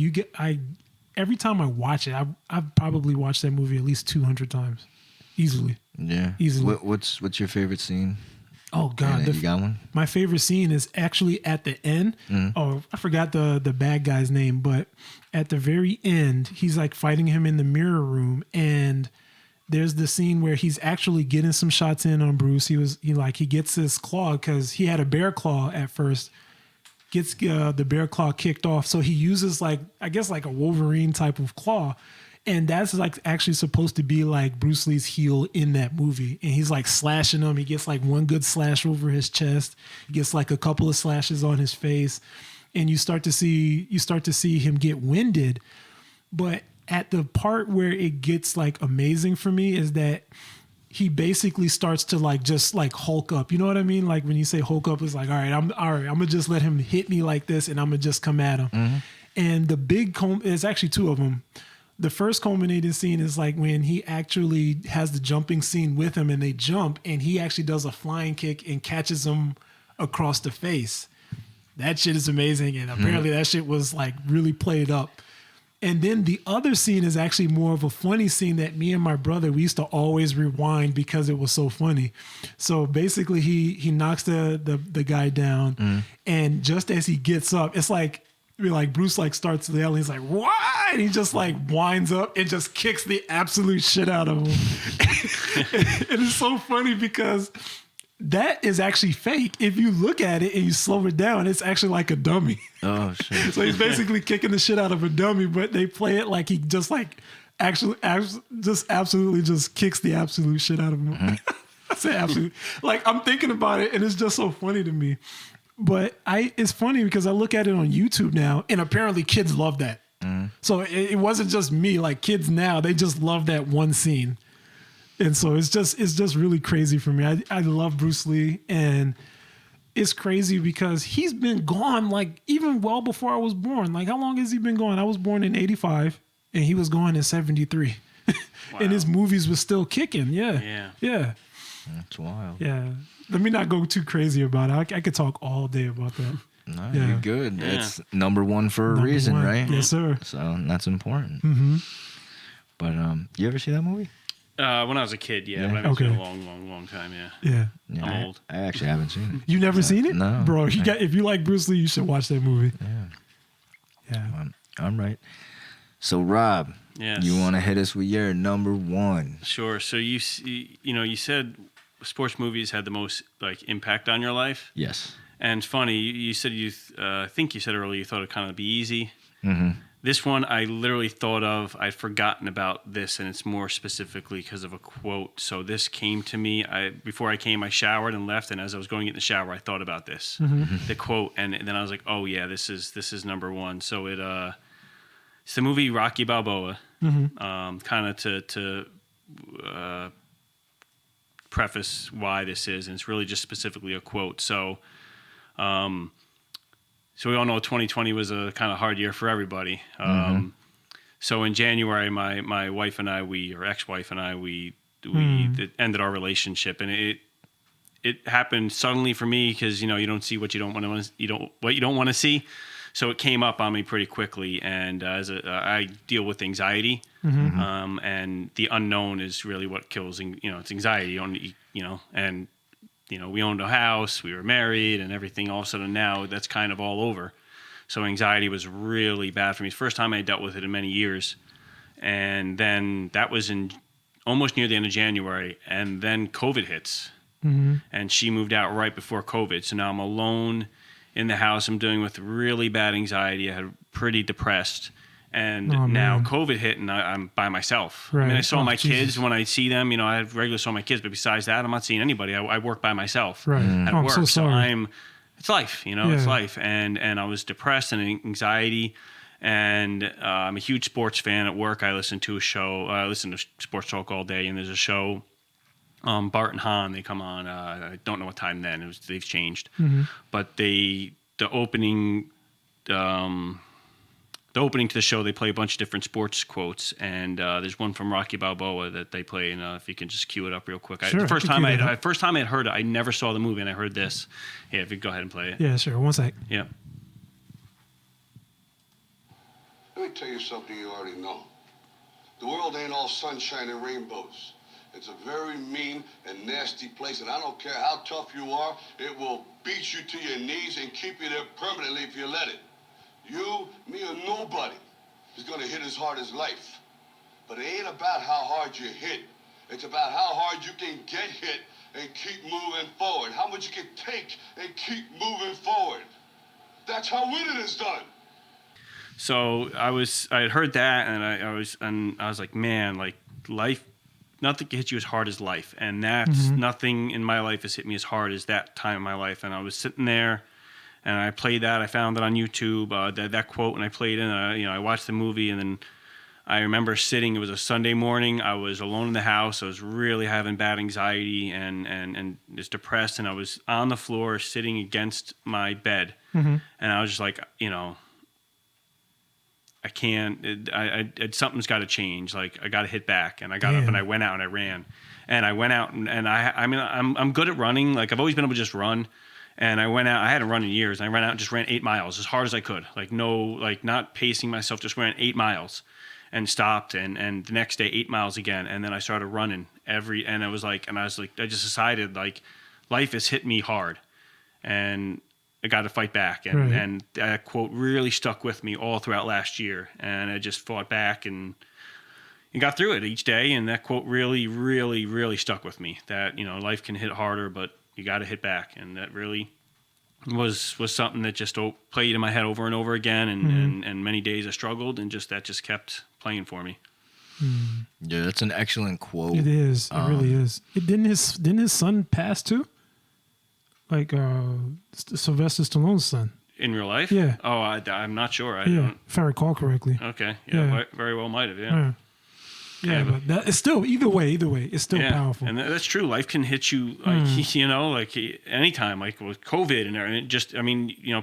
every time I watch it, I've probably watched that movie at least 200 times. Easily. Yeah. Easily. What's your favorite scene? Oh God, you got one? My favorite scene is actually at the end. Oh, I forgot the bad guy's name, but at the very end, he's like fighting him in the mirror room, and there's the scene where he's actually getting some shots in on Bruce. He gets his claw because he had a bear claw at first. Gets the bear claw kicked off, so he uses like I guess like a Wolverine type of claw. And that's like actually supposed to be like Bruce Lee's heel in that movie. And he's like slashing him. He gets like one good slash over his chest. He gets like a couple of slashes on his face. And you start to see him get winded. But at the part where it gets like amazing for me is that he basically starts to like just like Hulk up. You know what I mean? Like when you say Hulk up, it's like, all right, I'm gonna just let him hit me like this and I'm gonna just come at him. Mm-hmm. And the big there's actually two of them. The first culminating scene is like when he actually has the jumping scene with him and they jump and he actually does a flying kick and catches him across the face. That shit is amazing. And apparently that shit was like really played up. And then the other scene is actually more of a funny scene that me and my brother, we used to always rewind because it was so funny. So basically he knocks the guy down and just as he gets up, it's like Bruce like starts yelling. He's like, "What?" And he just like winds up and just kicks the absolute shit out of him. And it's so funny because that is actually fake. If you look at it and you slow it down, it's actually like a dummy. Oh shit! So he's basically kicking the shit out of a dummy, but they play it like he just like actually just absolutely just kicks the absolute shit out of him. Mm-hmm. I say absolute. Like I'm thinking about it, and it's just so funny to me. But it's funny because I look at it on YouTube now, and apparently kids love that. So it wasn't just me. Like kids now, they just love that one scene, and so it's just really crazy for me. I love Bruce Lee, and it's crazy because he's been gone like even well before I was born. Like how long has he been gone? I was born in '85, and he was gone in '73, wow. And his movies were still kicking. Yeah. That's wild. Yeah. Let me not go too crazy about it. I could talk all day about that. No, you're good. Yeah. It's number one for a reason, right? Yes, sir. So that's important. Mm-hmm. But you ever see that movie? When I was a kid, yeah. But I haven't seen it in a long time, yeah. I'm old. I actually haven't seen it. You never seen it? No. Bro, if you like Bruce Lee, you should watch that movie. Yeah. I'm right. So, Rob, you want to hit us with your number one? Sure. So you said sports movies had the most like impact on your life. Yes. And it's funny, you said I think you said earlier you thought it'd kind of be easy. Mm-hmm. This one I literally thought of. I'd forgotten about this, and it's more specifically because of a quote. So this came to me. Before I came, I showered and left, and as I was going in the shower, I thought about this, the quote, and then I was like, oh yeah, this is number one. So it's the movie Rocky Balboa. Kind of to preface why this is, and it's really just specifically a quote. So we all know 2020 was a kind of hard year for everybody. So in January, my wife and I, or ex-wife and I, we ended our relationship, and it happened suddenly for me because you don't see what you don't want to see. So it came up on me pretty quickly, and I deal with anxiety, and the unknown is really what kills. It's anxiety. And we owned a house, we were married, and everything. All of a sudden now that's kind of all over. So anxiety was really bad for me. It's the first time I dealt with it in many years. And then that was in almost near the end of January. And then COVID hits. And she moved out right before COVID. So now I'm alone in the house. I'm dealing with really bad anxiety. I had pretty depressed. And now COVID hit, and I'm by myself. Right. I mean, I saw my kids when I see them. I regularly saw my kids, but besides that, I'm not seeing anybody. I work by myself at work. I'm so sorry. It's life, it's life. And I was depressed and anxiety. And I'm a huge sports fan at work. I listen to sports talk all day, and there's a show, Bart and Han, they come on. I don't know what time then. They've changed. But the opening to the show, they play a bunch of different sports quotes, and there's one from Rocky Balboa that they play. And if you can just cue it up real quick. Sure, first time I had heard it, I never saw the movie, and I heard this. Yeah, if you go ahead and play it. Yeah, sure. One sec. Yeah. Let me tell you something you already know. The world ain't all sunshine and rainbows. It's a very mean and nasty place, and I don't care how tough you are, it will beat you to your knees and keep you there permanently if you let it. You, me, or nobody is gonna hit as hard as life. But it ain't about how hard you hit. It's about how hard you can get hit and keep moving forward. How much you can take and keep moving forward. That's how winning is done. So I had heard that, and I was like, man, like life, nothing can hit you as hard as life, and that's nothing in my life has hit me as hard as that time in my life. And I was sitting there, and I played that. I found it on YouTube, that quote, and I played it. And I watched the movie, and then I remember sitting. It was a Sunday morning. I was alone in the house. I was really having bad anxiety and just depressed, and I was on the floor sitting against my bed, and I was just like, I can't. Something's got to change. Like I got to hit back, and I got up and I went out and I ran, and I went out and I'm good at running. Like I've always been able to just run, and I went out. I hadn't run in years. And I ran out and just ran 8 miles as hard as I could. Like not pacing myself. Just ran 8 miles, and stopped. And the next day 8 miles again, and then I started running and I just decided like life has hit me hard, and I got to fight back. And that quote really stuck with me all throughout last year. And I just fought back and got through it each day. And that quote really, really, really stuck with me, that, life can hit harder, but you got to hit back. And that really was something that just played in my head over and over again. And many days I struggled, and that just kept playing for me. Yeah, that's an excellent quote. It is. It really is. Didn't his son pass too? Like Sylvester Stallone's son. In real life? Yeah. Oh, I'm not sure. If I recall correctly. Okay. Yeah. Very well might have. Yeah. Yeah, but it's still either way, it's still powerful. And that's true. Life can hit you like anytime, like with COVID and it just,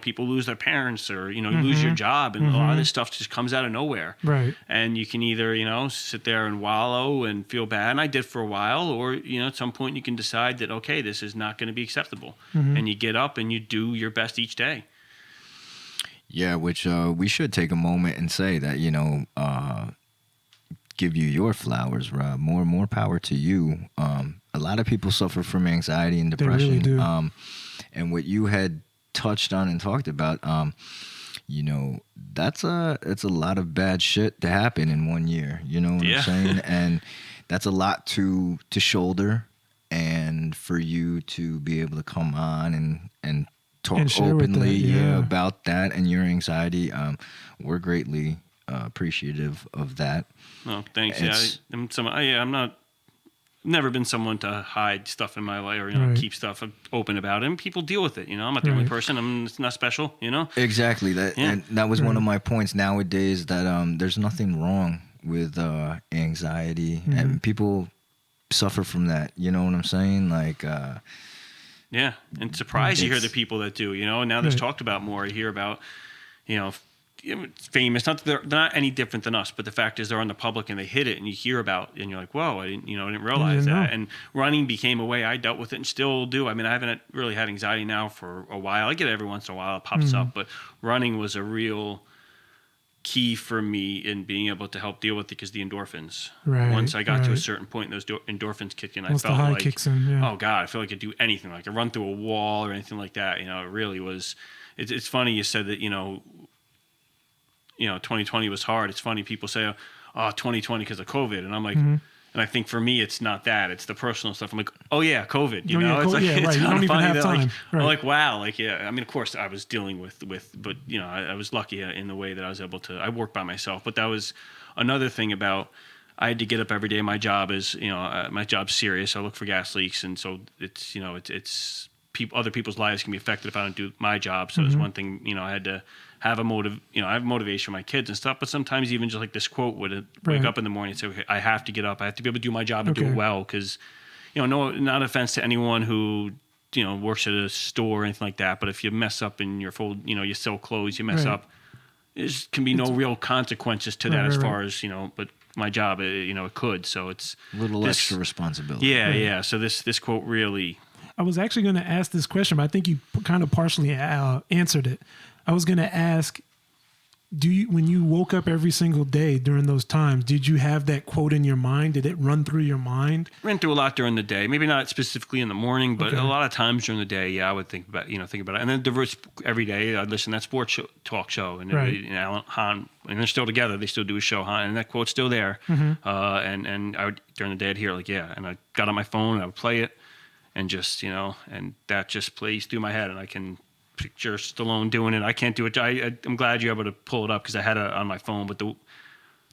people lose their parents or you lose your job, and a lot of this stuff just comes out of nowhere. Right. And you can either sit there and wallow and feel bad, and I did for a while, or at some point you can decide that okay, this is not going to be acceptable, and you get up and you do your best each day. Yeah, which we should take a moment and say that give you your flowers, Rob. More power to you. A lot of people suffer from anxiety and depression. They really do. And what you had touched on and talked about, it's a lot of bad shit to happen in 1 year. You know what I'm saying? And that's a lot to shoulder, and for you to be able to come on and talk openly about that and your anxiety. We're greatly appreciative of that. Oh, thanks. I'm never been someone to hide stuff in my life or keep stuff open about it. And people deal with it. I'm not the only person. It's not special. Exactly. And that was one of my points nowadays, that there's nothing wrong with anxiety, and people suffer from that. You know what I'm saying? Like. Yeah, and surprised you hear the people that do. And now there's talked about more. You hear about famous. Not that they're not any different than us, but the fact is they're on the public and they hit it, and you hear about, and you're like, whoa, I didn't realize that. And running became a way I dealt with it and still do. I mean, I haven't really had anxiety now for a while. I get it every once in a while, it pops up, but running was a real key for me in being able to help deal with it, because the endorphins. Once I got to a certain point, those endorphins kicked in. I felt like, kicks in, oh God, I feel like I could do anything, like I run through a wall or anything like that. It really was. It's funny you said that. 2020 was hard. It's funny people say, oh, 2020 because of COVID, and I'm like. And I think for me, it's not that. It's the personal stuff. I'm like, oh yeah, COVID. It's like it's kind of funny that like, I'm like, wow, like yeah. I mean, of course, I was dealing with, but I was lucky in the way that I was able to. I worked by myself, but that was another thing about. I had to get up every day. My job is, my job's serious. I look for gas leaks, and so it's, it's people. Other people's lives can be affected if I don't do my job. So it's one thing. I had to have a motive. I have motivation for my kids and stuff. But sometimes even just like this quote would wake up in the morning and say, okay, I have to get up. I have to be able to do my job and do it well. Because, no, not offense to anyone who works at a store or anything like that. But if you mess up in your you sell clothes, you mess up. There can be no real consequences to that as far as But my job, it could. So it's a little extra responsibility. Yeah, yeah. So this quote really. I was actually going to ask this question, but I think you kind of partially answered it. I was going to ask, when you woke up every single day during those times, did you have that quote in your mind? Did it run through your mind? Ran through a lot during the day. Maybe not specifically in the morning, but a lot of times during the day, yeah, I would think about it. And then every day I'd listen to that sports talk show, and Alan Hahn, and they're still together. They still do a show, Hahn, and that quote's still there. And I would, during the day I'd hear and I got on my phone and I would play it, and just and that just plays through my head, and I can picture Stallone doing it. I can't do it. I'm glad you're able to pull it up, because I had it on my phone. But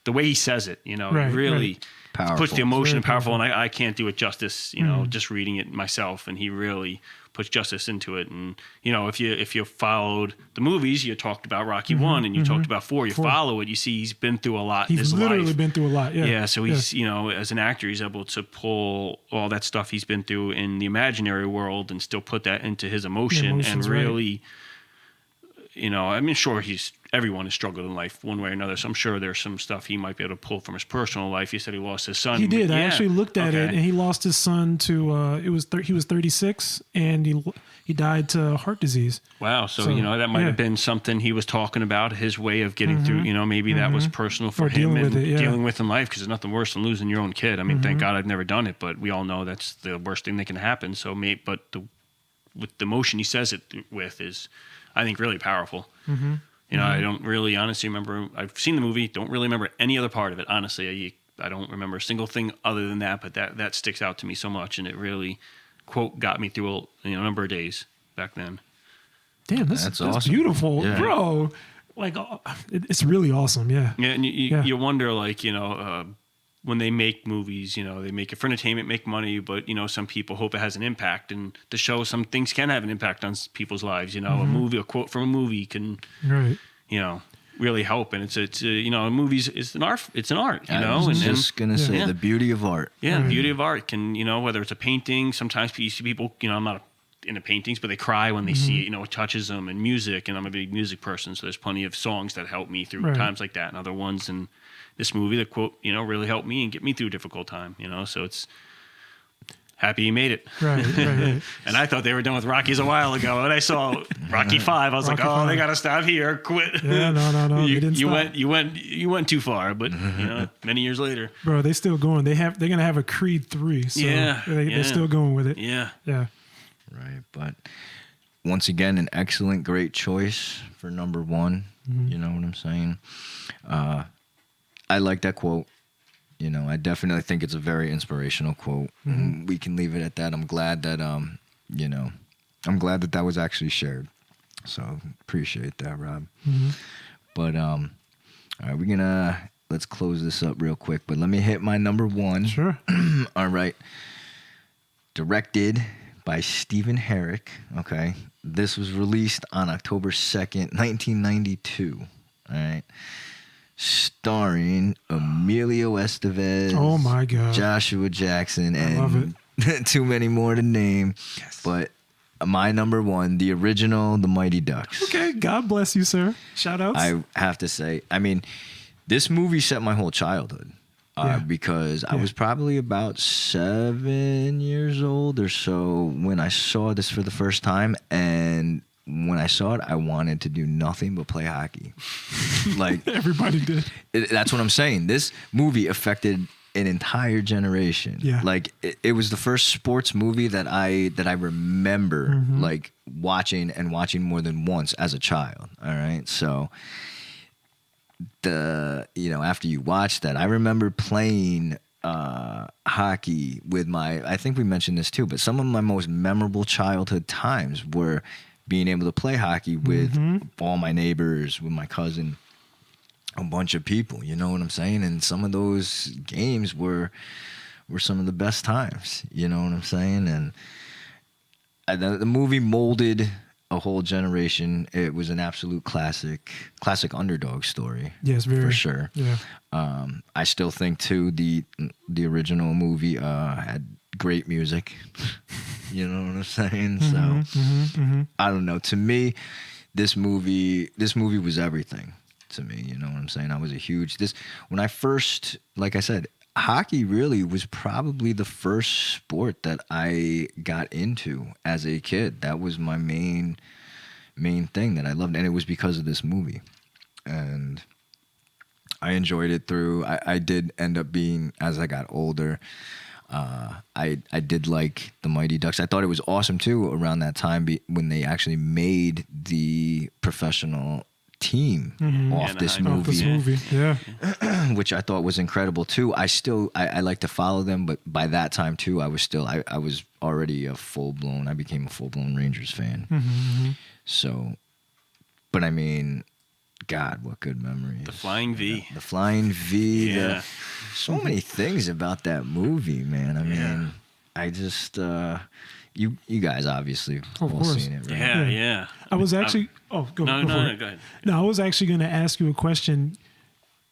the way he says it, really puts the emotion and powerful. And I can't do it justice. Just reading it myself, and he really puts justice into it. And if you followed the movies, you talked about Rocky 1 and you talked about 4. You follow it, you see he's been through a lot in his life. He's literally been through a lot. Yeah. Yeah. So he's as an actor, he's able to pull all that stuff he's been through in the imaginary world and still put that into his emotion and really. Sure, everyone has struggled in life one way or another. So I'm sure there's some stuff he might be able to pull from his personal life. He said he lost his son. He did. I actually looked at it, and he lost his son to. He was 36, and he died to heart disease. Wow. So that might have been something he was talking about. His way of getting through. Maybe that was personal for him and dealing with in life, because there's nothing worse than losing your own kid. I mean, thank God I've never done it, but we all know that's the worst thing that can happen. So with the emotion he says it with is. I think really powerful. I don't really honestly remember. I've seen the movie. Don't really remember any other part of it. Honestly, I don't remember a single thing other than that. But that sticks out to me so much, and it really quote got me through a number of days back then. Damn, that's awesome. Beautiful, bro. Like it's really awesome. Yeah. Yeah, and you wonder when they make movies, they make it for entertainment, make money, but, some people hope it has an impact. And the show, some things can have an impact on people's lives. A quote from a movie can, really help. And it's movies is an art. It's an art, I was just going to say the beauty of art. Yeah, the beauty of art can, whether it's a painting, sometimes you see people, I'm not into paintings, but they cry when they see it, it touches them, and music. And I'm a big music person, so there's plenty of songs that help me through times like that, and other ones. And this movie, the quote, really helped me and get me through a difficult time, so it's happy he made it. Right. And I thought they were done with Rockies a while ago, and I saw Rocky 5. I was like, oh, they got to stop here, quit. Yeah, no. You went too far, but many years later, bro, they still going. They're gonna have a Creed 3. So they're still going with it. Yeah. Right, but once again, an excellent, great choice for number 1. You know what I'm saying? I like that quote. I definitely think it's a very inspirational quote. We can leave it at that. I'm glad that that was actually shared. So appreciate that, Rob. But all right, let's close this up real quick. But let me hit my number 1. Sure. All right. Directed by Stephen Herrick. Okay. This was released on October 2nd, 1992. All right. Starring Emilio Estevez. Oh my God. Joshua Jackson, and I love it. too many more to name. Yes. But my number one, the original, the Mighty Ducks. Okay, God bless you, sir. Shout outs. I have to say, I mean, this movie set my whole childhood. Because I was probably about 7 years old or so when I saw this for the first time, and when I saw it, I wanted to do nothing but play hockey. Like everybody did. That's what I'm saying. This movie affected an entire generation. Yeah. Like it was the first sports movie that I remember like watching more than once as a child. All right, so. After you watch that, I remember playing hockey with I think we mentioned this too, but some of my most memorable childhood times were being able to play hockey with all my neighbors, with my cousin, a bunch of people, you know what I'm saying? And some of those games were some of the best times, you know what I'm saying? And the movie molded a whole generation. It was an absolute classic underdog story. Yes, very for sure. Yeah. I still think too the original movie had great music. You know what I'm saying? So I don't know. To me, this movie was everything to me. You know what I'm saying? I was when I first, like I said, hockey really was probably the first sport that I got into as a kid. That was my main thing that I loved, and it was because of this movie. And I enjoyed it through. I did end up being, as I got older, I did like the Mighty Ducks. I thought it was awesome too around that time when they actually made the professional team off this movie. Yeah. Which I thought was incredible too. I like to follow them, but by that time too, I was already I became a full-blown Rangers fan. So, but I mean, God, what good memories. The Flying V. The Flying V. Yeah. So many things about that movie, man. I mean, I just, you guys obviously all seen it, right? Yeah. I was actually, go ahead. No, I was actually going to ask you a question.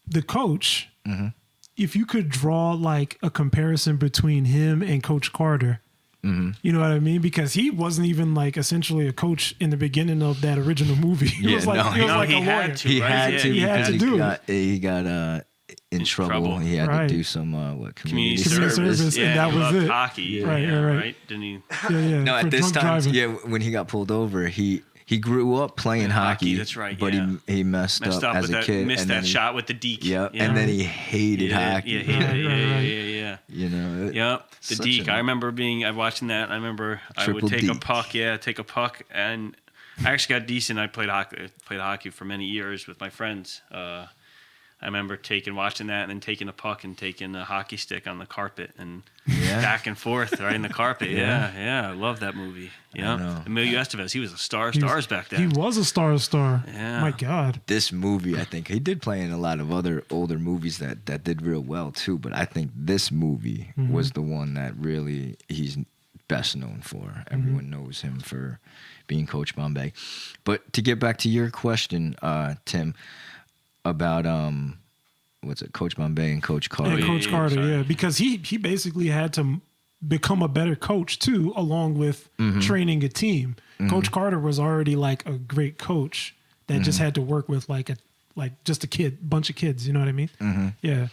The coach, if you could draw like a comparison between him and Coach Carter, you know what I mean? Because he wasn't even like essentially a coach in the beginning of that original movie. He was like a lawyer. He had to do it. He got in trouble. He had to do some community service. And that was it. Hockey, right. Didn't he? Yeah. No, at this time, when he got pulled over, he grew up playing hockey. That's right. But he messed up as a kid. Missed that shot with the deke. Yep. And then he hated hockey. Yeah. You know. Yep. The deke. I remember watching that. I remember I would take a puck, and I actually got decent. I played hockey for many years with my friends. I remember watching that and then taking a puck and taking a hockey stick on the carpet and back and forth right in the carpet. Yeah. I love that movie. Yeah. Emilio Estevez, he was a stars back then. He was a star. Yeah. My God. This movie, I think he did play in a lot of other older movies that did real well too, but I think this movie was the one that really he's best known for. Everyone knows him for being Coach Bombay. But to get back to your question, Tim, about Coach Bombay and Coach Carter. Yeah, Coach Carter, because he basically had to become a better coach too, along with training a team. Coach Carter was already like a great coach that just had to work with just a bunch of kids. You know what I mean? Yeah.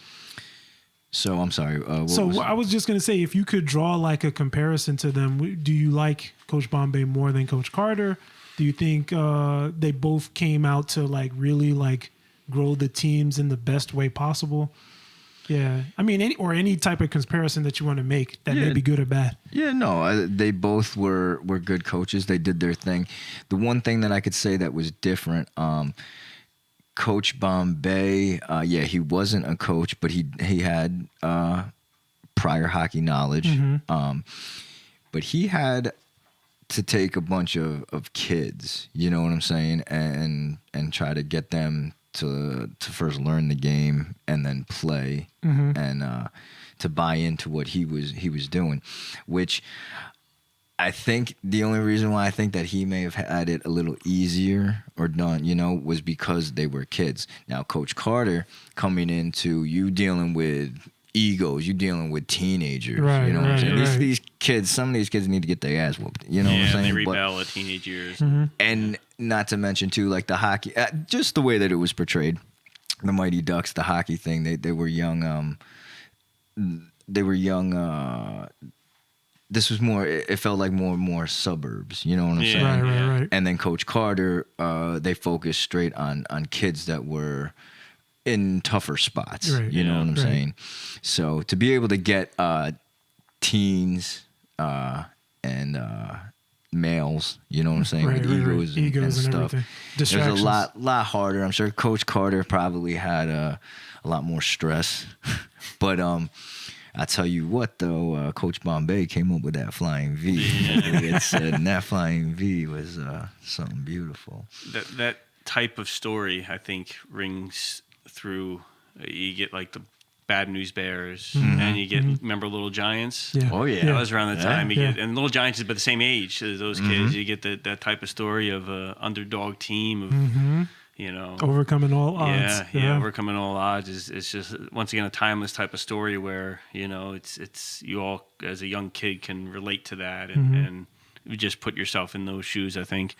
So I'm sorry. I was just gonna say, if you could draw like a comparison to them, do you like Coach Bombay more than Coach Carter? Do you think they both came out to like really like grow the teams in the best way possible? Yeah. I mean, any type of comparison that you want to make that may be good or bad. Yeah, no, they both were good coaches. They did their thing. The one thing that I could say that was different, Coach Bombay, he wasn't a coach, but he had prior hockey knowledge. But he had to take a bunch of kids, you know what I'm saying, and try to get them to first learn the game and then play and to buy into what he was doing, which I think the only reason why I think that he may have had it a little easier or done, was because they were kids. Now, Coach Carter coming into you dealing with, egos. You're dealing with teenagers. Right, you know what I'm saying? right. These kids, some of these kids need to get their ass whooped. You know what I'm saying? They rebel at teenage years. And not to mention too, like the hockey, just the way that it was portrayed. The Mighty Ducks, the hockey thing. They were young. They were young. This was more. It felt like more suburbs. You know what I'm saying? Right. And then Coach Carter, they focused straight on kids that were in tougher spots. Right. You know what I'm saying? So to be able to get teens and males, you know what I'm saying, with egos and stuff. It was a lot harder. I'm sure Coach Carter probably had a lot more stress, but I tell you what, though, Coach Bombay came up with that flying V. And that flying V was something beautiful. That type of story, I think, rings through. You get like the Bad News Bears, and you get remember Little Giants. Yeah. Oh yeah, that was around the time. You get, and Little Giants is about the same age as those kids. You get that type of story of a underdog team of. You know, overcoming all odds. Yeah, overcoming all odds is just once again a timeless type of story where you know it's you all as a young kid can relate to that and you just put yourself in those shoes. I think.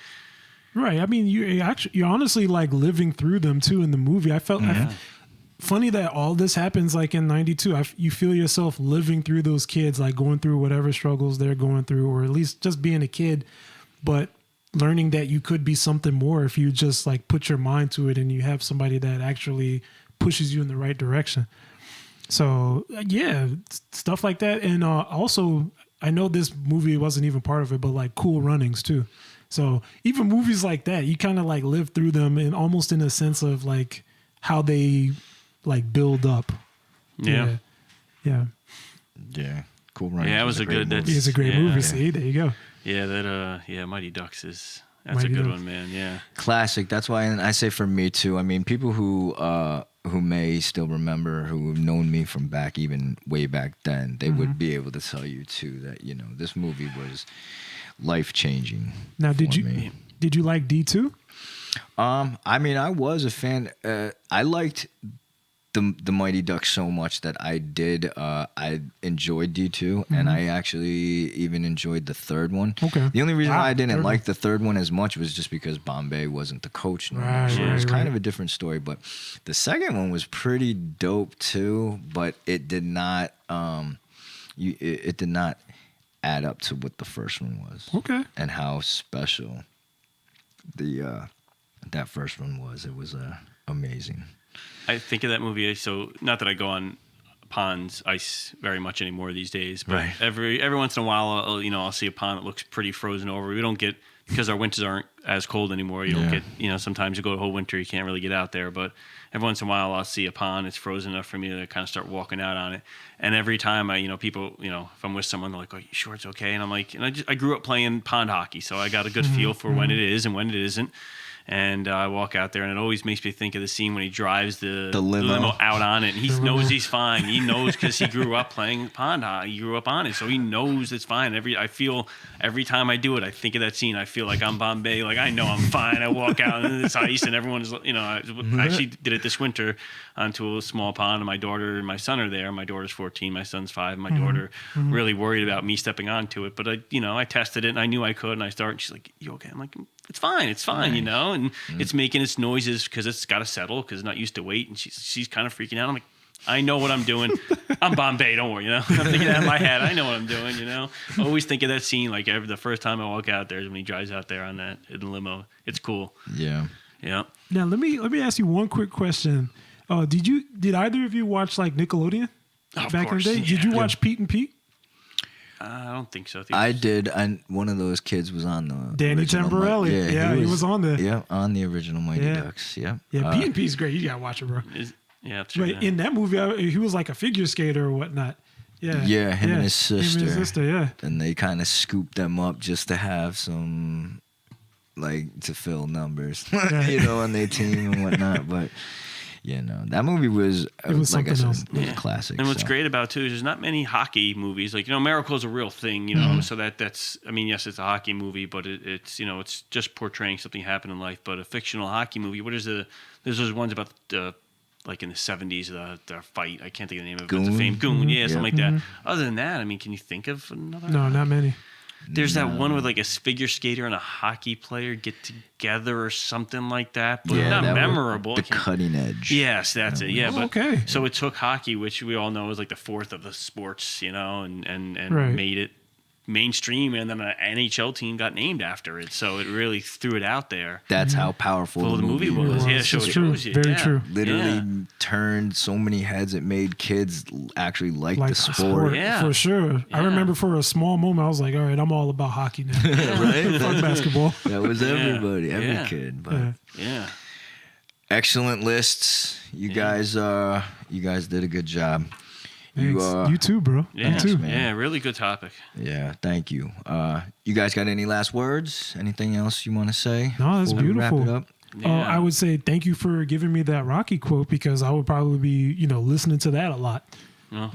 Right. I mean, you're honestly like living through them too in the movie. I felt funny that all this happens like in '92. You feel yourself living through those kids, like going through whatever struggles they're going through, or at least just being a kid, but learning that you could be something more if you just like put your mind to it and you have somebody that actually pushes you in the right direction. So yeah, stuff like that. And also I know this movie wasn't even part of it, but like Cool Runnings too. So even movies like that, you kind of like live through them and almost in a sense of like how they like build up. Yeah. Cool Runnings. Yeah, it was a good. It's a great movie. See, there you go. Yeah, Mighty Ducks that's Mighty a good one, man. Yeah, classic. That's why, and I say for me too. I mean, people who may still remember, who have known me from way back then, they would be able to tell you too that this movie was life changing. Now, did you like D2? I mean, I was a fan. I liked the Mighty Ducks so much that I enjoyed D2, and I actually even enjoyed the third one. Okay. The only reason why I didn't like the third one as much was just because Bombay wasn't the coach anymore. So it was kind of a different story. But the second one was pretty dope too, but it did not it did not add up to what the first one was. Okay. And how special that first one was. It was amazing. I think of that movie. So not that I go on ponds ice very much anymore these days, but every once in a while, I'll see a pond that looks pretty frozen over. We don't get, because our winters aren't as cold anymore. You don't get, sometimes you go a whole winter, you can't really get out there. But every once in a while, I'll see a pond that's frozen enough for me to kind of start walking out on it. And every time people, if I'm with someone, they're like, "Oh, you sure it's okay?" And I'm like, I grew up playing pond hockey, so I got a good feel for when it is and when it isn't. And I walk out there, and it always makes me think of the scene when he drives the limo out on it, and he knows he's fine. He knows because he grew up playing pond hockey. He grew up on it, so he knows it's fine. I feel every time I do it, I think of that scene. I feel like I'm Bombay. Like I know I'm fine. I walk out into this ice, and everyone's, I actually did it this winter onto a small pond, and my daughter and my son are there. My daughter's 14, my son's 5. My daughter really worried about me stepping onto it, but I tested it, and I knew I could, and I started. She's like, "You okay?" I'm like, it's fine, and it's making its noises because it's got to settle because it's not used to weight, and she's kind of freaking out. I'm like, I know what I'm doing. I'm Bombay, don't worry, I'm thinking that in my head. I know what I'm doing, I always think of that scene like the first time I walk out there is when he drives out there in the limo. It's cool. Yeah. Yeah. Now let me ask you one quick question. Did either of you watch like Nickelodeon back in the day? Yeah. Did you watch Pete and Pete? I don't think so. I did, and one of those kids was on the Danny Tamborelli. He was on the on the original Mighty Ducks. Yeah, Pete and Pete's great. You gotta watch it, bro. That's right. In that movie, he was like a figure skater or whatnot. Yeah, him and his sister. Yeah, and they kind of scooped them up just to have some, to fill numbers, on their team and whatnot. But that movie was like I said, else. It was a classic. And what's great about too is there's not many hockey movies. Like Miracle's a real thing, So that's yes, it's a hockey movie, but it's it's just portraying something happened in life. But a fictional hockey movie. There's those ones about the like in the 70s, the fight. I can't think of the name of it. Goon? It's a fame Goon, yeah, something like that. Mm-hmm. Other than that, I mean, can you think of another? No, not many. There's that one with like a figure skater and a hockey player get together or something like that, but Yeah, not that memorable. The Cutting Edge. Yes, that's it. Yeah, but okay. so it took hockey, which we all know is like the fourth of the sports, and Right. made it mainstream, and then an NHL team got named after it. So it really threw it out there. That's how powerful Well, the movie was. Yeah, It's so it true. shows you. Very yeah. true. Literally Yeah. turned so many heads. It made kids actually like the Like sport. Yeah. for sure. I Yeah. remember for a small moment, I was like, all right, I'm all about hockey now. Right? Fuck basketball. That was everybody, every Yeah. kid. But Yeah. Yeah. excellent lists. You guys did a good job. Thanks. You too, bro. Yeah, You too. man. yeah, really good topic. Yeah, thank you. You guys got any last words? Anything else you want to say? No, that's before we beautiful. Wrap it up? Yeah. I would say thank you for giving me that Rocky quote, because I would probably be, listening to that a lot. Oh.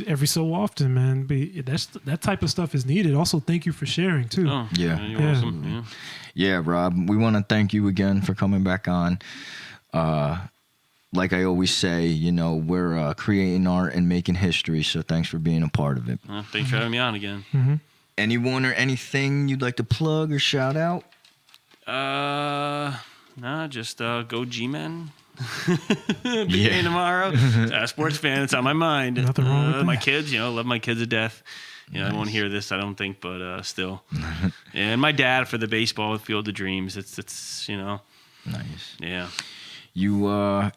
Every so often, man. But that type of stuff is needed. Also, thank you for sharing too. Oh, Yeah. you're Yeah. awesome. Yeah. Yeah, Rob, we want to thank you again for coming back on. Like I always say, we're creating art and making history, so thanks for being a part of it. Well, thanks for having me on again. Anyone or anything you'd like to plug or shout out? Nah, just go G-Men. Big game tomorrow. Sports fan, it's on my mind. Nothing wrong with my that. kids, love my kids to death. I won't hear this, I don't think, but still. And my dad for the baseball with Field of Dreams. It's Nice. yeah. You,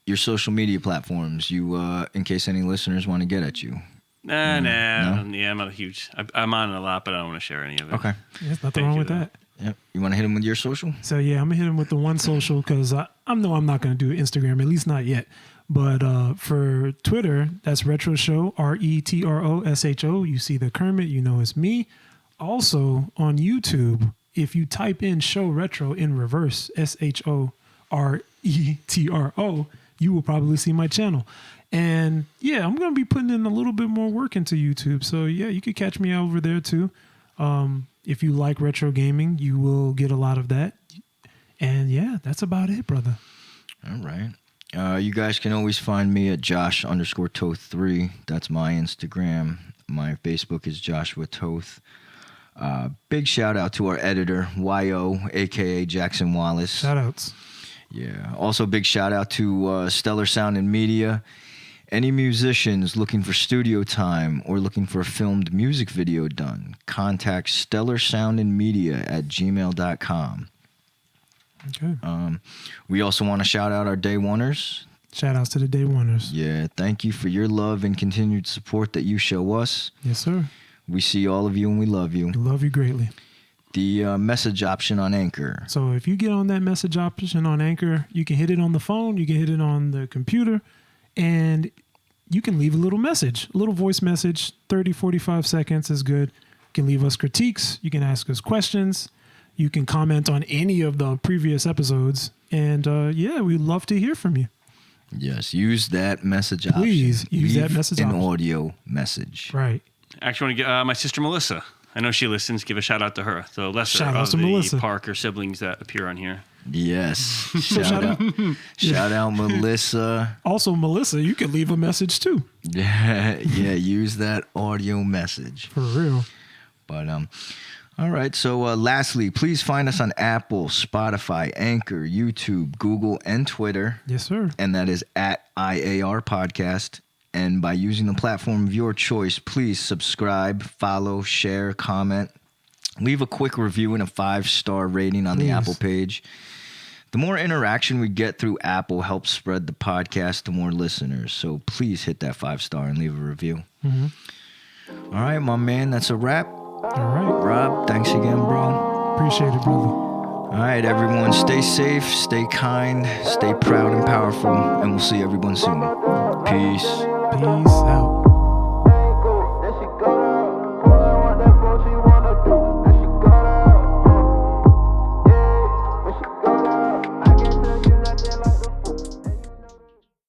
your social media platforms, in case any listeners want to get at you. Nah. No? Yeah, I'm not a huge. I'm on it a lot, but I don't want to share any of it. Okay. There's nothing Thank wrong you, with though. that. Yep. You want to hit them with your social? So yeah, I'm gonna hit him with the one social, because I know I'm not gonna do Instagram, at least not yet. But for Twitter, that's Retro Show, RETROSHO. You see the Kermit, it's me. Also on YouTube, if you type in Show Retro in reverse, SHORETRO, you will probably see my channel. And yeah, I'm gonna be putting in a little bit more work into YouTube. So yeah, you could catch me over there too. If you like retro gaming, you will get a lot of that. And yeah, that's about it, brother. All right. You guys can always find me at Josh_Toth3. That's my Instagram. My Facebook is Joshua Toth. Big shout out to our editor, YO, aka Jackson Wallace. Shout outs. Yeah. Also, big shout out to Stellar Sound and Media. Any musicians looking for studio time or looking for a filmed music video done, contact stellarsoundandmedia@gmail.com. Okay. We also want to shout out our day oneers. Shout outs to the day oneers. Yeah, thank you for your love and continued support that you show us. Yes, sir. We see all of you and we love you. Love you greatly. The message option on Anchor. So if you get on that message option on Anchor, you can hit it on the phone, you can hit it on the computer, and you can leave a little message, a little voice message, 30, 45 seconds is good. You can leave us critiques. You can ask us questions. You can comment on any of the previous episodes. And yeah, we'd love to hear from you. Yes, use that message option. Please use that Leave message an option. audio message. Right. Actually, want to get my sister Melissa. I know she listens. Give a shout out to her. The lesser Shout out of to the Melissa. Parker siblings that appear on here. Yes. Shout out Melissa. Also, Melissa, you can leave a message too. Yeah, use that audio message. For real. But all right. So lastly, please find us on Apple, Spotify, Anchor, YouTube, Google, and Twitter. Yes, sir. And that is at IAR Podcast. And by using the platform of your choice, please subscribe, follow, share, comment. Leave a quick review and a 5-star rating on the Apple page. The more interaction we get through Apple helps spread the podcast to more listeners. So please hit that 5-star and leave a review. Mm-hmm. All right, my man, that's a wrap. All right. Rob, thanks again, bro. Appreciate it, brother. All right, everyone, stay safe, stay kind, stay proud and powerful, and we'll see everyone soon. Peace. Peace out.